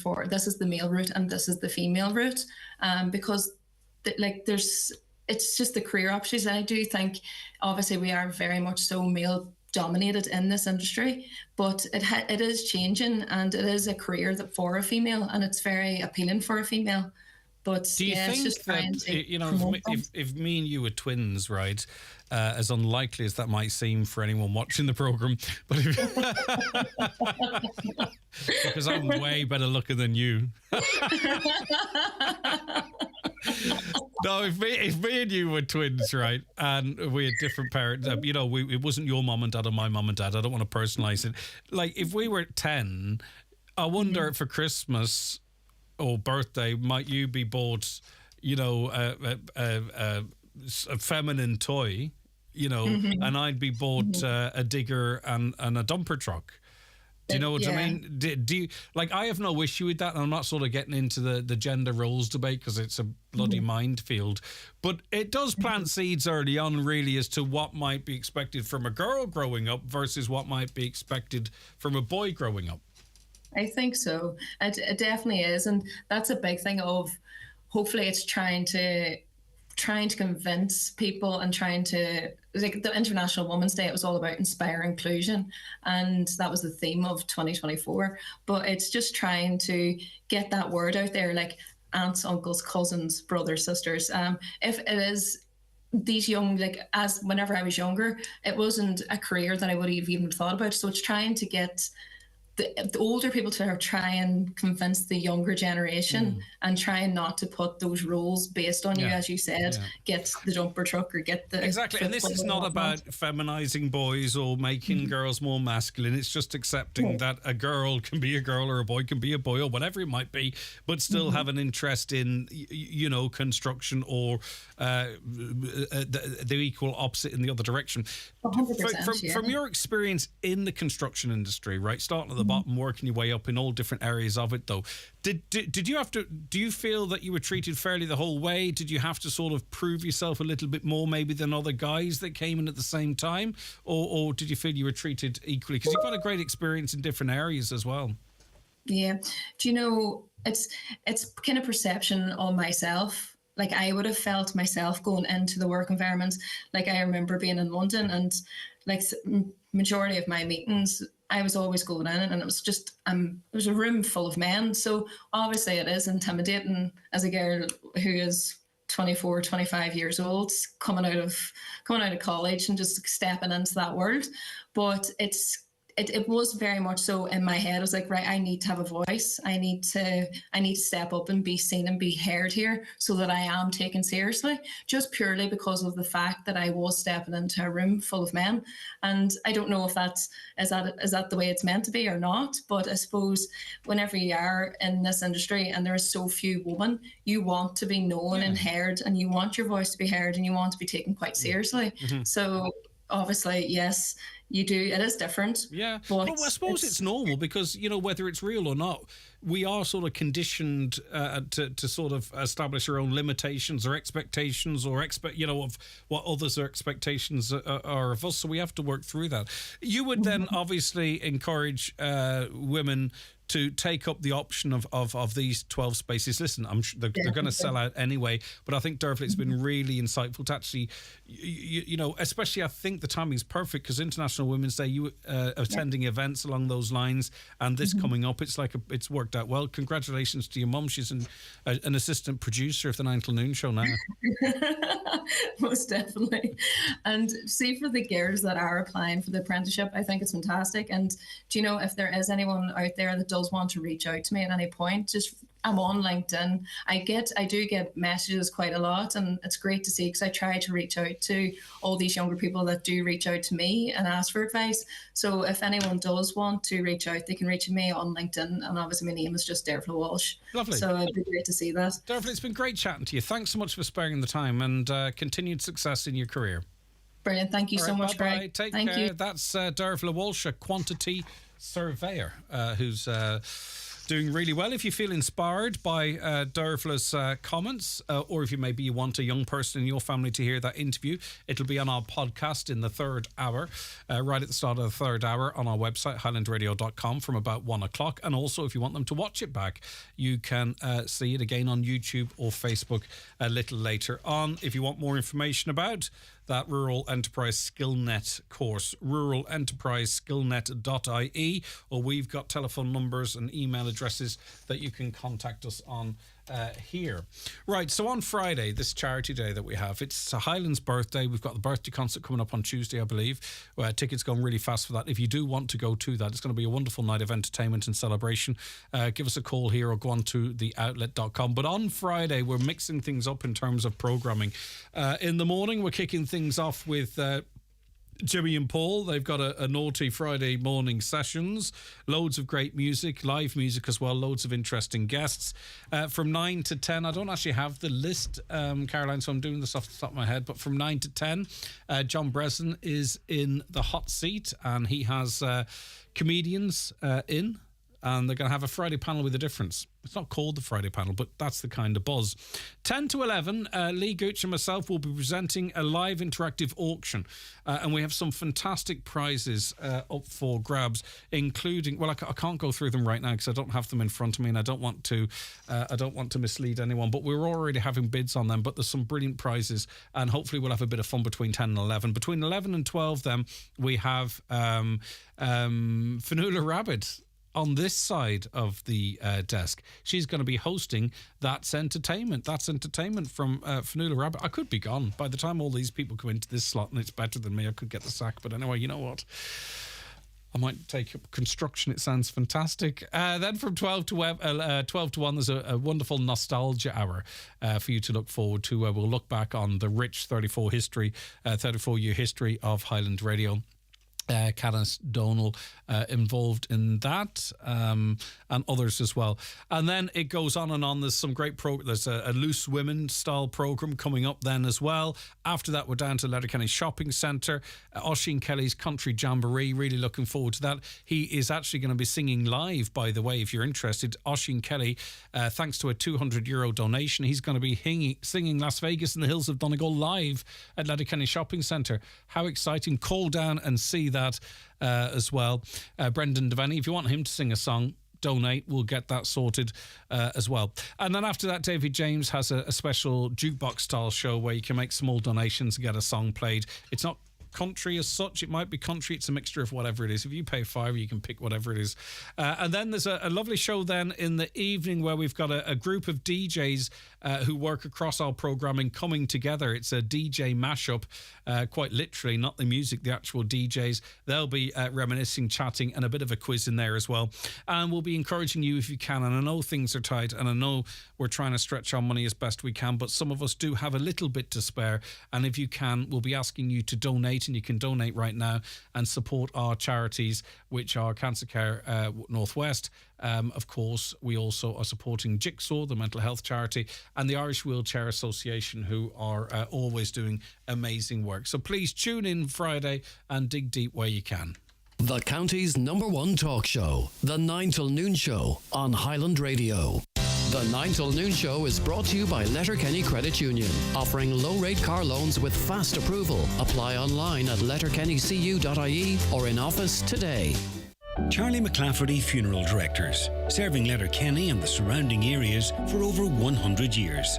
the male route and this is the female route, because it's just the career options. And I do think obviously we are very much so male dominated in this industry, but it is changing, and it is a career that for a female, and it's very appealing for a female. But do you think it's just that, if me and you were twins, right, as unlikely as that might seem for anyone watching the programme, but because I'm way better looking than you. No, if me and you were twins, right, and we had different parents, it wasn't your mum and dad or my mum and dad. I don't want to personalise it. Like, if we were 10, I wonder for Christmas or birthday, might you be bought, a feminine toy, and I'd be bought a digger and a dumper truck. Do you know what I mean? Do you, like, I have no issue with that, and I'm not sort of getting into the gender roles debate because it's a bloody minefield. But it does plant seeds early on, really, as to what might be expected from a girl growing up versus what might be expected from a boy growing up. I think so. It definitely is, and that's a big thing of, hopefully it's trying to convince people and trying to, like the International Women's Day, it was all about inspire inclusion, and that was the theme of 2024. But it's just trying to get that word out there, like aunts, uncles, cousins, brothers, sisters. If it is these young, like, as whenever I was younger, it wasn't a career that I would have even thought about. So it's trying to get the older people to try and convince the younger generation and trying not to put those rules based on you, as you said, get the dumper truck or get the... Exactly, and this is not about feminizing boys or making girls more masculine. It's just accepting that a girl can be a girl or a boy can be a boy or whatever it might be, but still have an interest in, construction or the equal opposite in the other direction. 100%, From your experience in the construction industry, right, starting at the bottom, working your way up in all different areas of it, though, did you have to? Do you feel that you were treated fairly the whole way? Did you have to sort of prove yourself a little bit more, maybe, than other guys that came in at the same time, or did you feel you were treated equally? Because you've got a great experience in different areas as well. Yeah, do you know, it's kind of perception on myself. Like, I would have felt myself going into the work environment. Like, I remember being in London, and like majority of my meetings, I was always going in, and it was just it was a room full of men. So obviously it is intimidating as a girl who is 24, 25 years old, coming out of college and just stepping into that world. But it was very much so in my head. I was like, right, I need to have a voice. I need to step up and be seen and be heard here so that I am taken seriously, just purely because of the fact that I was stepping into a room full of men. And I don't know if is that the way it's meant to be or not, but I suppose whenever you are in this industry and there are so few women, you want to be known and heard, and you want your voice to be heard, and you want to be taken quite seriously. So obviously, yes, you do. It is different. Yeah. But I suppose it's normal because, whether it's real or not, we are sort of conditioned to sort of establish our own limitations or expectations or of what others' expectations are of us. So we have to work through that. You would then obviously encourage women to take up the option of these 12 spaces. Listen, I'm sure they're going to sell out anyway, but I think, Dervla, it's been really insightful to actually, especially I think the timing's perfect because International Women's Day, you attending events along those lines, and this coming up, it's worked out well. Congratulations to your mum. She's an assistant producer of the 9 till Noon show now. Most definitely. And see, for the girls that are applying for the apprenticeship, I think it's fantastic. And do you know, if there is anyone out there that does want to reach out to me at any point, just I'm on LinkedIn. I do get messages quite a lot, and it's great to see because I try to reach out to all these younger people that do reach out to me and ask for advice. So if anyone does want to reach out, they can reach me on LinkedIn, and obviously my name is just Dervla Walsh. Lovely. So it'd be great to see that. Dervla, it's been great chatting to you. Thanks so much for sparing the time, and continued success in your career. Brilliant. Thank you so much, bye-bye. Greg. Take Thank care. you. That's Dervla Walsh, a quantity surveyor, who's doing really well. If you feel inspired by Dervla's comments, or if you want a young person in your family to hear that interview, it'll be on our podcast in the third hour, right at the start of the third hour on our website, highlandradio.com, from about 1 o'clock. And also, if you want them to watch it back, you can see it again on YouTube or Facebook a little later on. If you want more information about that Rural Enterprise SkillNet course, ruralenterpriseskillnet.ie, or we've got telephone numbers and email addresses that you can contact us on here. Right, so on Friday, this charity day that we have, it's Highland's birthday. We've got the birthday concert coming up on Tuesday, I believe. Tickets going really fast for that. If you do want to go to that, it's going to be a wonderful night of entertainment and celebration. Give us a call here or go on to theoutlet.com. But on Friday, we're mixing things up in terms of programming. In the morning, we're kicking things off with Jimmy and Paul. They've got a naughty Friday morning sessions, loads of great music, live music as well, loads of interesting guests. From 9 to 10, I don't actually have the list, Caroline, so I'm doing this off the top of my head, but from 9 to 10, John Breslin is in the hot seat, and he has comedians in, and they're going to have a Friday panel with a difference. It's not called the Friday panel, but that's the kind of buzz. 10 to 11, Lee Gooch and myself will be presenting a live interactive auction, and we have some fantastic prizes up for grabs, including, well, I can't go through them right now because I don't have them in front of me, and I don't want to mislead anyone, but we're already having bids on them. But there's some brilliant prizes, and hopefully we'll have a bit of fun between 10 and 11. Between 11 and 12, then we have Fionnuala Rabbit on this side of the desk. She's going to be hosting That's Entertainment. That's Entertainment from Fionnuala Rabbit. I could be gone. By the time all these people come into this slot and it's better than me, I could get the sack. But anyway, you know what? I might take up construction. It sounds fantastic. Then from 12 to 1, there's a wonderful nostalgia hour for you to look forward to, where we'll look back on the rich 34-year history of Highland Radio. Canis Donal involved in that, and others as well. And then it goes on and on. There's some great there's a Loose Women style programme coming up then as well. After that, we're down to Letterkenny Shopping Centre, Oisin Kelly's Country Jamboree. Really looking forward to that. He is actually going to be singing live, by the way, if you're interested. Oisin Kelly, thanks to a €200 donation, he's going to be singing Las Vegas in the Hills of Donegal live at Letterkenny Shopping Centre. How exciting. Call down and see that as well. Brendan Devaney, if you want him to sing a song, donate, we'll get that sorted as well. And then after that, David James has a special jukebox style show where you can make small donations and get a song played. It's not country as such. It might be country. It's a mixture of whatever it is. If you pay $5, you can pick whatever it is. And then there's a lovely show then in the evening where we've got a group of DJs who work across our programming coming together. It's a DJ mashup, quite literally, not the music, the actual DJs. They'll be reminiscing, chatting, and a bit of a quiz in there as well. And we'll be encouraging you if you can. And I know things are tight, and I know we're trying to stretch our money as best we can, but some of us do have a little bit to spare. And if you can, we'll be asking you to donate, and you can donate right now and support our charities, which are Cancer Care Northwest. Of course, we also are supporting Jigsaw, the mental health charity, and the Irish Wheelchair Association, who are always doing amazing work. So please tune in Friday and dig deep where you can. The county's #1 talk show, The 9 till Noon Show on Highland Radio. The 9 till Noon Show is brought to you by Letterkenny Credit Union, offering low-rate car loans with fast approval. Apply online at letterkennycu.ie or in office today. Charlie McClafferty Funeral Directors, serving Letterkenny and the surrounding areas for over 100 years.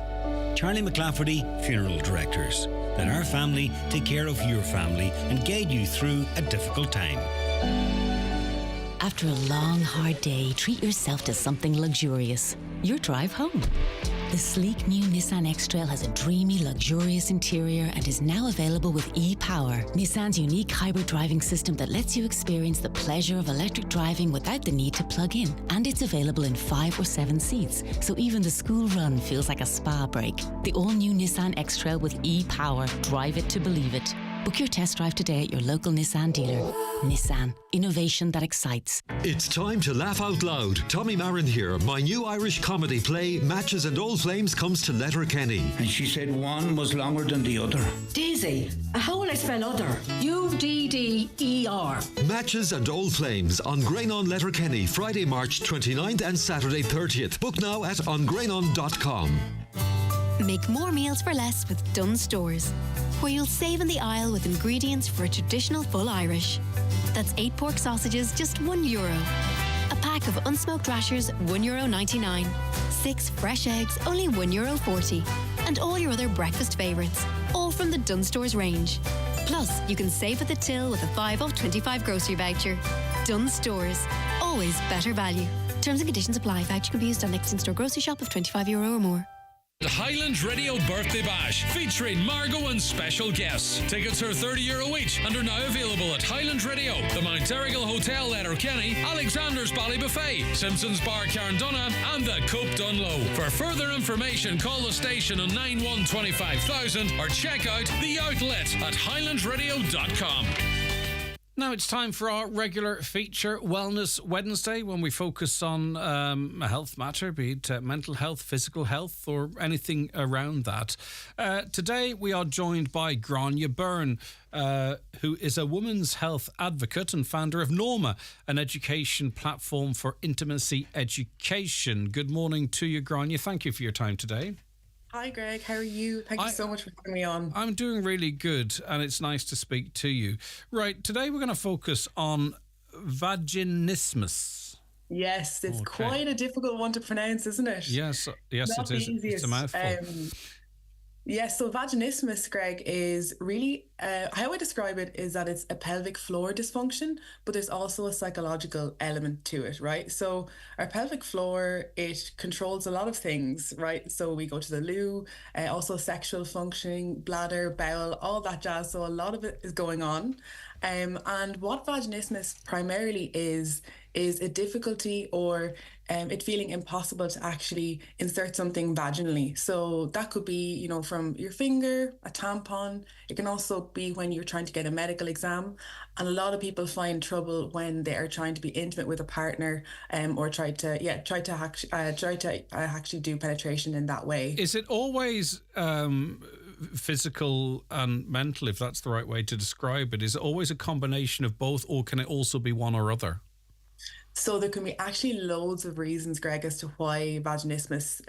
Charlie McClafferty Funeral Directors. Let our family take care of your family and guide you through a difficult time. After a long, hard day, treat yourself to something luxurious. your drive home. The sleek new Nissan X-Trail has a dreamy, luxurious interior and is now available with e-Power, Nissan's unique hybrid driving system that lets you experience the pleasure of electric driving without the need to plug in. And it's available in 5 or 7 seats, so even the school run feels like a spa break. The all-new Nissan X-Trail with e-Power. Drive it to believe it. Book your test drive today at your local Nissan dealer. Nissan. Innovation that excites. It's time to laugh out loud. Tommy Marin here. My new Irish comedy play, Matches and Old Flames, comes to Letterkenny. And she said one was longer than the other. Daisy, how will I spell other? U-D-D-E-R. Matches and Old Flames on Grainon Letterkenny, Friday, March 29th and Saturday 30th. Book now at ongrainon.com. Make more meals for less with Dunnes Stores, where you'll save in the aisle with ingredients for a traditional full Irish. That's 8 pork sausages, just €1. A pack of unsmoked rashers, €1.99. 6 fresh eggs, only €1.40. And all your other breakfast favourites, all from the Dunnes Stores range. Plus, you can save at the till with a 5 off 25 grocery voucher. Dunnes Stores, always better value. Terms and conditions apply. Voucher can be used on next in-store grocery shop of €25 or more. The Highland Radio Birthday Bash, featuring Margot and special guests. Tickets are €30 each and are now available at Highland Radio, the Mount Errigal Hotel, Letterkenny, Alexander's Ballybuffet, Simpsons Bar, Carndonagh, and the Cope Dunlow. For further information, call the station on 9125,000 or check out the outlet at highlandradio.com. Now it's time for our regular feature, Wellness Wednesday, when we focus on a health matter, be it mental health, physical health, or anything around that. Today we are joined by Grania Byrne, who is a women's health advocate and founder of Norma, an education platform for intimacy education. Good morning to you, Grania. Thank you for your time today. Hi, Greg. How are you? Thank you so much for having me on. I'm doing really good, and it's nice to speak to you. Right, today we're going to focus on vaginismus. Yes, it's quite a difficult one to pronounce, isn't it? Yes, it is. It's a mouthful. Yes, so vaginismus, Greg, is really, how I describe it is that it's a pelvic floor dysfunction, but there's also a psychological element to it, right? So our pelvic floor, it controls a lot of things, right? So we go to the loo, also sexual functioning, bladder, bowel, all that jazz. So a lot of it is going on. And what vaginismus primarily is a difficulty or it feeling impossible to actually insert something vaginally. So that could be, you know, from your finger, a tampon. It can also be when you're trying to get a medical exam. And a lot of people find trouble when they are trying to be intimate with a partner or try to actually do penetration in that way. Is it always physical and mental, if that's the right way to describe it? Is it always a combination of both, or can it also be one or other? So there can be actually loads of reasons, Greg, as to why vaginismus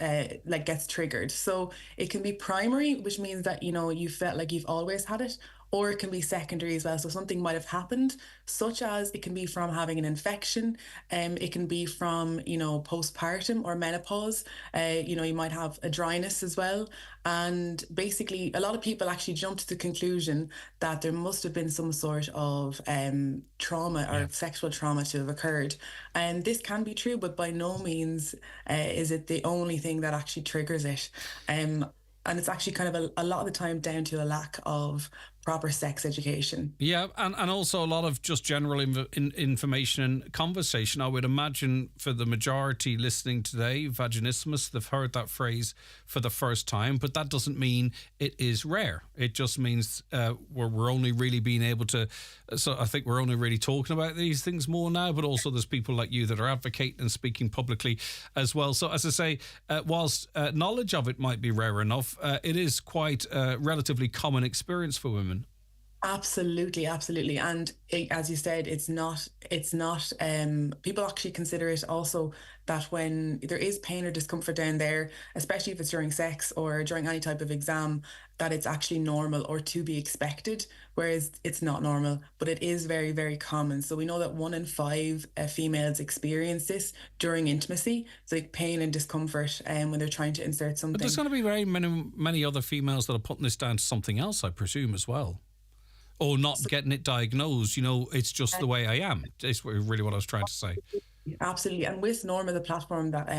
gets triggered. So it can be primary, which means that, you know, you felt like you've always had it, or it can be secondary as well. So something might have happened, such as it can be from having an infection, it can be from, you know, postpartum or menopause. You know, you might have a dryness as well. And basically, a lot of people actually jump to the conclusion that there must have been some sort of trauma or sexual trauma to have occurred. And this can be true, but by no means is it the only thing that actually triggers it. And it's actually kind of a lot of the time down to a lack of proper sex education. Yeah, and also a lot of just general information and conversation. I would imagine for the majority listening today, vaginismus, they've heard that phrase for the first time, but that doesn't mean it is rare. It just means we're only really being able to, so I think we're only really talking about these things more now, but also there's people like you that are advocating and speaking publicly as well. So as I say, whilst knowledge of it might be rare enough, it is quite a relatively common experience for women. Absolutely. And as you said, it's not, people actually consider it also that when there is pain or discomfort down there, especially if it's during sex or during any type of exam, that it's actually normal or to be expected, whereas it's not normal, but it is very, very common. So we know that 1 in 5 females experience this during intimacy, so like pain and discomfort when they're trying to insert something. But there's going to be very many other females that are putting this down to something else, I presume, as well. Or not getting it diagnosed, you know, it's just the way I am. It's really what I was trying to say. Absolutely. And with Norma, the platform that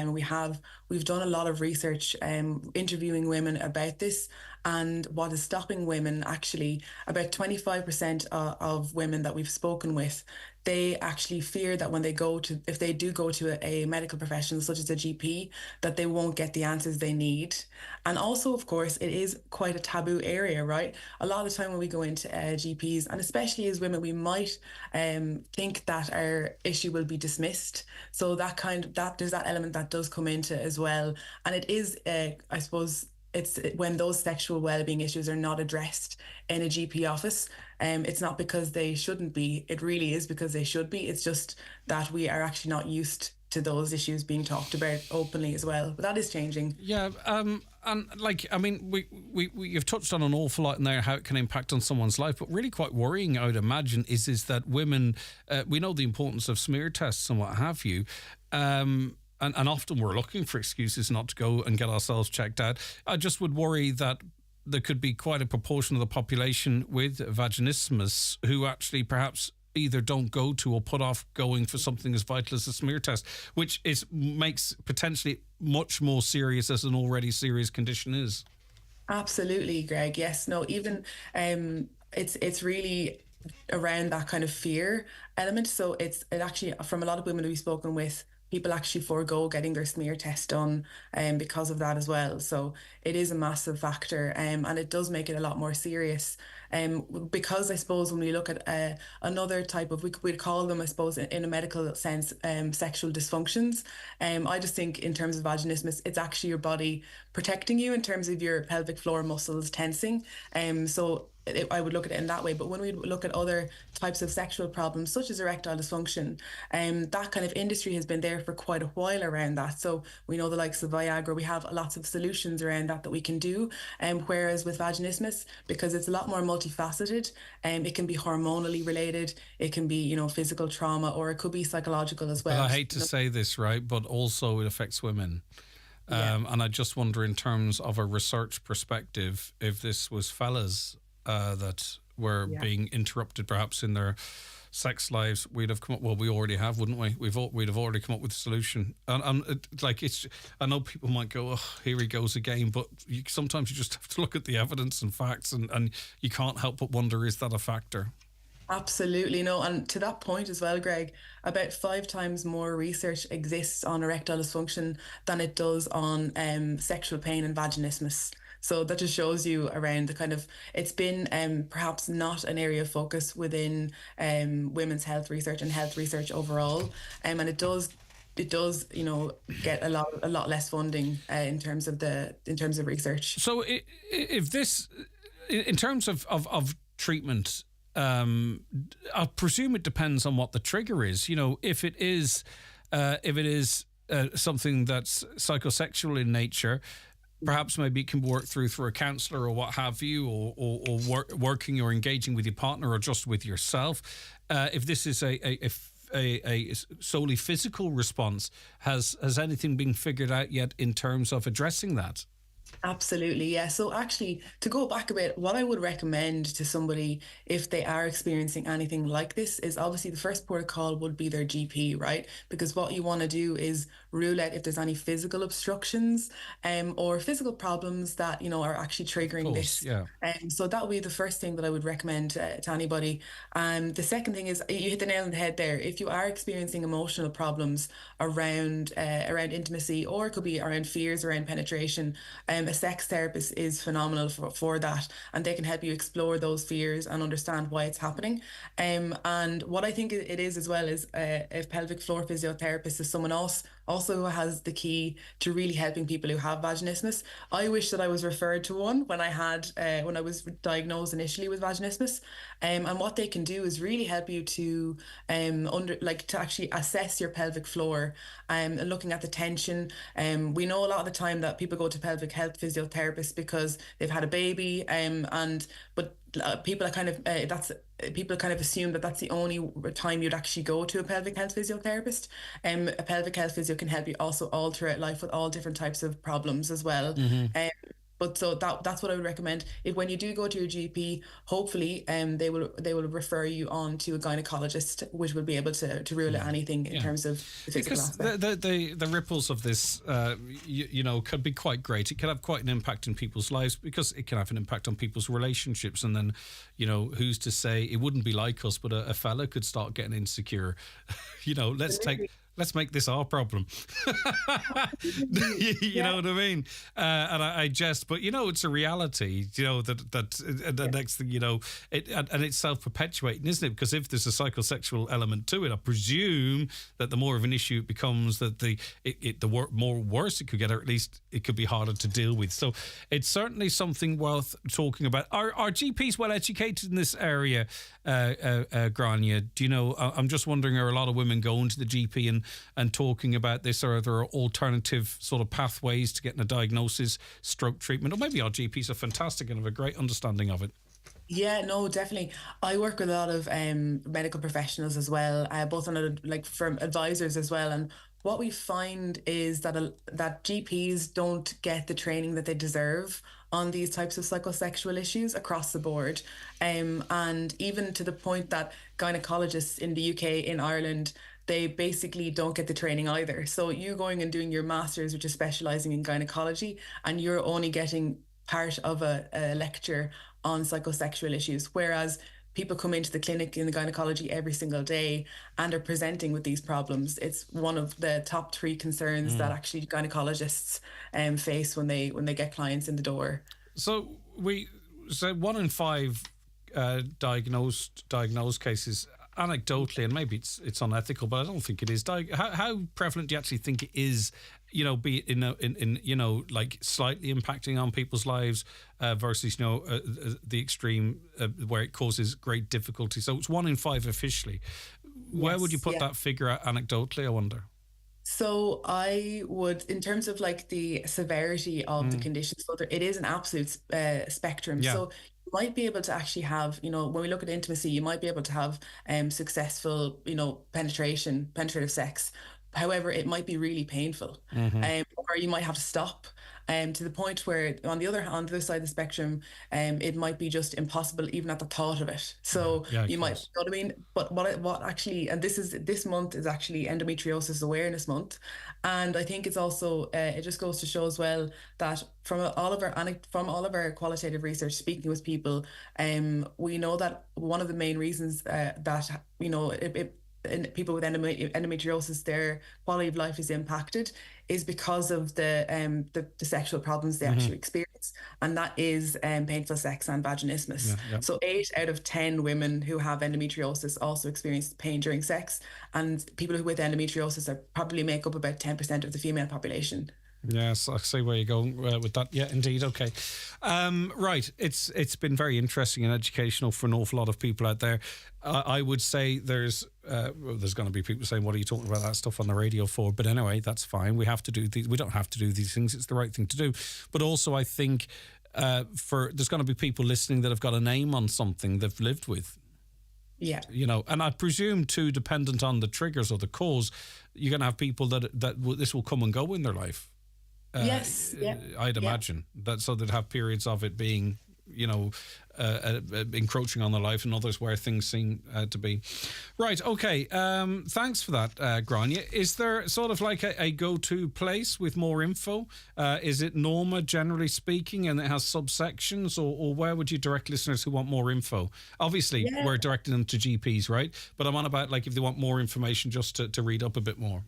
we've done a lot of research interviewing women about this and what is stopping women. Actually, about 25% of women that we've spoken with, they actually fear that when they if they do go to a medical professional such as a GP, that they won't get the answers they need. And also, of course, it is quite a taboo area, right? A lot of the time when we go into GPs, and especially as women, we might think that our issue will be dismissed. So there's that element that does come into as well. And it is, I suppose, it's when those sexual well-being issues are not addressed in a GP office. It's not because they shouldn't be. It really is because they should be. It's just that we are actually not used to those issues being talked about openly as well. But that is changing. Yeah. And like, I mean, you've touched on an awful lot in there, how it can impact on someone's life, but really quite worrying, I would imagine, is that women, we know the importance of smear tests and what have you. And often we're looking for excuses not to go and get ourselves checked out. I just would worry that there could be quite a proportion of the population with vaginismus who actually perhaps either don't go to or put off going for something as vital as a smear test, which makes potentially much more serious as an already serious condition is. Absolutely, Greg. Yes. No, even it's really around that kind of fear element. So it actually, from a lot of women we've spoken with, people actually forego getting their smear test done because of that as well. So it is a massive factor, and it does make it a lot more serious. Because I suppose when we look at another type of, we'd call them, I suppose, in a medical sense, sexual dysfunctions. I just think in terms of vaginismus, it's actually your body protecting you in terms of your pelvic floor muscles tensing. I would look at it in that way. But when we look at other types of sexual problems, such as erectile dysfunction, that kind of industry has been there for quite a while around that. So we know the likes of Viagra, we have lots of solutions around that we can do. Whereas with vaginismus, because it's a lot more multifaceted, it can be hormonally related, it can be, physical trauma, or it could be psychological as well. But I hate to say this, right, but also it affects women. And I just wonder, in terms of a research perspective, if this was fellas that were being interrupted perhaps in their sex lives, we'd have come up, well, we already have, wouldn't we? We'd have already come up with a solution. And I know people might go, oh, here he goes again, but sometimes you just have to look at the evidence and facts, and you can't help but wonder, is that a factor? Absolutely. No. And to that point as well, Greg, about 5 times more research exists on erectile dysfunction than it does on sexual pain and vaginismus. So that just shows you around the kind of, it's been perhaps not an area of focus within women's health research and health research overall. And it does, get a lot less funding in terms of research. So if this, in terms of treatment, I presume it depends on what the trigger is. If it is something that's psychosexual in nature, perhaps maybe it can work through a counsellor or what have you, or working or engaging with your partner or just with yourself. If this is a solely physical response, has anything been figured out yet in terms of addressing that? Absolutely, yeah. So actually, to go back a bit, what I would recommend to somebody if they are experiencing anything like this is obviously the first port of call would be their GP, right? Because what you want to do is rule out if there's any physical obstructions or physical problems that, are actually triggering this. Yeah. So that would be the first thing that I would recommend to anybody. The second thing is, you hit the nail on the head there. If you are experiencing emotional problems around intimacy, or it could be around fears around penetration, a sex therapist is phenomenal for that, and they can help you explore those fears and understand why it's happening. And what I think it is as well is a pelvic floor physiotherapist is someone else also who has the key to really helping people who have vaginismus. I wish that I was referred to one when I was diagnosed initially with vaginismus. And what they can do is really help you to to actually assess your pelvic floor and looking at the tension. We know a lot of the time that people go to pelvic health physiotherapists because they've had a baby, but people are kind of assume that that's the only time you'd actually go to a pelvic health physiotherapist. A pelvic health physio can help you also all throughout life with all different types of problems as well. Mm-hmm. But so that's what I would recommend. If when you do go to your GP, hopefully they will refer you on to a gynecologist, which will be able to rule out anything in terms of the physical aspect. The ripples of this, could be quite great. It can have quite an impact in people's lives because it can have an impact on people's relationships. And then, who's to say it wouldn't be like us, but a fella could start getting insecure. Let's make this our problem. you know what I mean? And I jest, but it's a reality. That the next thing and it's self-perpetuating, isn't it? Because if there's a psychosexual element to it, I presume that the more of an issue it becomes, that the more worse it could get, or at least it could be harder to deal with. So it's certainly something worth talking about. Are GPs well educated in this area, Grania? Do you know? I'm just wondering, are a lot of women going to the GP and talking about this, or are there alternative sort of pathways to getting a diagnosis, stroke treatment? Or maybe our GPs are fantastic and have a great understanding of it. Yeah, no, definitely. I work with a lot of medical professionals as well, both on from advisors as well. And what we find is that that GPs don't get the training that they deserve on these types of psychosexual issues across the board. And even to the point that gynecologists in the UK, in Ireland, they basically don't get the training either. So you're going and doing your master's, which is specialising in gynecology, and you're only getting part of a lecture on psychosexual issues, whereas people come into the clinic in the gynecology every single day and are presenting with these problems. It's one of the top 3 concerns that actually gynecologists face when they get clients in the door. So 1 in 5 diagnosed cases, anecdotally, and maybe it's unethical, but I don't think it is. How prevalent do you actually think it is? Be it in like slightly impacting on people's lives versus the extreme where it causes great difficulty. So it's 1 in 5 officially. Where would you put that figure at anecdotally, I wonder? So I would, in terms of like the severity of the condition, so it is an absolute spectrum. Yeah. So you might be able to actually have, when we look at intimacy, you might be able to have successful, penetrative sex. However, it might be really painful, or you might have to stop. To the point where on the other side of the spectrum, it might be just impossible even at the thought of it. So you might, you know what I mean? But what actually, and this month is actually Endometriosis Awareness Month, and I think it's also it just goes to show as well that from all of our qualitative research, speaking with people, we know that one of the main reasons that and people with endometriosis, their quality of life is impacted, is because of the sexual problems they actually experience, and that is painful sex and vaginismus. So 8 out of 10 women who have endometriosis also experience pain during sex, and people with endometriosis probably make up about 10% of the female population. Yes, I see where you're going with that. Yeah, indeed. Okay. Right. It's been very interesting and educational for an awful lot of people out there. I would say there's going to be people saying, what are you talking about that stuff on the radio for? But anyway, that's fine. We don't have to do these things. It's the right thing to do. But also I think there's going to be people listening that have got a name on something they've lived with. Yeah. And I presume too, dependent on the triggers or the cause, you're going to have people that this will come and go in their life. Yes, yeah. I'd imagine that, so they'd have periods of it being, encroaching on their life, and others where things seem to be. Right, okay. Thanks for that, Grania. Is there sort of like a go-to place with more info? Is it Norma, generally speaking, and it has subsections, or where would you direct listeners who want more info? Obviously, we're directing them to GPs, right? But I'm on about like if they want more information just to read up a bit more.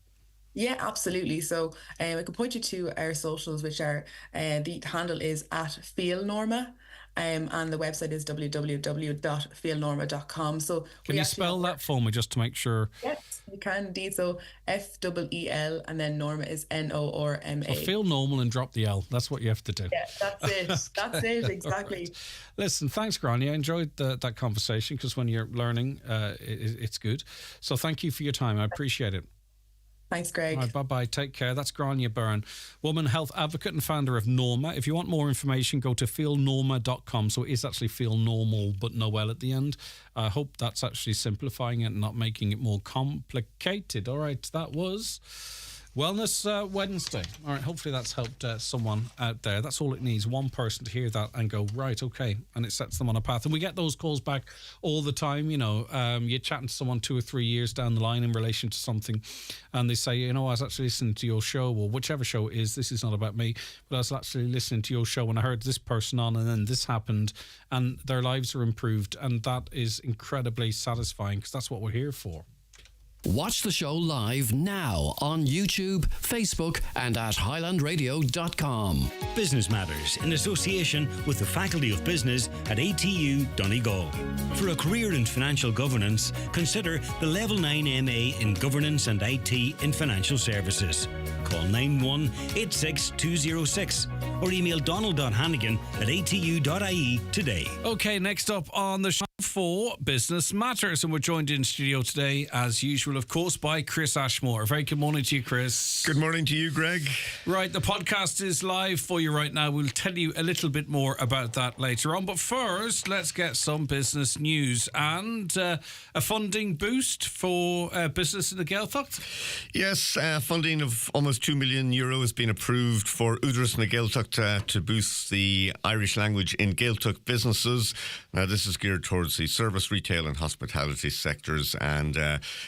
Yeah, absolutely. So I can point you to our socials, which are the handle is @FeelNorma, and the website is www.feelnorma.com. So can you spell that for me just to make sure? Yes, you can indeed. So FEEL, and then Norma is NORMA. So feel normal and drop the L. That's what you have to do. Yeah, that's it. That's it, exactly. Right. Listen, thanks, Grania. I enjoyed that conversation, because when you're learning, it's good. So thank you for your time. I appreciate it. Thanks, Greg. All right, bye-bye. Take care. That's Grania Byrne, woman health advocate and founder of Norma. If you want more information, go to feelnorma.com. So it is actually feel normal, but no L at the end. I hope that's actually simplifying it and not making it more complicated. All right, that was Wellness Wednesday. All right, hopefully that's helped someone out there. That's all it needs, one person to hear that and go, right, okay, and it sets them on a path. And we get those calls back all the time, you know. You're chatting to someone 2 or 3 years down the line in relation to something, and they say, you know, I was actually listening to your show, or whichever show it is, this is not about me, but I was actually listening to your show and I heard this person on and then this happened, and their lives are improved, and that is incredibly satisfying because that's what we're here for. Watch the show live now on YouTube, Facebook, and at highlandradio.com. Business Matters in association with the Faculty of Business at ATU Donegal. For a career in financial governance, consider the Level 9 MA in Governance and IT in Financial Services. Call 9186206 or email donald.hannigan@atu.ie today. Okay, next up on the show for Business Matters, and we're joined in studio today, as usual, of course, by Chris Ashmore. Very good morning to you, Chris. Good morning to you, Greg. Right, the podcast is live for you right now. We'll tell you a little bit more about that later on. But first, let's get some business news and a funding boost for business in the Gaeltacht. Yes, funding of almost €2 million has been approved for Údarás na Gaeltacht to boost the Irish language in Gaeltacht businesses. Now, this is geared towards the service, retail and hospitality sectors, and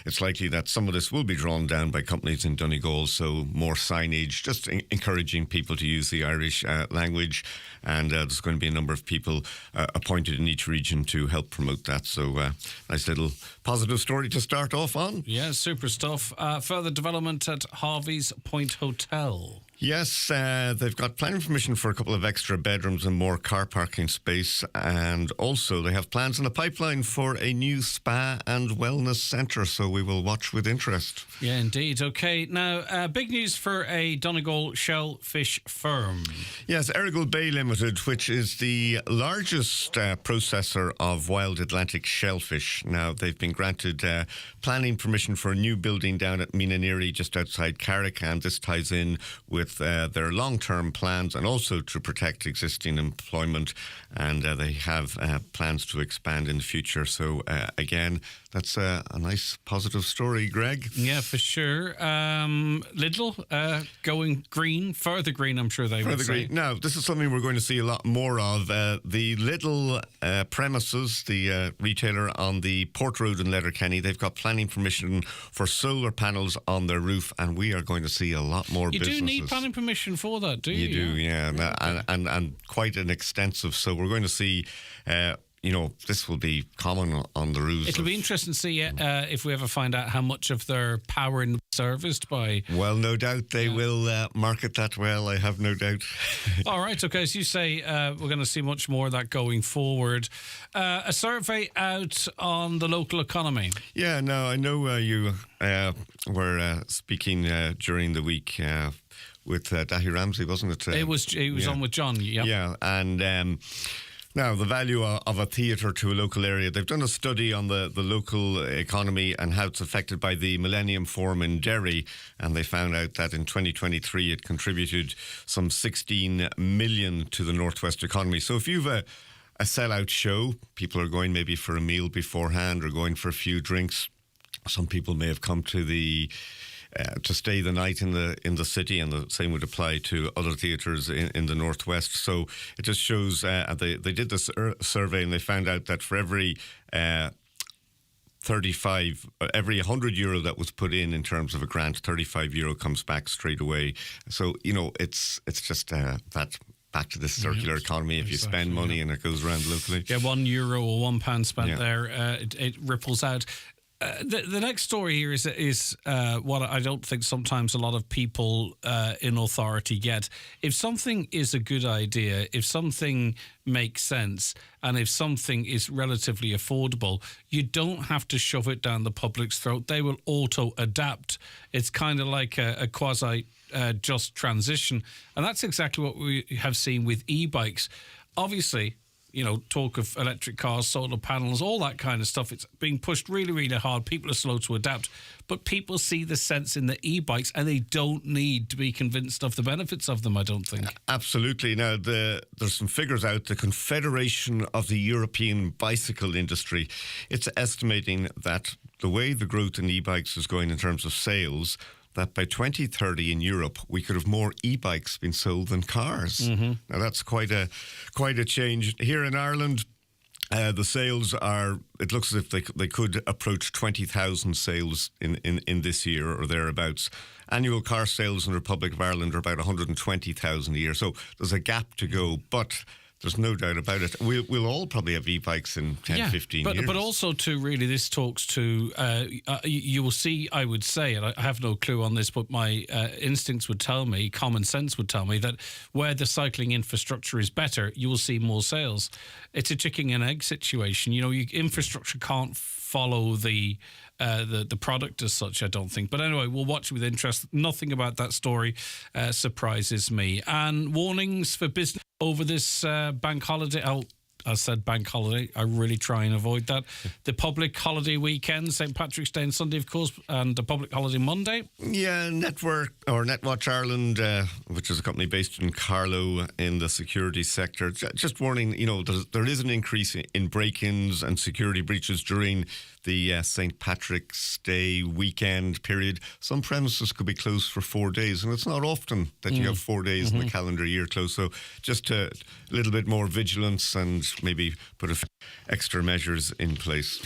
it's likely that some of this will be drawn down by companies in Donegal, so more signage, just encouraging people to use the Irish language, and there's going to be a number of people appointed in each region to help promote that, so nice little positive story to start off on. Yeah, super stuff. Further development at Harvey's Point Hotel. Yes, they've got planning permission for a couple of extra bedrooms and more car parking space, and also they have plans in the pipeline for a new spa and wellness centre, so we will watch with interest. Yeah, indeed. Okay, now, big news for a Donegal shellfish firm. Yes, Errigal Bay Limited, which is the largest processor of wild Atlantic shellfish. Now, they've been granted planning permission for a new building down at Minaneary, just outside Carrick, and this ties in with their long-term plans and also to protect existing employment, and they have plans to expand in the future. So again, that's a nice positive story, Greg. Yeah, for sure. Lidl going green, further green, I'm sure they would say. Green. Now, this is something we're going to see a lot more of. The Lidl premises, the retailer on the Port Road in Letterkenny, they've got planning permission for solar panels on their roof, and we are going to see a lot more businesses. You do need planning permission for that, do you? You do, yeah. And quite an extensive. So we're going to see... you know, this will be common on the roofs. It'll be interesting to see if we ever find out how much of their power is serviced by... Well, no doubt they will market that well, I have no doubt. All right, okay, as you say, we're going to see much more of that going forward. A survey out on the local economy. Yeah, no, I know you were speaking during the week with Dahi Ramsey, wasn't it? It was on with John, yeah. Yeah, and... Now, the value of a theatre to a local area. They've done a study on the local economy and how it's affected by the Millennium Forum in Derry, and they found out that in 2023 it contributed some 16 million to the Northwest economy. So if you've a sellout show, people are going maybe for a meal beforehand or going for a few drinks. Some people may have come to to stay the night in the city, and the same would apply to other theatres in the Northwest. So it just shows, they did this survey and they found out that for every every €100 that was put in terms of a grant, €35 comes back straight away. So, you know, it's just that back to this circular economy. If you spend money and it goes around locally. Yeah, €1 or £1 spent there, it ripples out. The next story here is what I don't think sometimes a lot of people in authority get. If something is a good idea, if something makes sense, and if something is relatively affordable, you don't have to shove it down the public's throat. They will auto-adapt. It's kind of like a quasi-just transition. And that's exactly what we have seen with e-bikes. Obviously, you know, talk of electric cars, solar panels, all that kind of stuff. It's being pushed really, really hard. People are slow to adapt. But people see the sense in the e-bikes and they don't need to be convinced of the benefits of them, I don't think. Absolutely. Now, there's some figures out. The Confederation of the European Bicycle Industry, it's estimating that the way the growth in e-bikes is going in terms of sales, that by 2030 in Europe, we could have more e-bikes being sold than cars. Mm-hmm. Now, that's quite a change. Here in Ireland, the sales are, it looks as if they could approach 20,000 sales in this year or thereabouts. Annual car sales in the Republic of Ireland are about 120,000 a year. So there's a gap to go, but there's no doubt about it. We'll all probably have e-bikes in 10, 15 years. But also, too, really, this talks to, you will see, I would say, and I have no clue on this, but my instincts would tell me, common sense would tell me, that where the cycling infrastructure is better, you will see more sales. It's a chicken and egg situation. You know, infrastructure can't follow the product as such, I don't think. But anyway, we'll watch with interest. Nothing about that story surprises me. And warnings for business over this bank holiday. I said bank holiday. I really try and avoid that. The public holiday weekend, St. Patrick's Day and Sunday, of course, and the public holiday Monday. Yeah, Netwatch Ireland, which is a company based in Carlow in the security sector, just warning, you know, there is an increase in break-ins and security breaches during the St. Patrick's Day weekend period. Some premises could be closed for 4 days, and it's not often that you have 4 days in the calendar year closed. So just a little bit more vigilance and maybe put extra measures in place.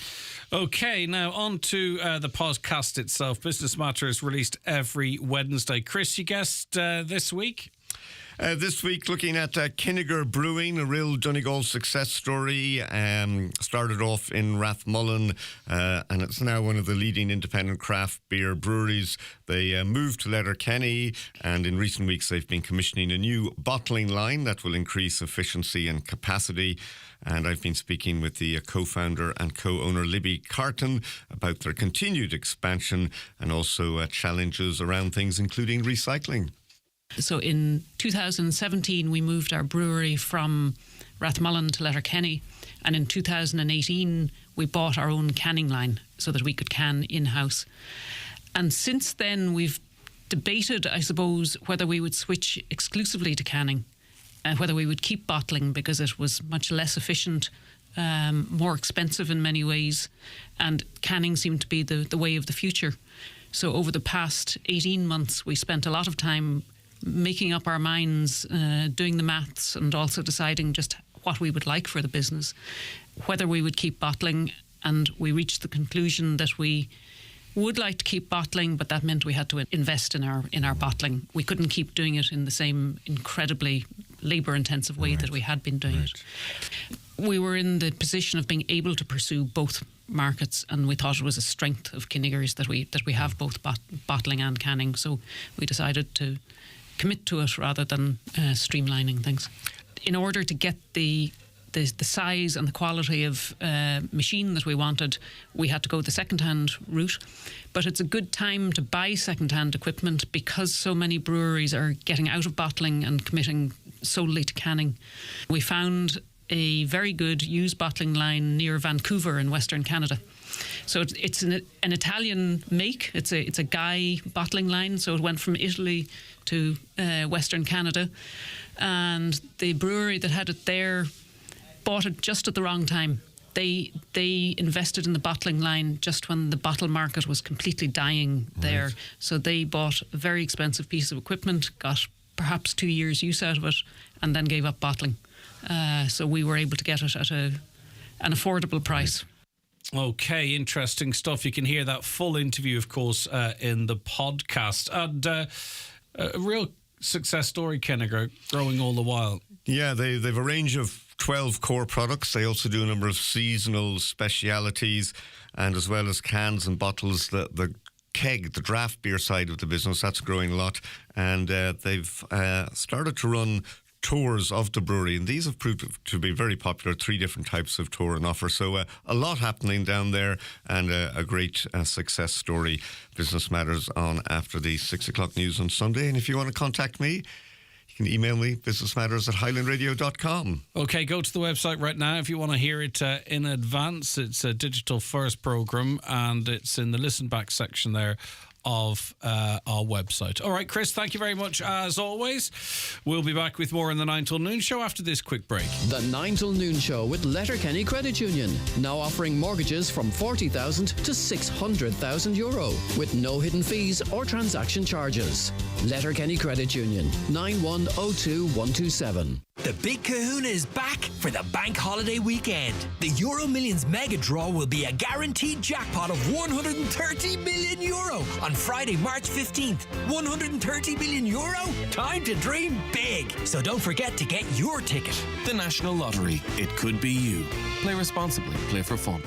Okay, now on to the podcast itself. Business Matters released every Wednesday. Chris, you guessed this week? This week, looking at Kinniger Brewing, a real Donegal success story. Started off in Rathmullen, and it's now one of the leading independent craft beer breweries. They moved to Letterkenny, and in recent weeks they've been commissioning a new bottling line that will increase efficiency and capacity. And I've been speaking with the co-founder and co-owner Libby Carton about their continued expansion and also challenges around things including recycling. So in 2017, we moved our brewery from Rathmullen to Letterkenny. And in 2018, we bought our own canning line so that we could can in-house. And since then, we've debated, I suppose, whether we would switch exclusively to canning and whether we would keep bottling because it was much less efficient, more expensive in many ways. And canning seemed to be the way of the future. So over the past 18 months, we spent a lot of time making up our minds, doing the maths and also deciding just what we would like for the business, whether we would keep bottling. And we reached the conclusion that we would like to keep bottling, but that meant we had to invest in our bottling. We couldn't keep doing it in the same incredibly labour-intensive way that we had been doing it. We were in the position of being able to pursue both markets, and we thought it was a strength of Kinniger's that we have both bottling and canning. So we decided to commit to it rather than streamlining things. In order to get the size and the quality of machine that we wanted, we had to go the second-hand route. But it's a good time to buy second-hand equipment because so many breweries are getting out of bottling and committing solely to canning. We found a very good used bottling line near Vancouver in Western Canada. So it's an Italian make. It's a Guy bottling line. So it went from Italy to Western Canada, and the brewery that had it there bought it just at the wrong time. They invested in the bottling line just when the bottle market was completely dying there. Right. So they bought a very expensive piece of equipment, got perhaps 2 years use out of it, and then gave up bottling. So we were able to get it at an affordable price. Okay, interesting stuff. You can hear that full interview, of course, in the podcast. And a real success story, Kinniger, growing all the while. Yeah, they've a range of 12 core products. They also do a number of seasonal specialities, and as well as cans and bottles, the keg, the draft beer side of the business, that's growing a lot. And they've started to run tours of the brewery, and these have proved to be very popular. 3 different types of tour and offer. So a lot happening down there, and a great success story. Business Matters on after the 6 o'clock news on Sunday. And if you want to contact me, you can email me, businessmatters@highlandradio.com. Okay, go to the website right now if you want to hear it in advance. It's a digital first programme, and it's in the listen back section there of our website. All right, Chris, thank you very much as always. We'll be back with more in the 9 till noon show after this quick break. The 9 till noon show with Letterkenny Credit Union, now offering mortgages from 40,000 to 600,000 euro with no hidden fees or transaction charges. Letterkenny Credit Union, 9102127. The Big Kahuna is back for the bank holiday weekend. The Euro Millions mega draw will be a guaranteed jackpot of 130 million euro on Friday, March 15th. 130 million euro? Time to dream big. So don't forget to get your ticket. The National Lottery. It could be you. Play responsibly. Play for fun.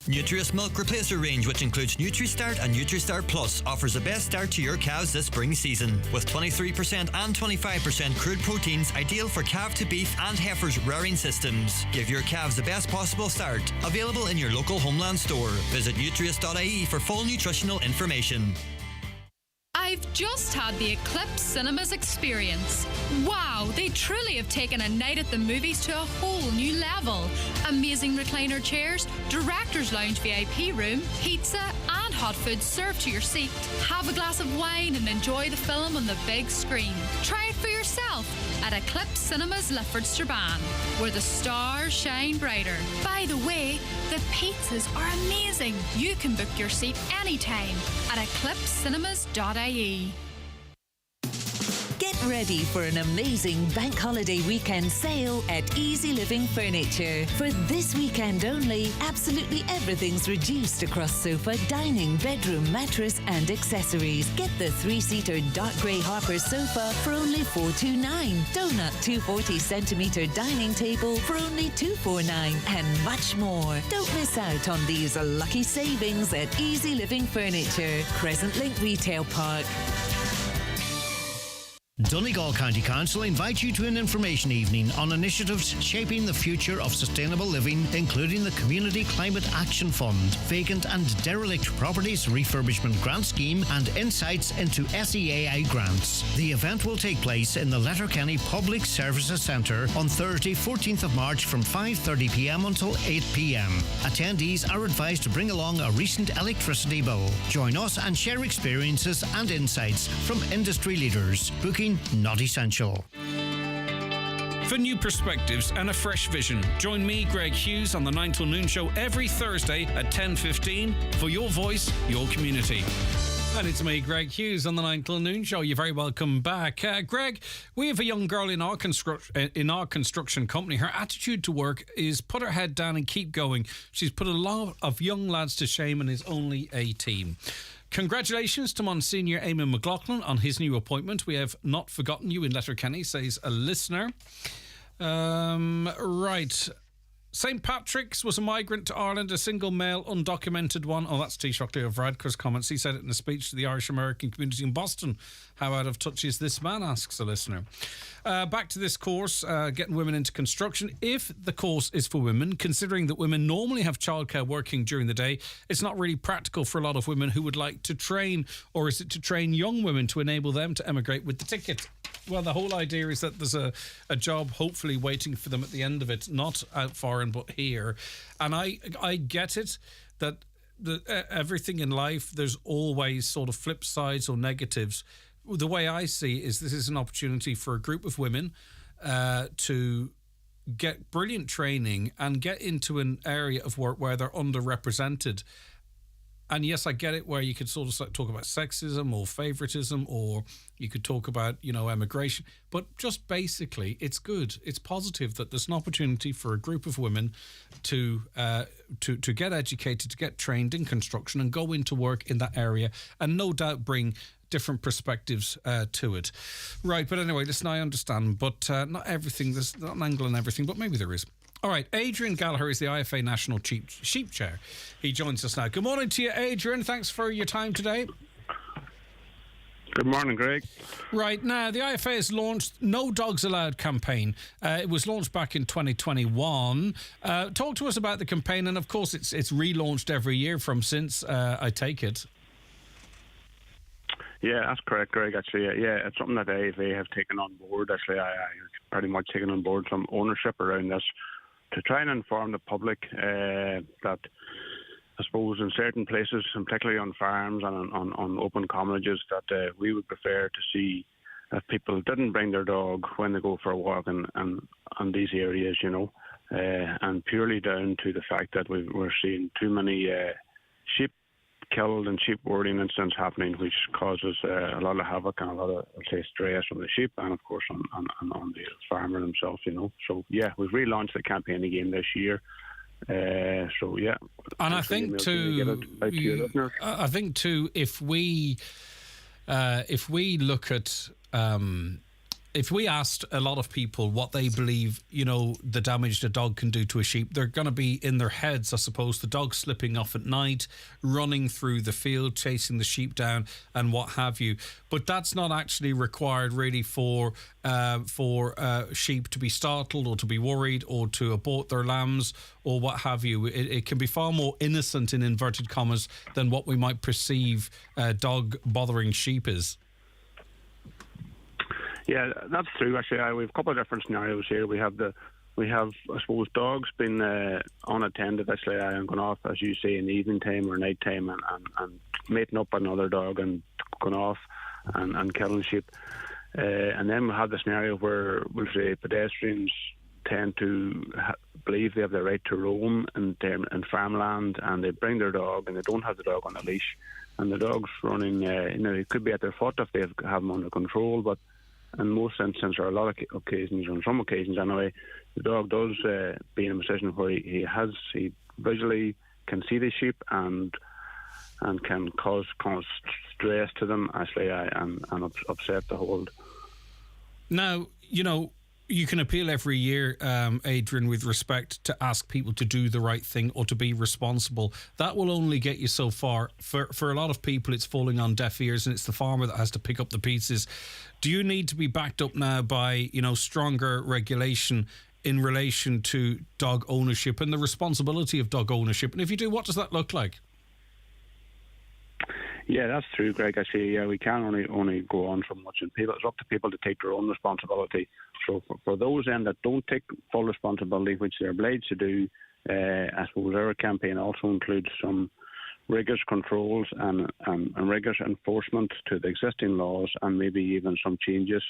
Nutrius Milk Replacer range, which includes NutriStart and NutriStart Plus, offers the best start to your cows this spring season. With 23% and 25% crude proteins, ideal for calf to beef and heifers rearing systems. Give your calves the best possible start. Available in your local Homeland store. Visit nutrius.ie for full nutritional information. I've just had the Eclipse Cinemas experience. Wow, they truly have taken a night at the movies to a whole new level. Amazing recliner chairs, director's lounge VIP room, pizza and hot food served to your seat. Have a glass of wine and enjoy the film on the big screen. Try it for yourself at Eclipse Cinemas Lifford Strabane, where the stars shine brighter. By the way, the pizzas are amazing. You can book your seat anytime at eclipsecinemas.ie. Get ready for an amazing bank holiday weekend sale at Easy Living Furniture. For this weekend only, absolutely everything's reduced across sofa, dining, bedroom, mattress and accessories. Get the 3-seater dark grey Harper sofa for only $429. Donut 240cm dining table for only $249 and much more. Don't miss out on these lucky savings at Easy Living Furniture, Crescent Link Retail Park. Donegal County Council invite you to an information evening on initiatives shaping the future of sustainable living, including the Community Climate Action Fund, vacant and derelict properties refurbishment grant scheme, and insights into SEAI grants. The event will take place in the Letterkenny Public Services Centre on Thursday, 14th of March from 5:30 p.m. until 8 p.m. Attendees are advised to bring along a recent electricity bill. Join us and share experiences and insights from industry leaders. Booking not essential. For new perspectives and a fresh vision, join me, Greg Hughes, on the 9 till noon show every Thursday at 10:15 for your voice, your community. And it's me, Greg Hughes, on the 9 till noon show. You're very welcome back. Greg, we have a young girl in our construction company. Her attitude to work is put her head down and keep going. She's put a lot of young lads to shame and is only 18. Congratulations to Monsignor Eamon McLaughlin on his new appointment. We have not forgotten you in Letterkenny, says a listener. Right. St. Patrick's was a migrant to Ireland, a single male, undocumented one. Oh, that's Taoiseach Leo Varadkar's comments. He said it in a speech to the Irish American community in Boston. How out of touch is this man, asks a listener. Back to this course, getting women into construction. If the course is for women, considering that women normally have childcare working during the day, it's not really practical for a lot of women who would like to train, or is it to train young women to enable them to emigrate with the ticket? Well, the whole idea is that there's a job hopefully waiting for them at the end of it, not out foreign but here. And I get it that everything in life, there's always sort of flip sides or negatives. The way I see is this is an opportunity for a group of women to get brilliant training and get into an area of work where they're underrepresented. And yes, I get it where you could sort of talk about sexism or favoritism, or you could talk about, emigration. But just basically, it's good. It's positive that there's an opportunity for a group of women to get educated, to get trained in construction and go into work in that area, and no doubt bring different perspectives to it. Right, but anyway, listen, I understand, but not everything, there's not an angle on everything, but maybe there is. All right, Adrian Gallagher is the IFA National Sheep Chair. He joins us now. Good morning to you, Adrian. Thanks for your time today. Good morning, Greg. Right, now, the IFA has launched No Dogs Allowed campaign. It was launched back in 2021. Talk to us about the campaign, and of course it's relaunched every year from since, I take it. Yeah, that's correct, Greg, actually. Yeah, it's something that the IFA have taken on board. Actually, I pretty much taken on board some ownership around this, to try and inform the public that I suppose in certain places, and particularly on farms and on open commonages, that we would prefer to see that people didn't bring their dog when they go for a walk in these areas, and purely down to the fact that we're seeing too many sheep killed and sheep warding incidents happening, which causes a lot of havoc and a lot of, stress on the sheep and, of course, on the farmer himself, So, yeah, we've relaunched the campaign again this year. So, yeah. And I think, too, if we look at... if we asked a lot of people what they believe, the damage the dog can do to a sheep, they're going to be in their heads, I suppose, the dog slipping off at night, running through the field, chasing the sheep down and what have you. But that's not actually required really for sheep to be startled or to be worried or to abort their lambs or what have you. It can be far more innocent, in inverted commas, than what we might perceive dog bothering sheep is. Yeah, that's true. Actually, we have a couple of different scenarios here. We have, I suppose, dogs being unattended, actually, and going off, as you say, in the evening time or night time, and mating up another dog and going off and killing sheep. And then we have the scenario where, we'll say, pedestrians tend to believe they have the right to roam in farmland, and they bring their dog, and they don't have the dog on a leash, and the dog's running. It could be at their foot if they have them under control, but in most instances, or a lot of occasions, or on some occasions anyway, the dog does be in a position where he visually can see the sheep and can cause stress to them, actually, and upset the hold. Now, you can appeal every year, Adrian, with respect to ask people to do the right thing or to be responsible. That will only get you so far. For a lot of people, it's falling on deaf ears, and it's the farmer that has to pick up the pieces. Do you need to be backed up now by, stronger regulation in relation to dog ownership and the responsibility of dog ownership? And if you do, what does that look like? Yeah, that's true, Greg. Actually, we can only go on so much, and it's up to people to take their own responsibility. So for those then that don't take full responsibility, which they're obliged to do, I suppose our campaign also includes some rigorous controls and rigorous enforcement to the existing laws, and maybe even some changes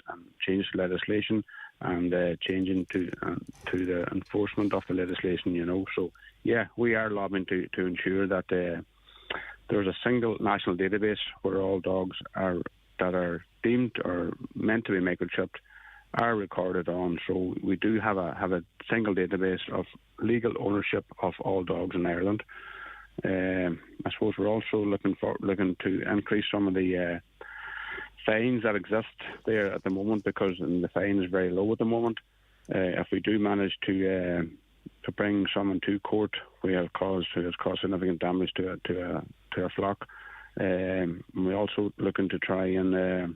to legislation and changing to the enforcement of the legislation. So yeah, we are lobbying to ensure that there's a single national database where all dogs that are deemed or meant to be microchipped are recorded on. So we do have a single database of legal ownership of all dogs in Ireland. I suppose we're also looking to increase some of the fines that exist there at the moment, because the fine is very low at the moment. If we do manage to bring someone to court who has caused significant damage to a flock, we're also looking to try and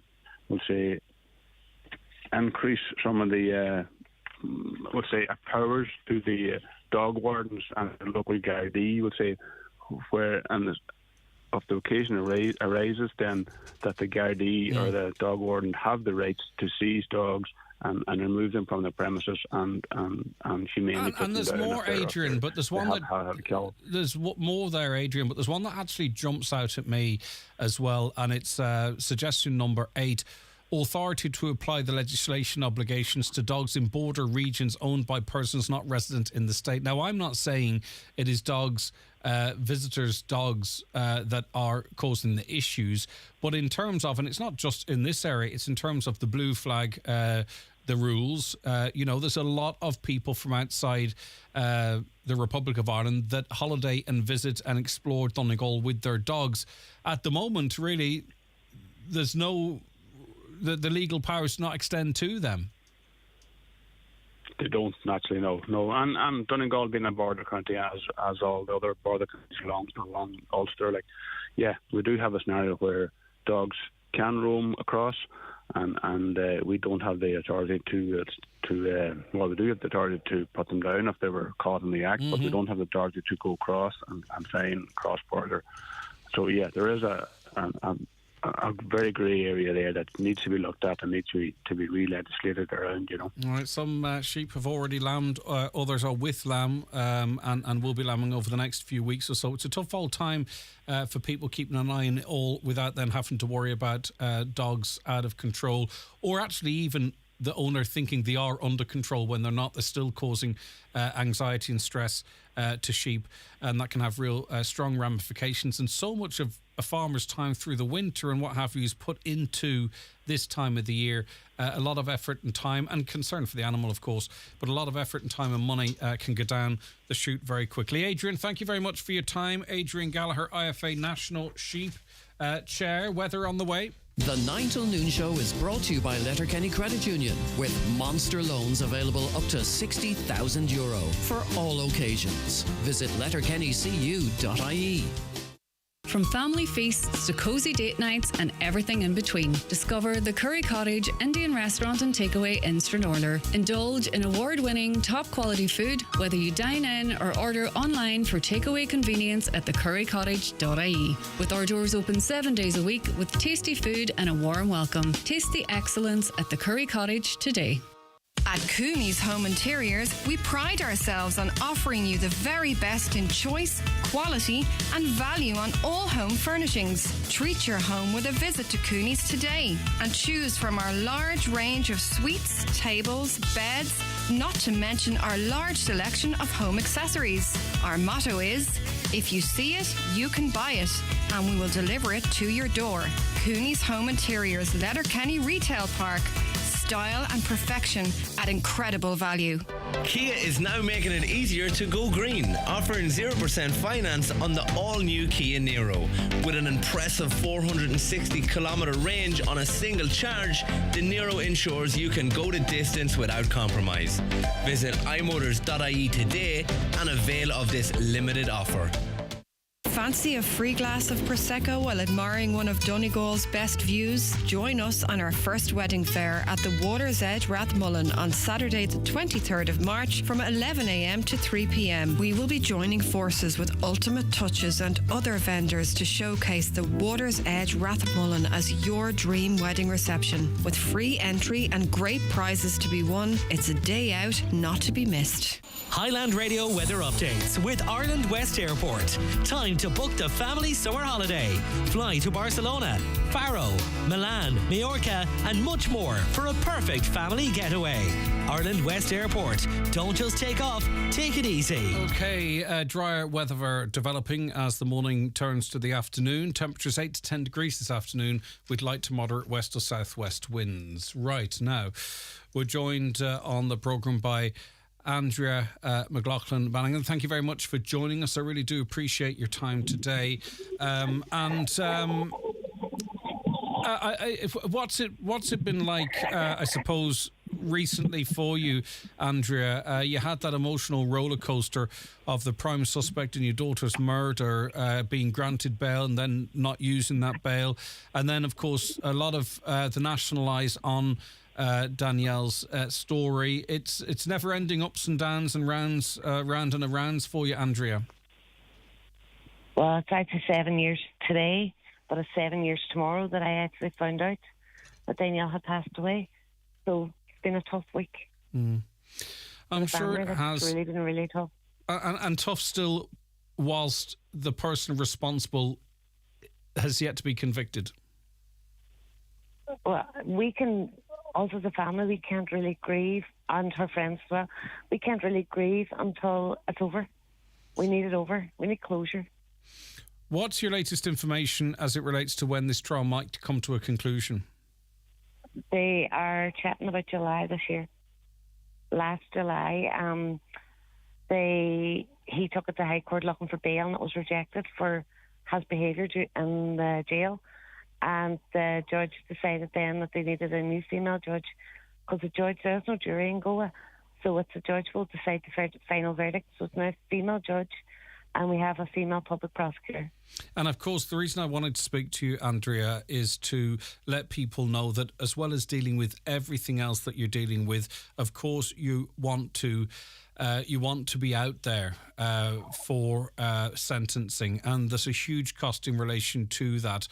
increase some of the powers to the dog wardens and the local Gardaí, where if the occasion arises, then that the Gardaí or the dog warden have the rights to seize dogs and remove them from the premises and humanely put them down. And there's more, Adrian, but there's one there's more there, Adrian, but there's one that actually jumps out at me as well, and it's suggestion number 8. Authority to apply the legislation obligations to dogs in border regions owned by persons not resident in the state. Now, I'm not saying it is dogs, visitors' dogs that are causing the issues, but in terms of, and it's not just in this area, it's in terms of the blue flag, the rules. There's a lot of people from outside the Republic of Ireland that holiday and visit and explore Donegal with their dogs. At the moment, really, there's no... The legal powers do not extend to them. They don't, naturally, no. And Donegal being a border county, as all the other border counties along Ulster, we do have a scenario where dogs can roam across, and we don't have the authority we do have the authority to put them down if they were caught in the act, but we don't have the authority to go across and fine cross border. So yeah, there is a a very grey area there that needs to be looked at and needs to be re-legislated around, All right, some sheep have already lambed, others are with lamb and will be lambing over the next few weeks or so. It's a tough old time for people keeping an eye on it all without then having to worry about dogs out of control, or actually even the owner thinking they are under control when they're not. They're still causing anxiety and stress to sheep, and that can have real strong ramifications. And so much of a farmer's time through the winter and what have you is put into this time of the year. A lot of effort and time, and concern for the animal, of course, but a lot of effort and time and money can go down the chute very quickly. Adrian, thank you very much for your time. Adrian Gallagher, IFA National Sheep Chair. Weather on the way. The 9 till noon show is brought to you by Letterkenny Credit Union, with monster loans available up to €60,000 for all occasions. Visit letterkennycu.ie. From family feasts to cozy date nights and everything in between, discover the Curry Cottage Indian Restaurant and Takeaway in Stranorlar. Indulge in award-winning, top-quality food, whether you dine in or order online for takeaway convenience at thecurrycottage.ie. With our doors open 7 days a week with tasty food and a warm welcome. Taste the excellence at the Curry Cottage today. At Cooney's Home Interiors, we pride ourselves on offering you the very best in choice, quality and value on all home furnishings. Treat your home with a visit to Cooney's today and choose from our large range of suites, tables, beds, not to mention our large selection of home accessories. Our motto is, if you see it, you can buy it, and we will deliver it to your door. Cooney's Home Interiors, Letterkenny Retail Park. Style and perfection at incredible value. Kia is now making it easier to go green, offering 0% finance on the all-new Kia Niro. With an impressive 460-kilometre range on a single charge, the Niro ensures you can go the distance without compromise. Visit imotors.ie today and avail of this limited offer. Fancy a free glass of Prosecco while admiring one of Donegal's best views? Join us on our first wedding fair at the Water's Edge Rathmullen on Saturday the 23rd of March from 11 a.m. to 3 p.m. We will be joining forces with Ultimate Touches and other vendors to showcase the Water's Edge Rathmullen as your dream wedding reception. With free entry and great prizes to be won, it's a day out not to be missed. Highland Radio weather updates with Ireland West Airport. Time to book the family summer holiday. Fly to Barcelona, Faro, Milan, Majorca and much more for a perfect family getaway. Ireland West Airport. Don't just take off, take it easy. Okay, drier weather developing as the morning turns to the afternoon. Temperatures 8 to 10 degrees this afternoon with light to moderate west or southwest winds. Right, now we're joined on the programme by Andrea McLaughlin Bannigan. Thank you very much for joining us. I really do appreciate your time today. What's it been like, I suppose, recently for you, Andrea? You had that emotional roller coaster of the prime suspect in your daughter's murder being granted bail and then not using that bail. And then, of course, a lot of the national eyes on Danielle's story. It's never-ending ups and downs and rounds and rounds for you, Andrea. Well, it's actually 7 years today, but it's 7 years tomorrow that I actually found out that Danielle had passed away. So it's been a tough week. I'm sure it has. It's really been really tough. And tough still, whilst the person responsible has yet to be convicted. Well, we can... Also, as a family, we can't really grieve, and her friends as well. We can't really grieve until it's over. We need it over. We need closure. What's your latest information as it relates to when this trial might come to a conclusion? They are chatting about July this year. Last July, he took it to High Court looking for bail, and it was rejected for his behaviour in the jail. And the judge decided then that they needed a new female judge, because the judge, there's no jury in Goa, so it's the judge will decide the final verdict. So it's now a female judge, and we have a female public prosecutor. And of course, the reason I wanted to speak to you, Andrea, is to let people know that as well as dealing with everything else that you're dealing with, of course, you want to you want to be out there for sentencing, and there's a huge cost in relation to that.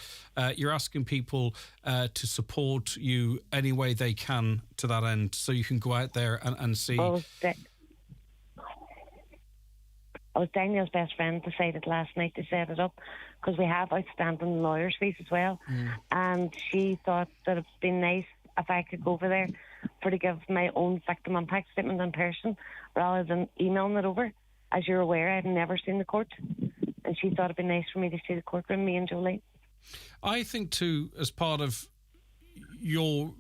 You're asking people to support you any way they can to that end, so you can go out there and see. I was Danielle's best friend decided last night to set it up because we have outstanding lawyers' fees as well. And she thought that it'd been nice if I could go over there to give my own victim impact statement in person rather than emailing it over. As you're aware, I've never seen the court, and she thought it'd be nice for me to see the courtroom, me and Jolie. I think too, as part of your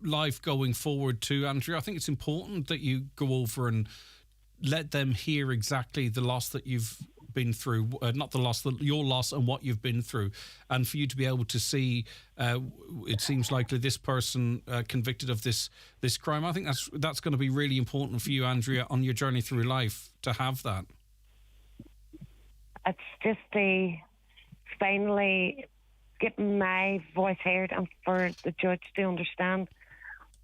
life going forward too, Andrea, I think it's important that you go over and let them hear exactly the loss that you've been through, not the loss, your loss and what you've been through, and for you to be able to see, it seems likely this person convicted of this crime. I think that's going to be really important for you, Andrea, on your journey through life, to have that. It's just to finally get my voice heard and for the judge to understand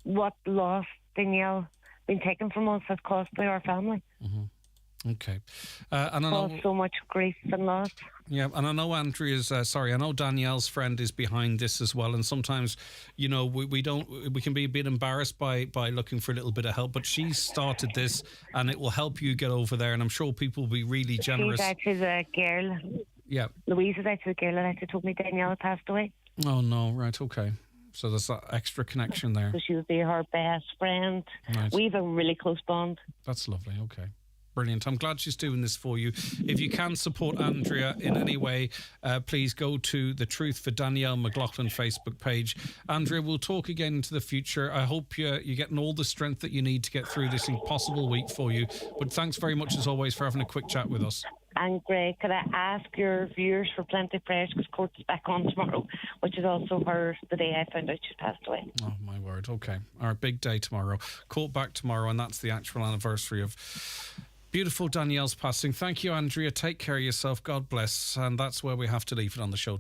what loss Danielle been taken from us has cost by our family. Okay. And I know so much grief and loss. Yeah, and I know Andrea's, I know Danielle's friend is behind this as well, and sometimes, we can be a bit embarrassed by looking for a little bit of help, but she started this and it will help you get over there, and I'm sure people will be really generous. She's actually the girl. Yeah. Louise is actually the girl that actually told me Danielle had passed away. Oh no, right, okay. So there's that extra connection there. So she would be her best friend. Right. We have a really close bond. That's lovely, okay. Brilliant. I'm glad she's doing this for you. If you can support Andrea in any way, please go to the Truth for Danielle McLaughlin Facebook page. Andrea, we'll talk again into the future. I hope you're getting all the strength that you need to get through this impossible week for you. But thanks very much, as always, for having a quick chat with us. And Greg, could I ask your viewers for Plenty Fresh, because court's back on tomorrow, which is also the day I found out she passed away. Oh, my word. Okay. Our big day tomorrow. Court back tomorrow, and that's the actual anniversary of beautiful Danielle's passing. Thank you, Andrea. Take care of yourself. God bless. And that's where we have to leave it on the show.